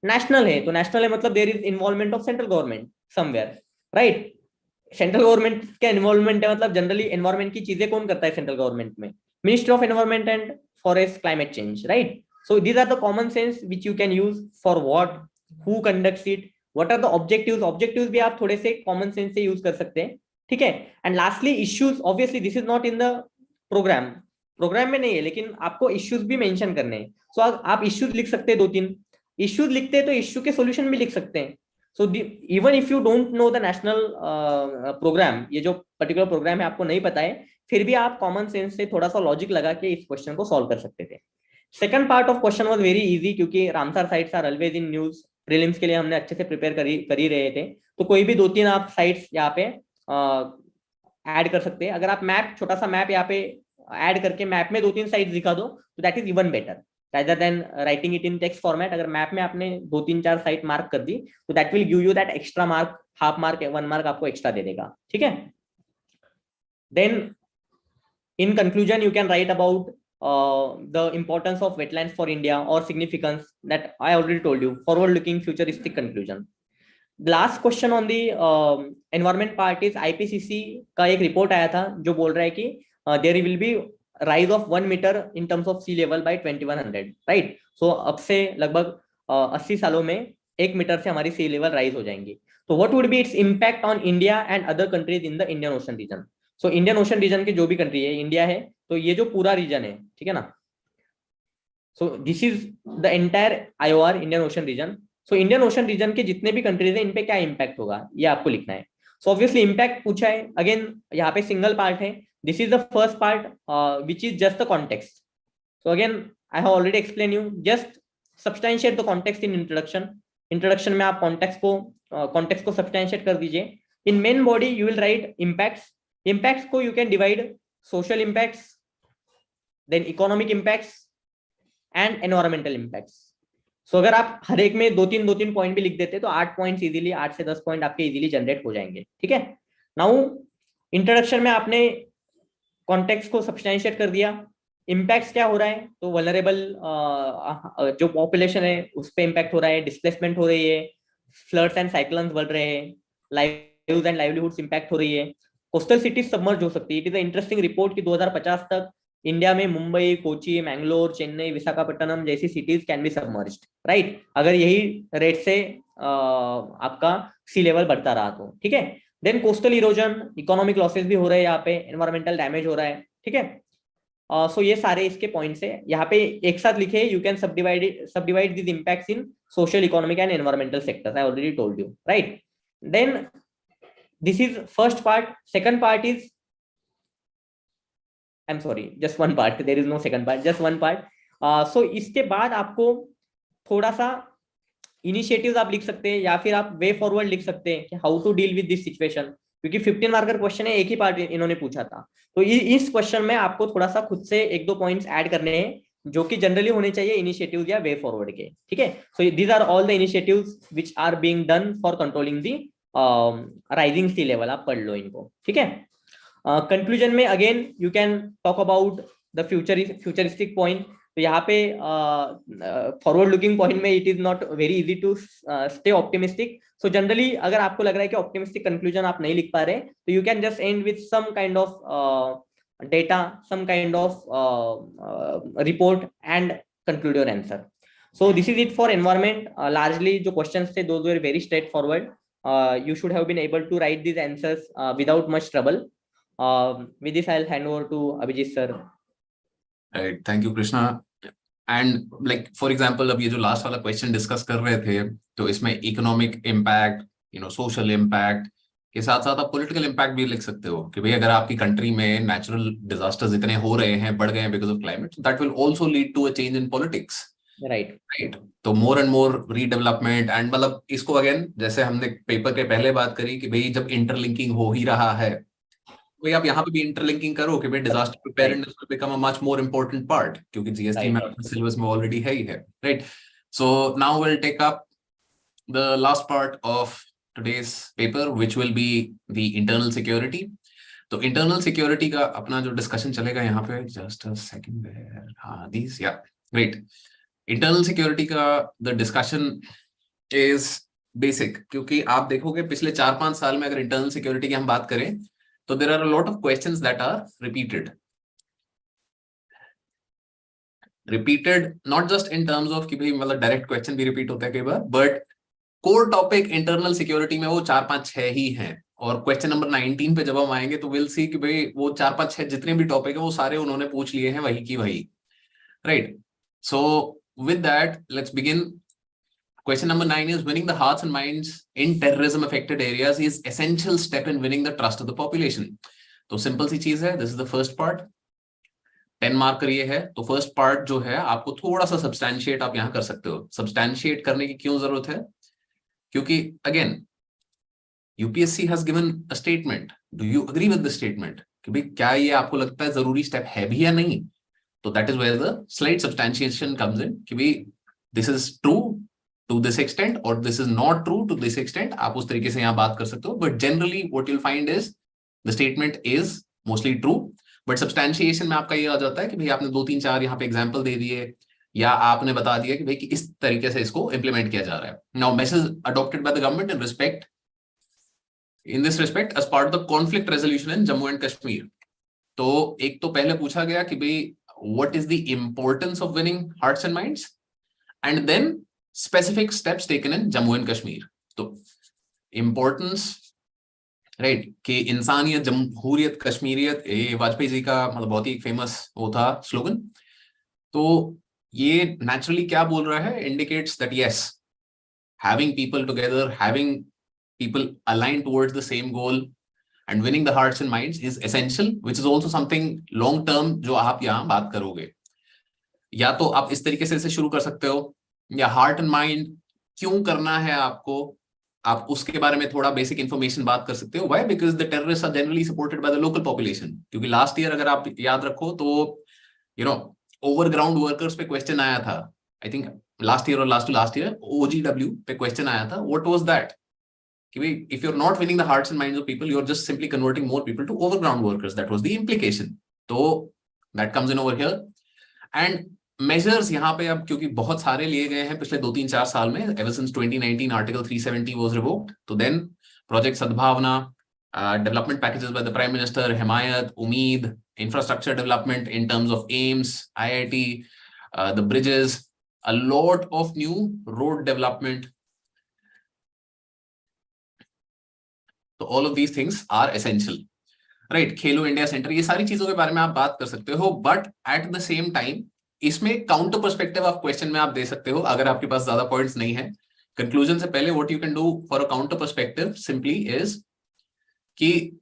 National है तो national है मतलब there is involvement of central government somewhere, right? Central government का involvement है, मतलब जनरली एनवायरमेंट की चीजें कौन करता है सेंट्रल गवर्नमेंट में? Ministry of environment and forest climate change, right? So these are the common sense which you can use for what, who conducts it, what are the objectives. Objectives भी आप थोड़े से कॉमन सेंस से use कर सकते हैं। ठीक है। And lastly issues, obviously this is not in the program में नहीं है, लेकिन आपको इश्यूज भी मेंशन करने हैं। सो आप इश्यूज लिख सकते हैं, 2-3 इश्यूज लिखते हैं तो इश्यू के सॉल्यूशन भी लिख सकते हैं। So even if you don't know the national program, ये जो पर्टिकुलर प्रोग्राम है आपको नहीं पता है, फिर भी आप कॉमन सेंस से थोड़ा सा लॉजिक लगा के इस क्वेश्चन को सॉल्व कर सकते थे। Second part of question was very easy, क्योंकि Ramsar sites are always in news. Prelims के लिए हमने अच्छे से प्रिपेयर कर ही रहे थे, तो कोई भी 2-3 आप साइट्स यहाँ पे ऐड कर सकते हैं। अगर आप मैप, छोटा सा मैप यहाँ पे ऐड करके मैप में 2-3 साइट्स दिखा दो तो that is even better rather than writing it in text format। अगर मैप में आपने 2-3-4 साइट मार्क कर दी तो that will give you that extra mark, half mark, 1 mark आपको एक्स्ट्रा दे देगा। ठीक है। Then in conclusion you can write about the importance of wetlands for India or significance, that I already told you, forward looking futuristic conclusion। Last question on the environment part is IPCC का एक report आया था जो बोल रहा है कि there will be rise of 1 metre in terms of sea level by 2100, right? So अब से लगभग 80 सालों में 1 मीटर से हमारी सी लेवल राइज हो जाएंगी. तो what would be its impact on India and other countries in the Indian Ocean region? So Indian Ocean region के जो भी कंट्री है, इंडिया है तो ये जो पूरा रीजन है, ठीक है ना? So this is the entire IOR, Indian Ocean region. So Indian Ocean region के जितने भी कंट्रीज हैं इन पे क्या इंपैक्ट होगा ये आपको लिखना है. सो ऑब्वियसली इंपैक्ट पूछा है. अगेन यहाँ पे सिंगल पार्ट है. This is the first part which is just the context. So again I have already explain you, just substantiate the context in introduction. Introduction में आप कॉन्टेक्स्ट को substantiate कर दीजिए. In main body you will write impacts. Impacts को you can divide social impacts, then economic impacts and environmental impacts. So अगर आप हर एक में दो तीन पॉइंट भी लिख देते तो 8 पॉइंट्स इजीली, 8 से 10 पॉइंट आपके इजीली जनरेट हो जाएंगे. ठीक है. नाउ इंट्रोडक्शन में आपने कॉन्टेक्स्ट को सब्सटैंशिएट कर दिया. इम्पैक्ट्स क्या हो रहा है? तो वल्नरेबल जो पॉपुलेशन है उस पर इम्पैक्ट हो रहा है, डिस्प्लेसमेंट हो रही है, फ्लड्स एंड साइक्लोन्स बढ़ रहे हैं, लाइव्स एंड लाइवलीहुड्स इम्पैक्ट हो रही है, कोस्टल सिटीज सबमर्ज हो सकती है. It is a interesting report कि 2050 तक इंडिया में मुंबई, कोची, मैंगलोर, चेन्नई, विशाखापट्टनम जैसी cities can be submerged, right? अगर यही रेट से आपका सी लेवल बढ़ता रहा तो. ठीक है. Then coastal erosion, economic losses भी हो रहे हैं यहाँ पे, एनवायरमेंटल डैमेज हो रहा है. ठीक है. सो ये सारे इसके पॉइंट्स है. यहाँ पे एक साथ लिखे, you can subdivide this impacts in social, economic and environmental sectors. I already told you, right? Then this is first part. Second part is, I'm sorry, just one part, there is no second part, just one part. So इसके बाद आपको थोड़ा सा initiatives आप लिख सकते हैं या फिर आप वे फॉरवर्ड लिख सकते हैं कि how to deal with this situation, क्योंकि 15 मार्कर क्वेश्चन है, एक ही पार्ट इन्होंने पूछा था. तो इस क्वेश्चन में आपको थोड़ा सा खुद से 1-2 पॉइंट्स ऐड करने हैं जो कि जनरली होने चाहिए इनिशिएटिव्स या वे फॉरवर्ड के. ठीक है. So these are all the initiatives which are being done for controlling the rising sea level. आप पढ़ लो इनको. ठीक है. कंक्लूजन में again you can talk about the futuristic point. तो यहाँ पे फॉरवर्ड लुकिंग पॉइंट में it is not very easy to stay optimistic. So generally अगर आपको लग रहा है कि ऑप्टिमिस्टिक कंक्लूजन आप नहीं लिख पा रहे तो you can just end with some kind of data, some kind of report and conclude your answer. So this is it for environment. Largely जो क्वेश्चंस थे those were very straight forward. You should have been able to write these answers without much trouble. With this, I'll hand over to Abhijit sir. Right, thank you, Krishna. And like for example, अब ये जो last वाला question discuss कर रहे थे तो इसमें economic impact, social impact के साथ साथ आप पॉलिटिकल इम्पैक्ट भी लिख सकते हो कि भाई अगर आपकी कंट्री में नेचुरल डिजास्टर्स इतने हो रहे हैं, बढ़ गए हैं because of climate, that will also lead to a change in politics. Right. तो more and more redevelopment and मतलब इसको अगेन जैसे हमने पेपर के पहले बात करी कि भाई जब इंटरलिंकिंग हो ही रहा है भाई आप यहाँ पे भी इंटरलिंकिंग करो कि भाई disaster preparedness will become a much more important part, क्योंकि GS3 में सिलेबस में ऑलरेडी है ही है. Right. So now will take up the last part of today's paper which will be the internal security. तो इंटरनल सिक्योरिटी का अपना जो डिस्कशन चलेगा यहाँ पे, जस्ट अ सेकंड, हाँ दीस, या ग्रेट. इंटरनल सिक्योरिटी का द डिस्कशन इज बेसिक, क्योंकि आप देखोगे पिछले 4-5 साल में अगर इंटरनल सिक्योरिटी की हम बात करें तो there are a lot of questions that are repeated not just in terms of कि भाई मतलब डायरेक्ट क्वेश्चन भी रिपीट होता है कई बार, but core topic internal security में वो 4-5-6 ही हैं. और क्वेश्चन नंबर 19 पे जब हम आएंगे तो विल सी कि भाई वो 4-5-6 जितने भी टॉपिक है वो सारे उन्होंने पूछ लिए हैं वही की वही. Right. So with that, let's begin. Question number 9 is winning the hearts and minds in terrorism affected areas is essential step in winning the trust of the population. तो सिंपल सी चीज है. This is the first part. 10 marker ये है. तो first part जो है आपको थोड़ा सा सब्सटैंशिएट आप यहाँ कर सकते हो. सब्सटैंशिएट करने की क्यों जरूरत है? क्योंकि again UPSC has given a statement. Do you agree with the statement? कि भाई क्या ये आपको लगता है जरूरी स्टेप है भी या नहीं? तो that is where the slight substantiation comes in कि भाई this is true to this extent or this is not true to this extent. आप उस तरीके से यहाँ बात कर सकते हो, but generally what you'll find is the statement is mostly true, but substantiation में आपका ये आ जाता है कि भाई आपने 2-3-4 यहाँ पे एग्जाम्पल दे दिए, या आपने बता दिया कि भाई कि इस तरीके से इसको इंप्लीमेंट किया जा रहा है. Now measures adopted by the government in this respect as part of the conflict resolution in Jammu and Kashmir. तो एक तो पहले पूछा गया कि भाई what is the importance of winning hearts and minds, and then specific steps taken in Jammu and Kashmir. तो importance, right, कि इंसानियत, जमहूरियत, कश्मीरियत, ये वाजपेयी जी का मतलब बहुत ही फेमस वो था स्लोगन. तो ये नेचुरली क्या बोल रहा है, indicates that yes, having people together, having people aligned towards the same goal and winning the hearts and minds is essential, which is also something long term जो आप यहाँ बात करोगे. या तो आप इस तरीके से शुरू कर सकते हो, या हार्ट एंड माइंड क्यों करना है आपको, आप उसके बारे में थोड़ा बेसिक इंफॉर्मेशन बात कर सकते हो. Why? Because the terrorist are generally supported by the local population. क्योंकि लास्ट ईयर अगर आप याद रखो तो ओवरग्राउंड वर्कर्स पे क्वेश्चन आया था, आई थिंक लास्ट ईयर और लास्ट ईयर OGW पे क्वेश्चन आया था. What was that? कि भाई if you are not winning the hearts and minds of people, you are just simply converting more people to overground workers. That was the implication. तो that comes in over here. And measures यहाँ पे अब क्योंकि बहुत सारे लिए गए हैं पिछले 2-3-4 साल में, ever since 2019 article 370 was revoked. तो देन प्रोजेक्ट सद्भावना, development packages by the Prime Minister, Himayat, Umeed, infrastructure development in terms of AIMS, IIT, the bridges, a lot of new road development. So all of these things are essential, right? Khelo India Center, ये सारी चीजों के बारे में आप बात कर सकते हो, but at the same time इसमें काउंटर पर्सपेक्टिव आप क्वेश्चन में आप दे सकते हो अगर आपके पास ज्यादा पॉइंट्स नहीं है. कंक्लूजन से पहले what you can do for a counter perspective simply is कि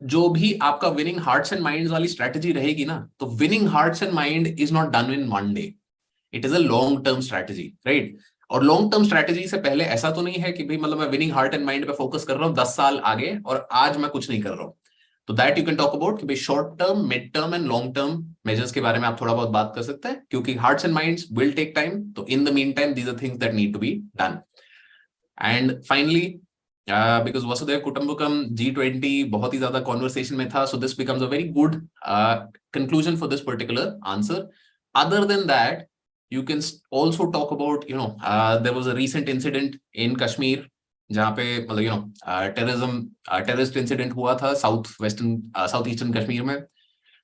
जो भी आपका विनिंग हार्ट्स एंड माइंड्स वाली स्ट्रेटजी रहेगी ना, तो winning hearts and mind is not done in one day. It is a long term strategy, right? और long term strategy से पहले ऐसा तो नहीं है कि भाई मतलब मैं विनिंग हार्ट एंड माइंड पे फोकस कर रहा हूँ 10 साल आगे और आज मैं कुछ नहीं कर रहा हूँ. तो that you can talk about कि भाई short term, mid term and long term measures के बारे में आप थोड़ा बहुत बात कर सकते हैं, क्योंकि hearts and minds will take time. तो in the mean time these are things that need to be done. And finally because Vasudhaiv Kutumbakam G20 बहुत ही ज्यादा conversation में था, so this becomes a very good conclusion for this particular answer. Other than that, you can also talk about, there was a recent incident in Kashmir जहाँ पे मतलब terrorist incident हुआ था southeastern कश्मीर में.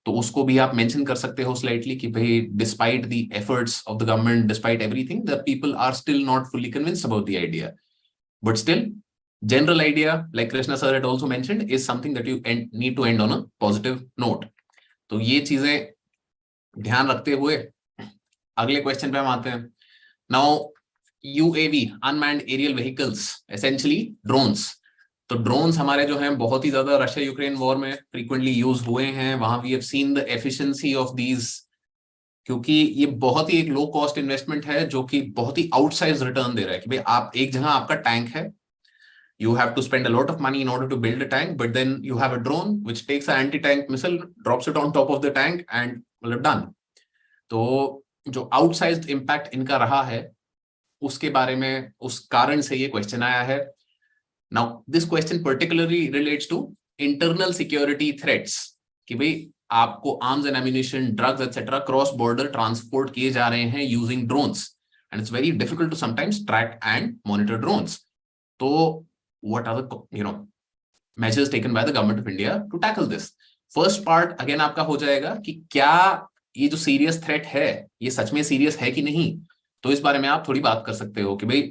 तो उसको भी आप mention कर सकते हो slightly कि भाई despite the efforts of the government, despite everything, the people are still not fully convinced about the idea. But still, general idea, like Krishna sir had also mentioned, is something that you need to end on a positive note. तो ये चीजें ध्यान रखते हुए अगले question पे हम आते हैं. Now UAV, unmanned aerial vehicles, essentially drones. तो ड्रोन्स हमारे जो हैं बहुत ही ज्यादा रशिया यूक्रेन वॉर में फ्रीक्वेंटली यूज हुए हैं. वहां we have seen the efficiency of these, क्योंकि ये बहुत ही एक लो कॉस्ट इन्वेस्टमेंट है जो कि बहुत ही आउटसाइज रिटर्न दे रहा है. कि भाई आप एक जगह आपका टैंक है, you have to spend a lot of money in order to build a tank, but then you have a drone which takes an anti-tank missile, drops it on top of the tank and well done. तो जो outsized impact इनका रहा है उसके बारे में, उस कारण से ये क्वेश्चन आया है. Now this question particularly relates to internal security threats, कि भाई आपको arms and ammunition, drugs etc. cross border transport किए जा रहे हैं using drones, and it's very difficult to sometimes track and monitor drones. तो what are the measures taken by the government of India to tackle this? First part again आपका हो जाएगा कि क्या ये जो सीरियस थ्रेट है ये सच में सीरियस है कि नहीं. तो इस बारे में आप थोड़ी बात कर सकते हो कि भाई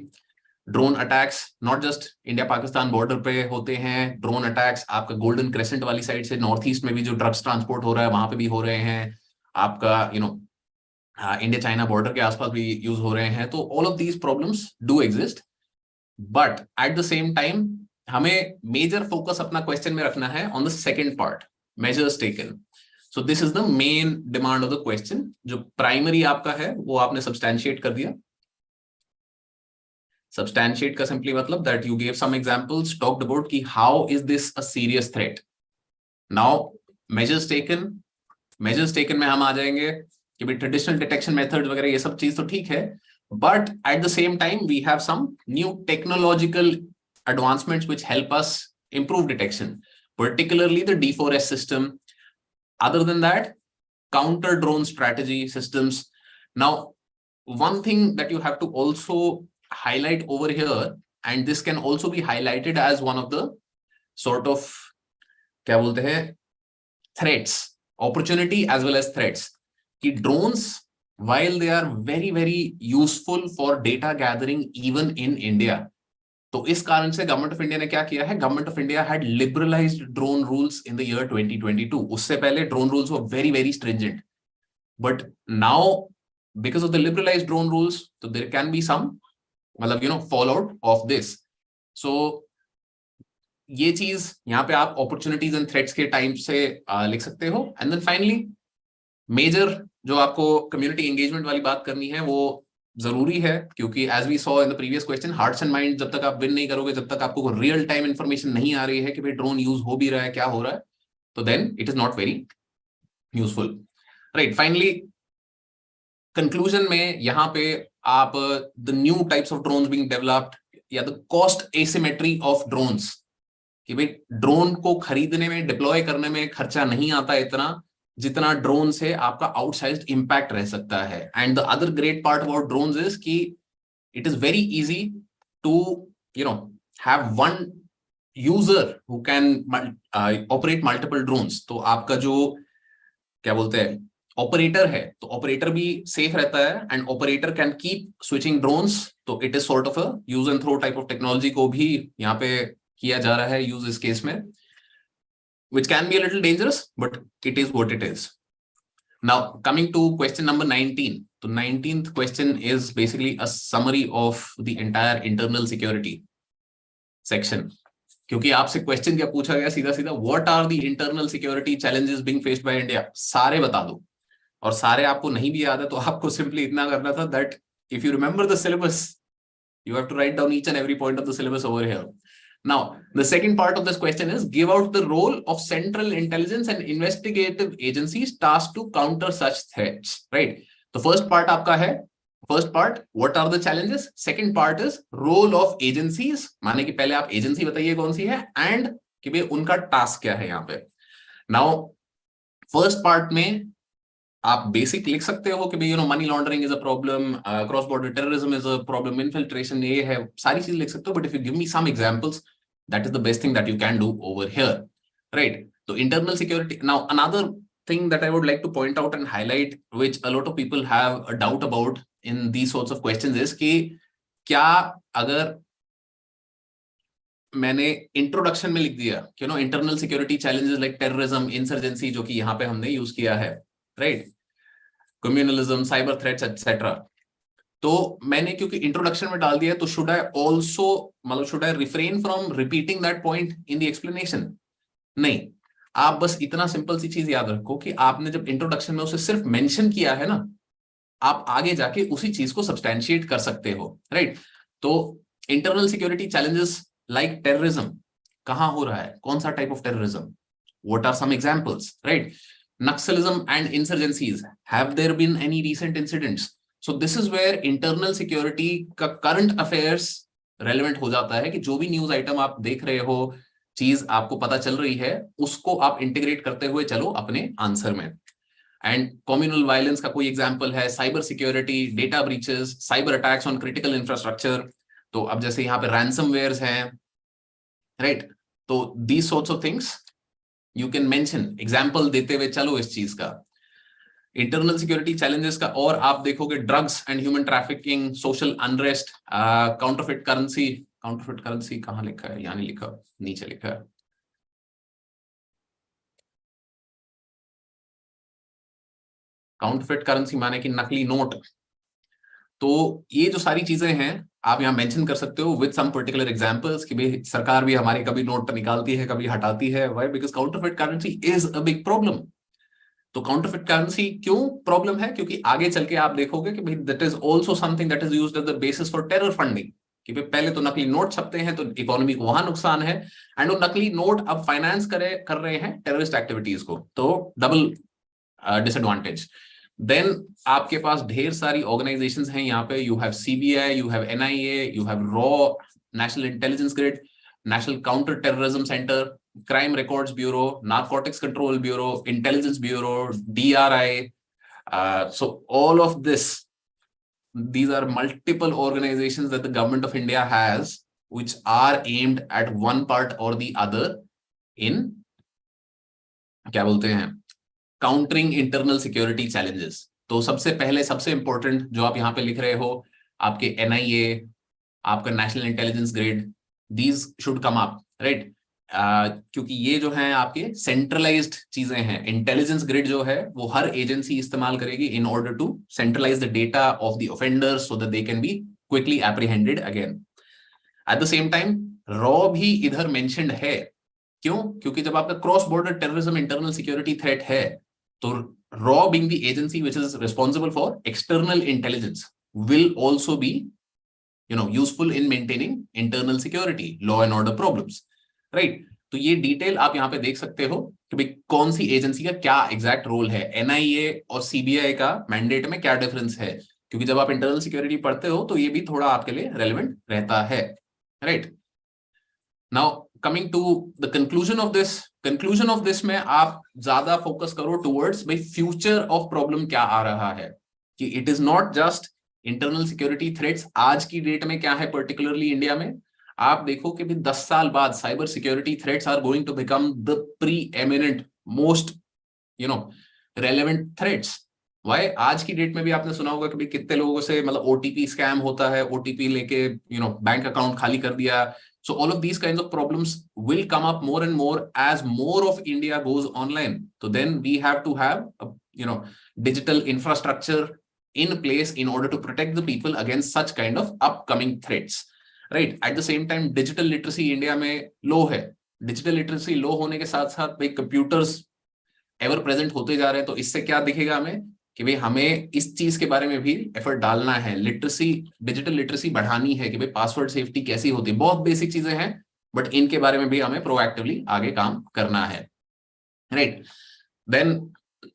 drone attacks not just India Pakistan border पे होते हैं, ड्रोन अटैक्स आपका गोल्डन क्रेसेंट वाली साइड से नॉर्थ ईस्ट में भी जो ड्रग्स ट्रांसपोर्ट हो रहा है वहां पे भी हो रहे हैं, आपका इंडिया चाइना बॉर्डर के आसपास भी यूज हो रहे हैं. तो all of these problems do exist, but at the same time हमें मेजर फोकस अपना क्वेश्चन में रखना है on the second part, measures taken. So this is the main demand of the question. जो प्राइमरी आपका है वो आपने सब्सटैंशिएट कर दिया. सब्सटैंशिएट का सिंपली मतलब that you give some examples, talked about कि how is this a serious threat. Now measures taken में हम आ जाएंगे कि भाई ट्रेडिशनल डिटेक्शन मेथड वगैरह ये सब चीज तो ठीक है, but at the same time we have some new technological advancements which help us improve detection, particularly the D4S system. Other than that, counter drone strategy systems. Now one thing that you have to also highlight over here, and this can also be highlighted as one of the sort of क्या बोलते हैं threats, opportunity as well as threats, कि drones, while they are very very useful for data gathering even in India, तो इस कारण से government of India ने क्या किया है, government of India had liberalised drone rules in the year 2022. उससे पहले drone rules were very very stringent, but now because of the liberalised drone rules, तो देयर कैन बी सम मतलब fall out of this. सो ये चीज यहाँ पे आप opportunities and threats के टाइम से लिख सकते हो. एंड देन फाइनली मेजर जो आपको कम्युनिटी एंगेजमेंट वाली बात करनी है वो जरूरी है, क्योंकि as we saw in the previous question, hearts and mind जब तक आप विन नहीं करोगे, जब तक आपको रियल टाइम इंफॉर्मेशन नहीं आ रही है कि भाई ड्रोन यूज हो भी रहा है, क्या हो रहा है, तो then it is not very useful. Right, finally conclusion में यहाँ पे आप the new types of drones being developed या the cost asymmetry of drones, कि भाई ड्रोन को खरीदने में, डिप्लॉय करने में खर्चा नहीं आता इतना जितना ड्रोन से आपका आउटसाइज्ड इंपैक्ट रह सकता है. And the other great part about drones is कि it is very easy to have one user who can operate multiple drones. तो आपका जो क्या बोलते हैं ऑपरेटर है, तो ऑपरेटर भी सेफ रहता है and operator can keep switching drones. तो it is sort of a use and throw type of technology को भी यहाँ पे किया जा रहा है यूज इस केस में, which can be a little dangerous, but it is what it is. Now, coming to question number 19. The 19th question is basically a summary of the entire internal security section. क्योंकि आपसे question क्या पूछा गया सीधा सीधा, what are the internal security challenges being faced by India? सारे बता दो, और सारे आपको नहीं भी याद है तो आपको सिंपली इतना करना था that if you remember the syllabus, you have to write down each and every point of the syllabus over here. Now, the second part of this question is give out the role of central intelligence and investigative agencies tasked to counter such threats. Right? The first part आपका है, first part, what are the challenges? Second part is role of agencies, माने कि पहले आप agency बताइए कौन सी है, and कि भाई उनका task क्या है यहाँ पे. Now, first part में आप बेसिक लिख सकते हो कि भाई money laundering is a problem, cross border terrorism is a problem, infiltration ये है, सारी चीज लिख सकते हो. But if you give me some examples, that is the best thing that you can do over here. Right, तो internal security. Now another thing that I would like to point out and highlight, which a lot of people have a doubt about in these sorts of questions, is कि क्या अगर मैंने introduction में लिख दिया कि internal security challenges like terrorism, insurgency, जो कि यहाँ पे हमने यूज किया है, right, communalism, cyber threats etcetera, तो मैंने क्योंकि इंट्रोडक्शन में डाल दिया, तो शुड आई ऑल्सो मतलब should I refrain from repeating that point in the explanation? नहीं, आप बस इतना सिंपल सी चीज याद रखो कि आपने जब इंट्रोडक्शन में उसे सिर्फ मेंशन किया है ना, आप आगे जाके उसी चीज को सब्सटैंशिएट कर सकते हो. राइट, तो internal security challenges like terrorism कहां हो रहा है, कौन सा type of terrorism, what are some examples, right, Naxalism and insurgencies, have there been any recent incidents? So this is where internal security का current affairs relevant हो जाता है, कि जो भी न्यूज आइटम आप देख रहे हो, चीज आपको पता चल रही है, उसको आप इंटीग्रेट करते हुए चलो अपने आंसर में. एंड कम्युनल वायलेंस का कोई एग्जांपल है, cyber security, data breaches, cyber attacks on critical infrastructure. तो अब जैसे यहाँ पे रैंसमवेयर्स हैं, राइट, तो these sorts of things you can mention, example देते हुए चलो इस चीज का. इंटरनल सिक्योरिटी चैलेंजेस का और आप देखोगे drugs and human trafficking, social unrest, counterfeit currency. Counterfeit currency कहाँ लिखा है, यानी लिखा, नीचे लिखा है, काउंटरफिट करेंसी माने कि नकली नोट. तो ये जो सारी चीजें हैं आप यहाँ मेंशन कर सकते हो विद सम पर्टिकुलर एग्जांपल्स, कि भाई सरकार भी हमारी कभी नोट निकालती है, कभी हटाती है. Why? Because counterfeit currency is a big problem. तो काउंटरफिट करेंसी क्यों प्रॉब्लम है? क्योंकि आगे चल के आप देखोगे कि भाई that is also something that is used as the basis for terror funding, कि भाई पहले तो नकली नोट छपते हैं तो इकोनॉमी को वहां नुकसान है, एंड वो नकली नोट अब फाइनेंस कर रहे हैं टेररिस्ट एक्टिविटीज को, तो डबल डिसएडवांटेज. देन आपके पास ढेर सारी ऑर्गेनाइजेशंस हैं यहाँ पे, you have CBI, you have NIA, you have raw, national intelligence grid, national counter terrorism centre, crime records bureau, narcotics control bureau, intelligence bureau, DRI. So all of this these are multiple organizations that the government of India has, which are aimed at one part or the other in क्या बोलते हैं countering internal security challenges. तो सबसे पहले सबसे important जो आप यहाँ पे लिख रहे हो, आपके NIA, आपका national intelligence grid, these should come up, right. क्योंकि ये जो है आपके सेंट्रलाइज्ड चीजें हैं. इंटेलिजेंस ग्रिड जो है वो हर एजेंसी इस्तेमाल करेगी in order to centralise the data of the offenders so that they can be quickly apprehended again. At the same time रॉ भी इधर मेंशन्ड है. क्यों? क्योंकि जब आपका cross border terrorism internal security threat है, तो रॉ being the agency which is responsible for external intelligence will also be useful in maintaining internal security, law and order problems, right. तो ये डिटेल आप यहाँ पे देख सकते हो कि भाई कौन सी एजेंसी का क्या एग्जैक्ट रोल है, NIA और CBI का मैंडेट में क्या डिफरेंस है. क्योंकि जब आप इंटरनल सिक्योरिटी पढ़ते हो तो ये भी थोड़ा आपके लिए रेलेवेंट रहता है, right. Now coming to the conclusion of this में आप ज्यादा फोकस करो टुवर्ड्स भाई फ्यूचर ऑफ प्रॉब्लम क्या आ रहा है, कि it is not just internal security threats आज की डेट में क्या है पर्टिकुलरली इंडिया में. आप देखो कि भी 10 साल बाद cyber security threats are going to become the preeminent most relevant threats. Why? आज की डेट में भी आपने सुना होगा कि कितने लोगों से मतलब OTP स्कैम होता है, OTP लेके बैंक अकाउंट खाली कर दिया. So all of these kinds of problems will come up more and more as more of India goes online. So then we have to have digital infrastructure in place in order to protect the people against such kind of upcoming threats, right? At the same time, digital literacy India में low है. Digital literacy low होने के साथ साथ भाई computers ever present होते जा रहे हैं. तो इससे क्या दिखेगा हमें कि भाई हमें इस चीज के बारे में भी एफर्ट डालना है. लिटरेसी, डिजिटल लिटरेसी बढ़ानी है कि भाई पासवर्ड सेफ्टी कैसी होती है. बहुत बेसिक चीजें हैं बट इनके बारे में भी हमें प्रोएक्टिवली आगे काम करना है, right. Then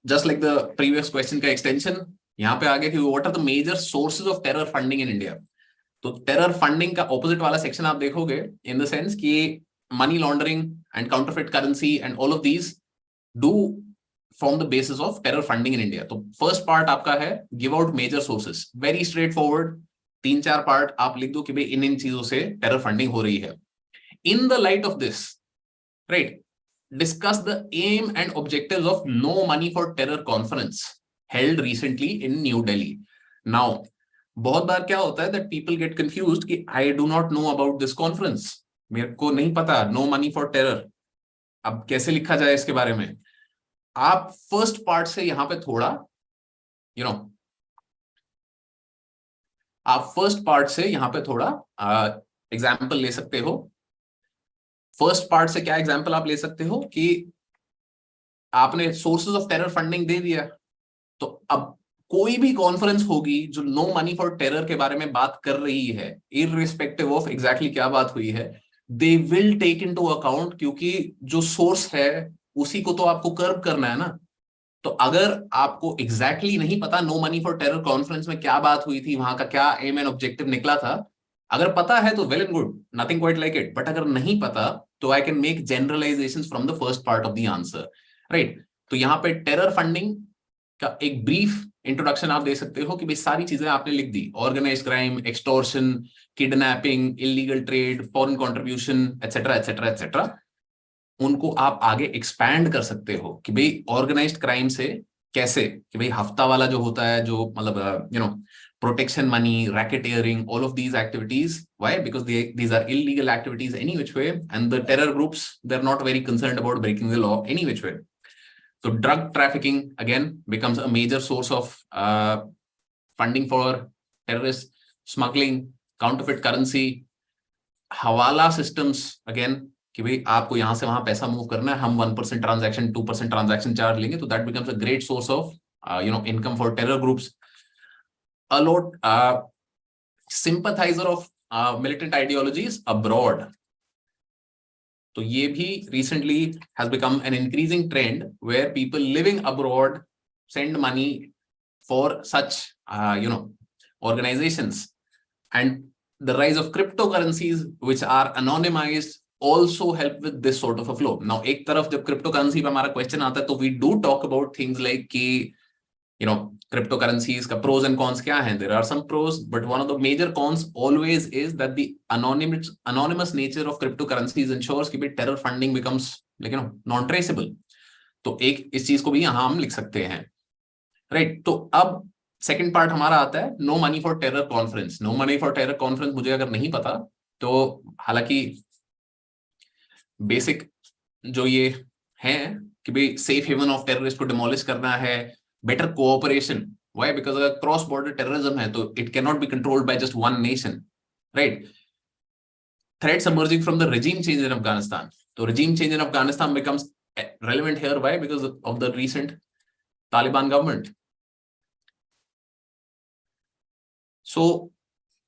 just like the previous question का एक्सटेंशन यहाँ पे आगे कि what are the major sources of terror funding in India. तो टेरर फंडिंग का ऑपोजिट वाला सेक्शन आप देखोगे इन द सेंस कि money laundering and counterfeit currency and all of these do form the basis of terror funding in India. तो first part आपका है give out major sources, very straightforward. 3-4 part आप लिख दो कि भाई इन चीजों से terror funding हो रही है. In the light of this, right, discuss the aim and objectives of No Money for Terror conference held recently in New Delhi. Now, बहुत बार क्या होता है that people get confused कि I do not know about this conference. मेरे को नहीं पता No Money for Terror. अब कैसे लिखा जाए इसके बारे में. आप फर्स्ट पार्ट से यहां पे थोड़ा आप फर्स्ट पार्ट से यहां पे थोड़ा एग्जाम्पल ले सकते हो. फर्स्ट पार्ट से क्या एग्जाम्पल आप ले सकते हो कि आपने सोर्सेज ऑफ टेरर फंडिंग दे दिया, तो अब कोई भी कॉन्फ्रेंस होगी जो नो मनी फॉर टेरर के बारे में बात कर रही है, इररिस्पेक्टिव ऑफ एग्जैक्टली क्या बात हुई है, they will take into account, क्योंकि जो सोर्स है उसी को तो आपको कर्व करना है ना. तो अगर आपको एग्जैक्टली नहीं पता no money for terror conference में क्या बात हुई थी, वहां का क्या एम एंड ऑब्जेक्टिव निकला था, अगर पता है तो well and good, nothing quite like it. But अगर नहीं पता तो I can make generalisations from the first part of the answer, right. तो यहाँ पे टेरर फंडिंग का एक ब्रीफ इंट्रोडक्शन आप दे सकते हो कि भाई सारी चीजें आपने लिख दी, organised crime, extortion, kidnapping, illegal trade, foreign contribution, etcetera etcetera etcetera. उनको आप आगे एक्सपैंड कर सकते हो कि भाई ऑर्गेनाइज्ड क्राइम से कैसे, कि भाई हफ्ता वाला जो होता है, जो मतलब protection money, racketeering, all of these activities. Why? Because these are illegal activities any which way, and the terror groups, they are not very concerned about breaking the law any which way. So drug trafficking again becomes a major source of funding for terrorists, smuggling, counterfeit currency, hawala systems again, कि भाई आपको यहां से वहां पैसा move करना है, हम 1% ट्रांजैक्शन 2% ट्रांजैक्शन चार्ज लेंगे, तो that becomes a great source of income for terror groups. A lot sympathizer of militant ideologies abroad. तो ये भी recently has become an increasing trend where people living abroad send money for such organizations. And the rise of cryptocurrencies which are anonymized also help with this sort of a flow. Now एक तरफ जब cryptocurrency पे हमारा question आता है तो we do talk about things like कि cryptocurrencies का pros and cons क्या हैं? There are some pros, but one of the major cons always is that the anonymous nature of cryptocurrencies ensures कि भाई terror funding becomes non traceable. तो एक इस चीज को भी यहाँ हम लिख सकते हैं, राइट? तो अब सेकंड पार्ट हमारा आता है no money for terror conference. No money for terror conference मुझे अगर नहीं पता तो हालांकि बेसिक जो ये है कि भाई सेफ हेवन ऑफ टेररिस्ट को डिमोलिश करना है, बेटर कोऑपरेशन. व्हाई? बिकॉज अगर क्रॉस बॉर्डर टेररिज्म है तो it can not be controlled by just one nation, right? Threats emerging from the regime change in Afghanistan. तो regime change in Afghanistan becomes relevant here. Why? Because of the recent Taliban government. So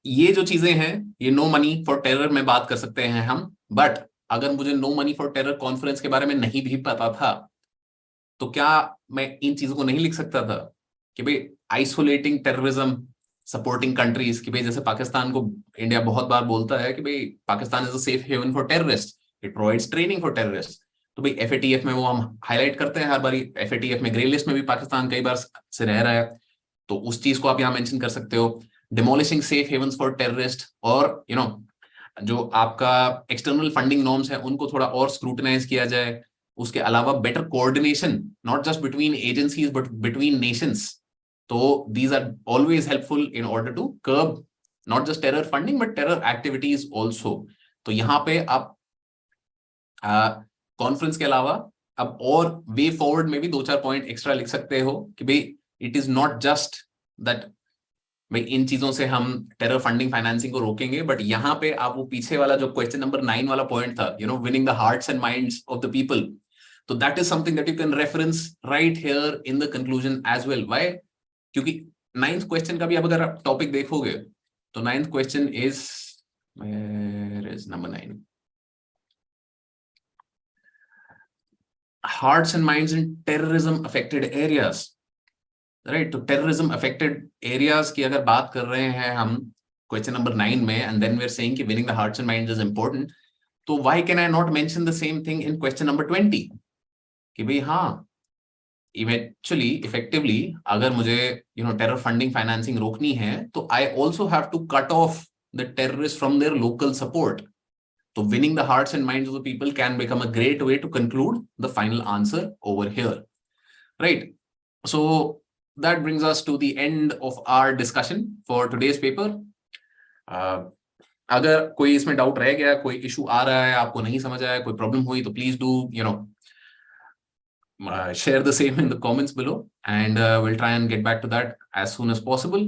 ये जो चीजें हैं, ये no money for terror में बात कर सकते हैं हम. बट अगर मुझे no money for terror conference के बारे में नहीं भी पता था तो क्या मैं इन चीजों को नहीं लिख सकता था कि भाई आइसोलेटिंग टेररिज्म, सपोर्टिंग कंट्रीज, कि भाई जैसे पाकिस्तान को इंडिया बहुत बार बोलता है कि भाई Pakistan is a safe haven for terrorist, it provides training for terrorist. तो भाई FATF में वो हम हाईलाइट करते हैं हर बार. FATF में ग्रे लिस्ट में भी पाकिस्तान कई बार से रह रहा है, तो उस चीज को आप यहाँ मेंशन कर सकते हो. Demolishing safe havens for terrorist, और जो आपका एक्सटर्नल फंडिंग नॉर्म्स है उनको थोड़ा और स्क्रूटनाइज किया जाए. उसके अलावा better coordination not just between agencies but between nations. तो these are always helpful in order to curb not just terror funding but terror activities also. तो यहाँ पे आप कॉन्फ्रेंस के अलावा अब और वे फॉरवर्ड में भी 2-4 पॉइंट एक्स्ट्रा लिख सकते हो कि भाई it is not just that भाई इन चीजों से हम टेरर फंडिंग फाइनेंसिंग को रोकेंगे, बट यहाँ पे आप वो पीछे वाला जो क्वेश्चन नंबर 9 वाला पॉइंट था, winning the hearts and minds of the people, तो that is something that you can reference right here in the conclusion as well. Why? क्योंकि 9th क्वेश्चन का भी अब अगर आप टॉपिक देखोगे तो 9th question is, where is number 9, hearts and minds in terrorism affected areas, right? तो terrorism affected areas की अगर बात कर रहे हैं हम क्वेश्चन नंबर 9 में, and then we're saying कि winning the hearts and minds is important, तो why can I not mention the same thing in question number 20 कि भाई हाँ eventually effectively अगर मुझे terror funding financing रोकनी है तो I also have to cut off the terrorists from their local support. So winning the hearts and minds of the people can become a great way to conclude the final answer over here, right? So that brings us to the end of our discussion for today's paper. अगर कोई इसमें doubt रह गया, कोई issue आ रहा है, आपको नहीं समझ आया, कोई प्रॉब्लम हुई, तो please do share the same in the comments below, and we'll try and get back to that as soon as possible.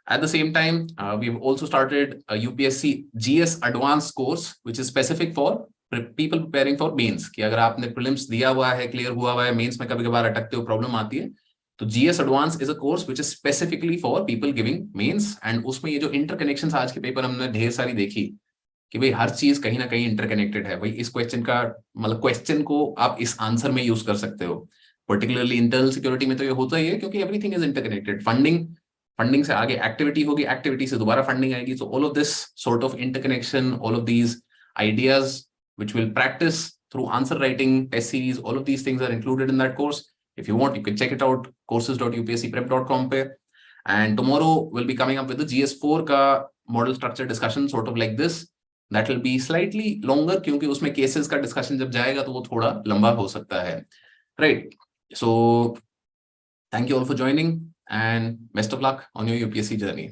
At the same time, we've also started a UPSC GS advanced course, which is specific for people preparing for mains. कि अगर आपने prelims दिया हुआ है, clear हुआ हुआ है, mains में कभी-कभार अटकते हो, problem आती है, तो GS advanced is a course which is specifically for people giving mains. And उसमें ये जो interconnections आज के पेपर हमने ढेर सारी देखी कि भाई हर चीज कहीं ना कहीं इंटरकनेक्टेड है. भाई इस क्वेश्चन का मतलब क्वेश्चन को आप इस आंसर में यूज कर सकते हो. पर्टिकुलरली इंटरनल सिक्योरिटी में तो ये होता ही है क्योंकि एवरीथिंग इज इंटरकनेक्टेड. फंडिंग से आगे एक्टिविटी होगी, एक्टिविटी से दोबारा फंडिंग आएगी. So all of this sort of interconnection, all of these ideas which will practice through answer writing, test series, all of these things are included in that course. If you want, you can check it out courses.upscprep.com पे. And tomorrow will be coming up with the GS4 का model structure discussion sort of like this. That will be slightly longer क्योंकि उसमें cases का discussion जब जाएगा तो वो थोड़ा लंबा हो सकता है, right? So thank you all for joining and best of luck on your UPSC journey.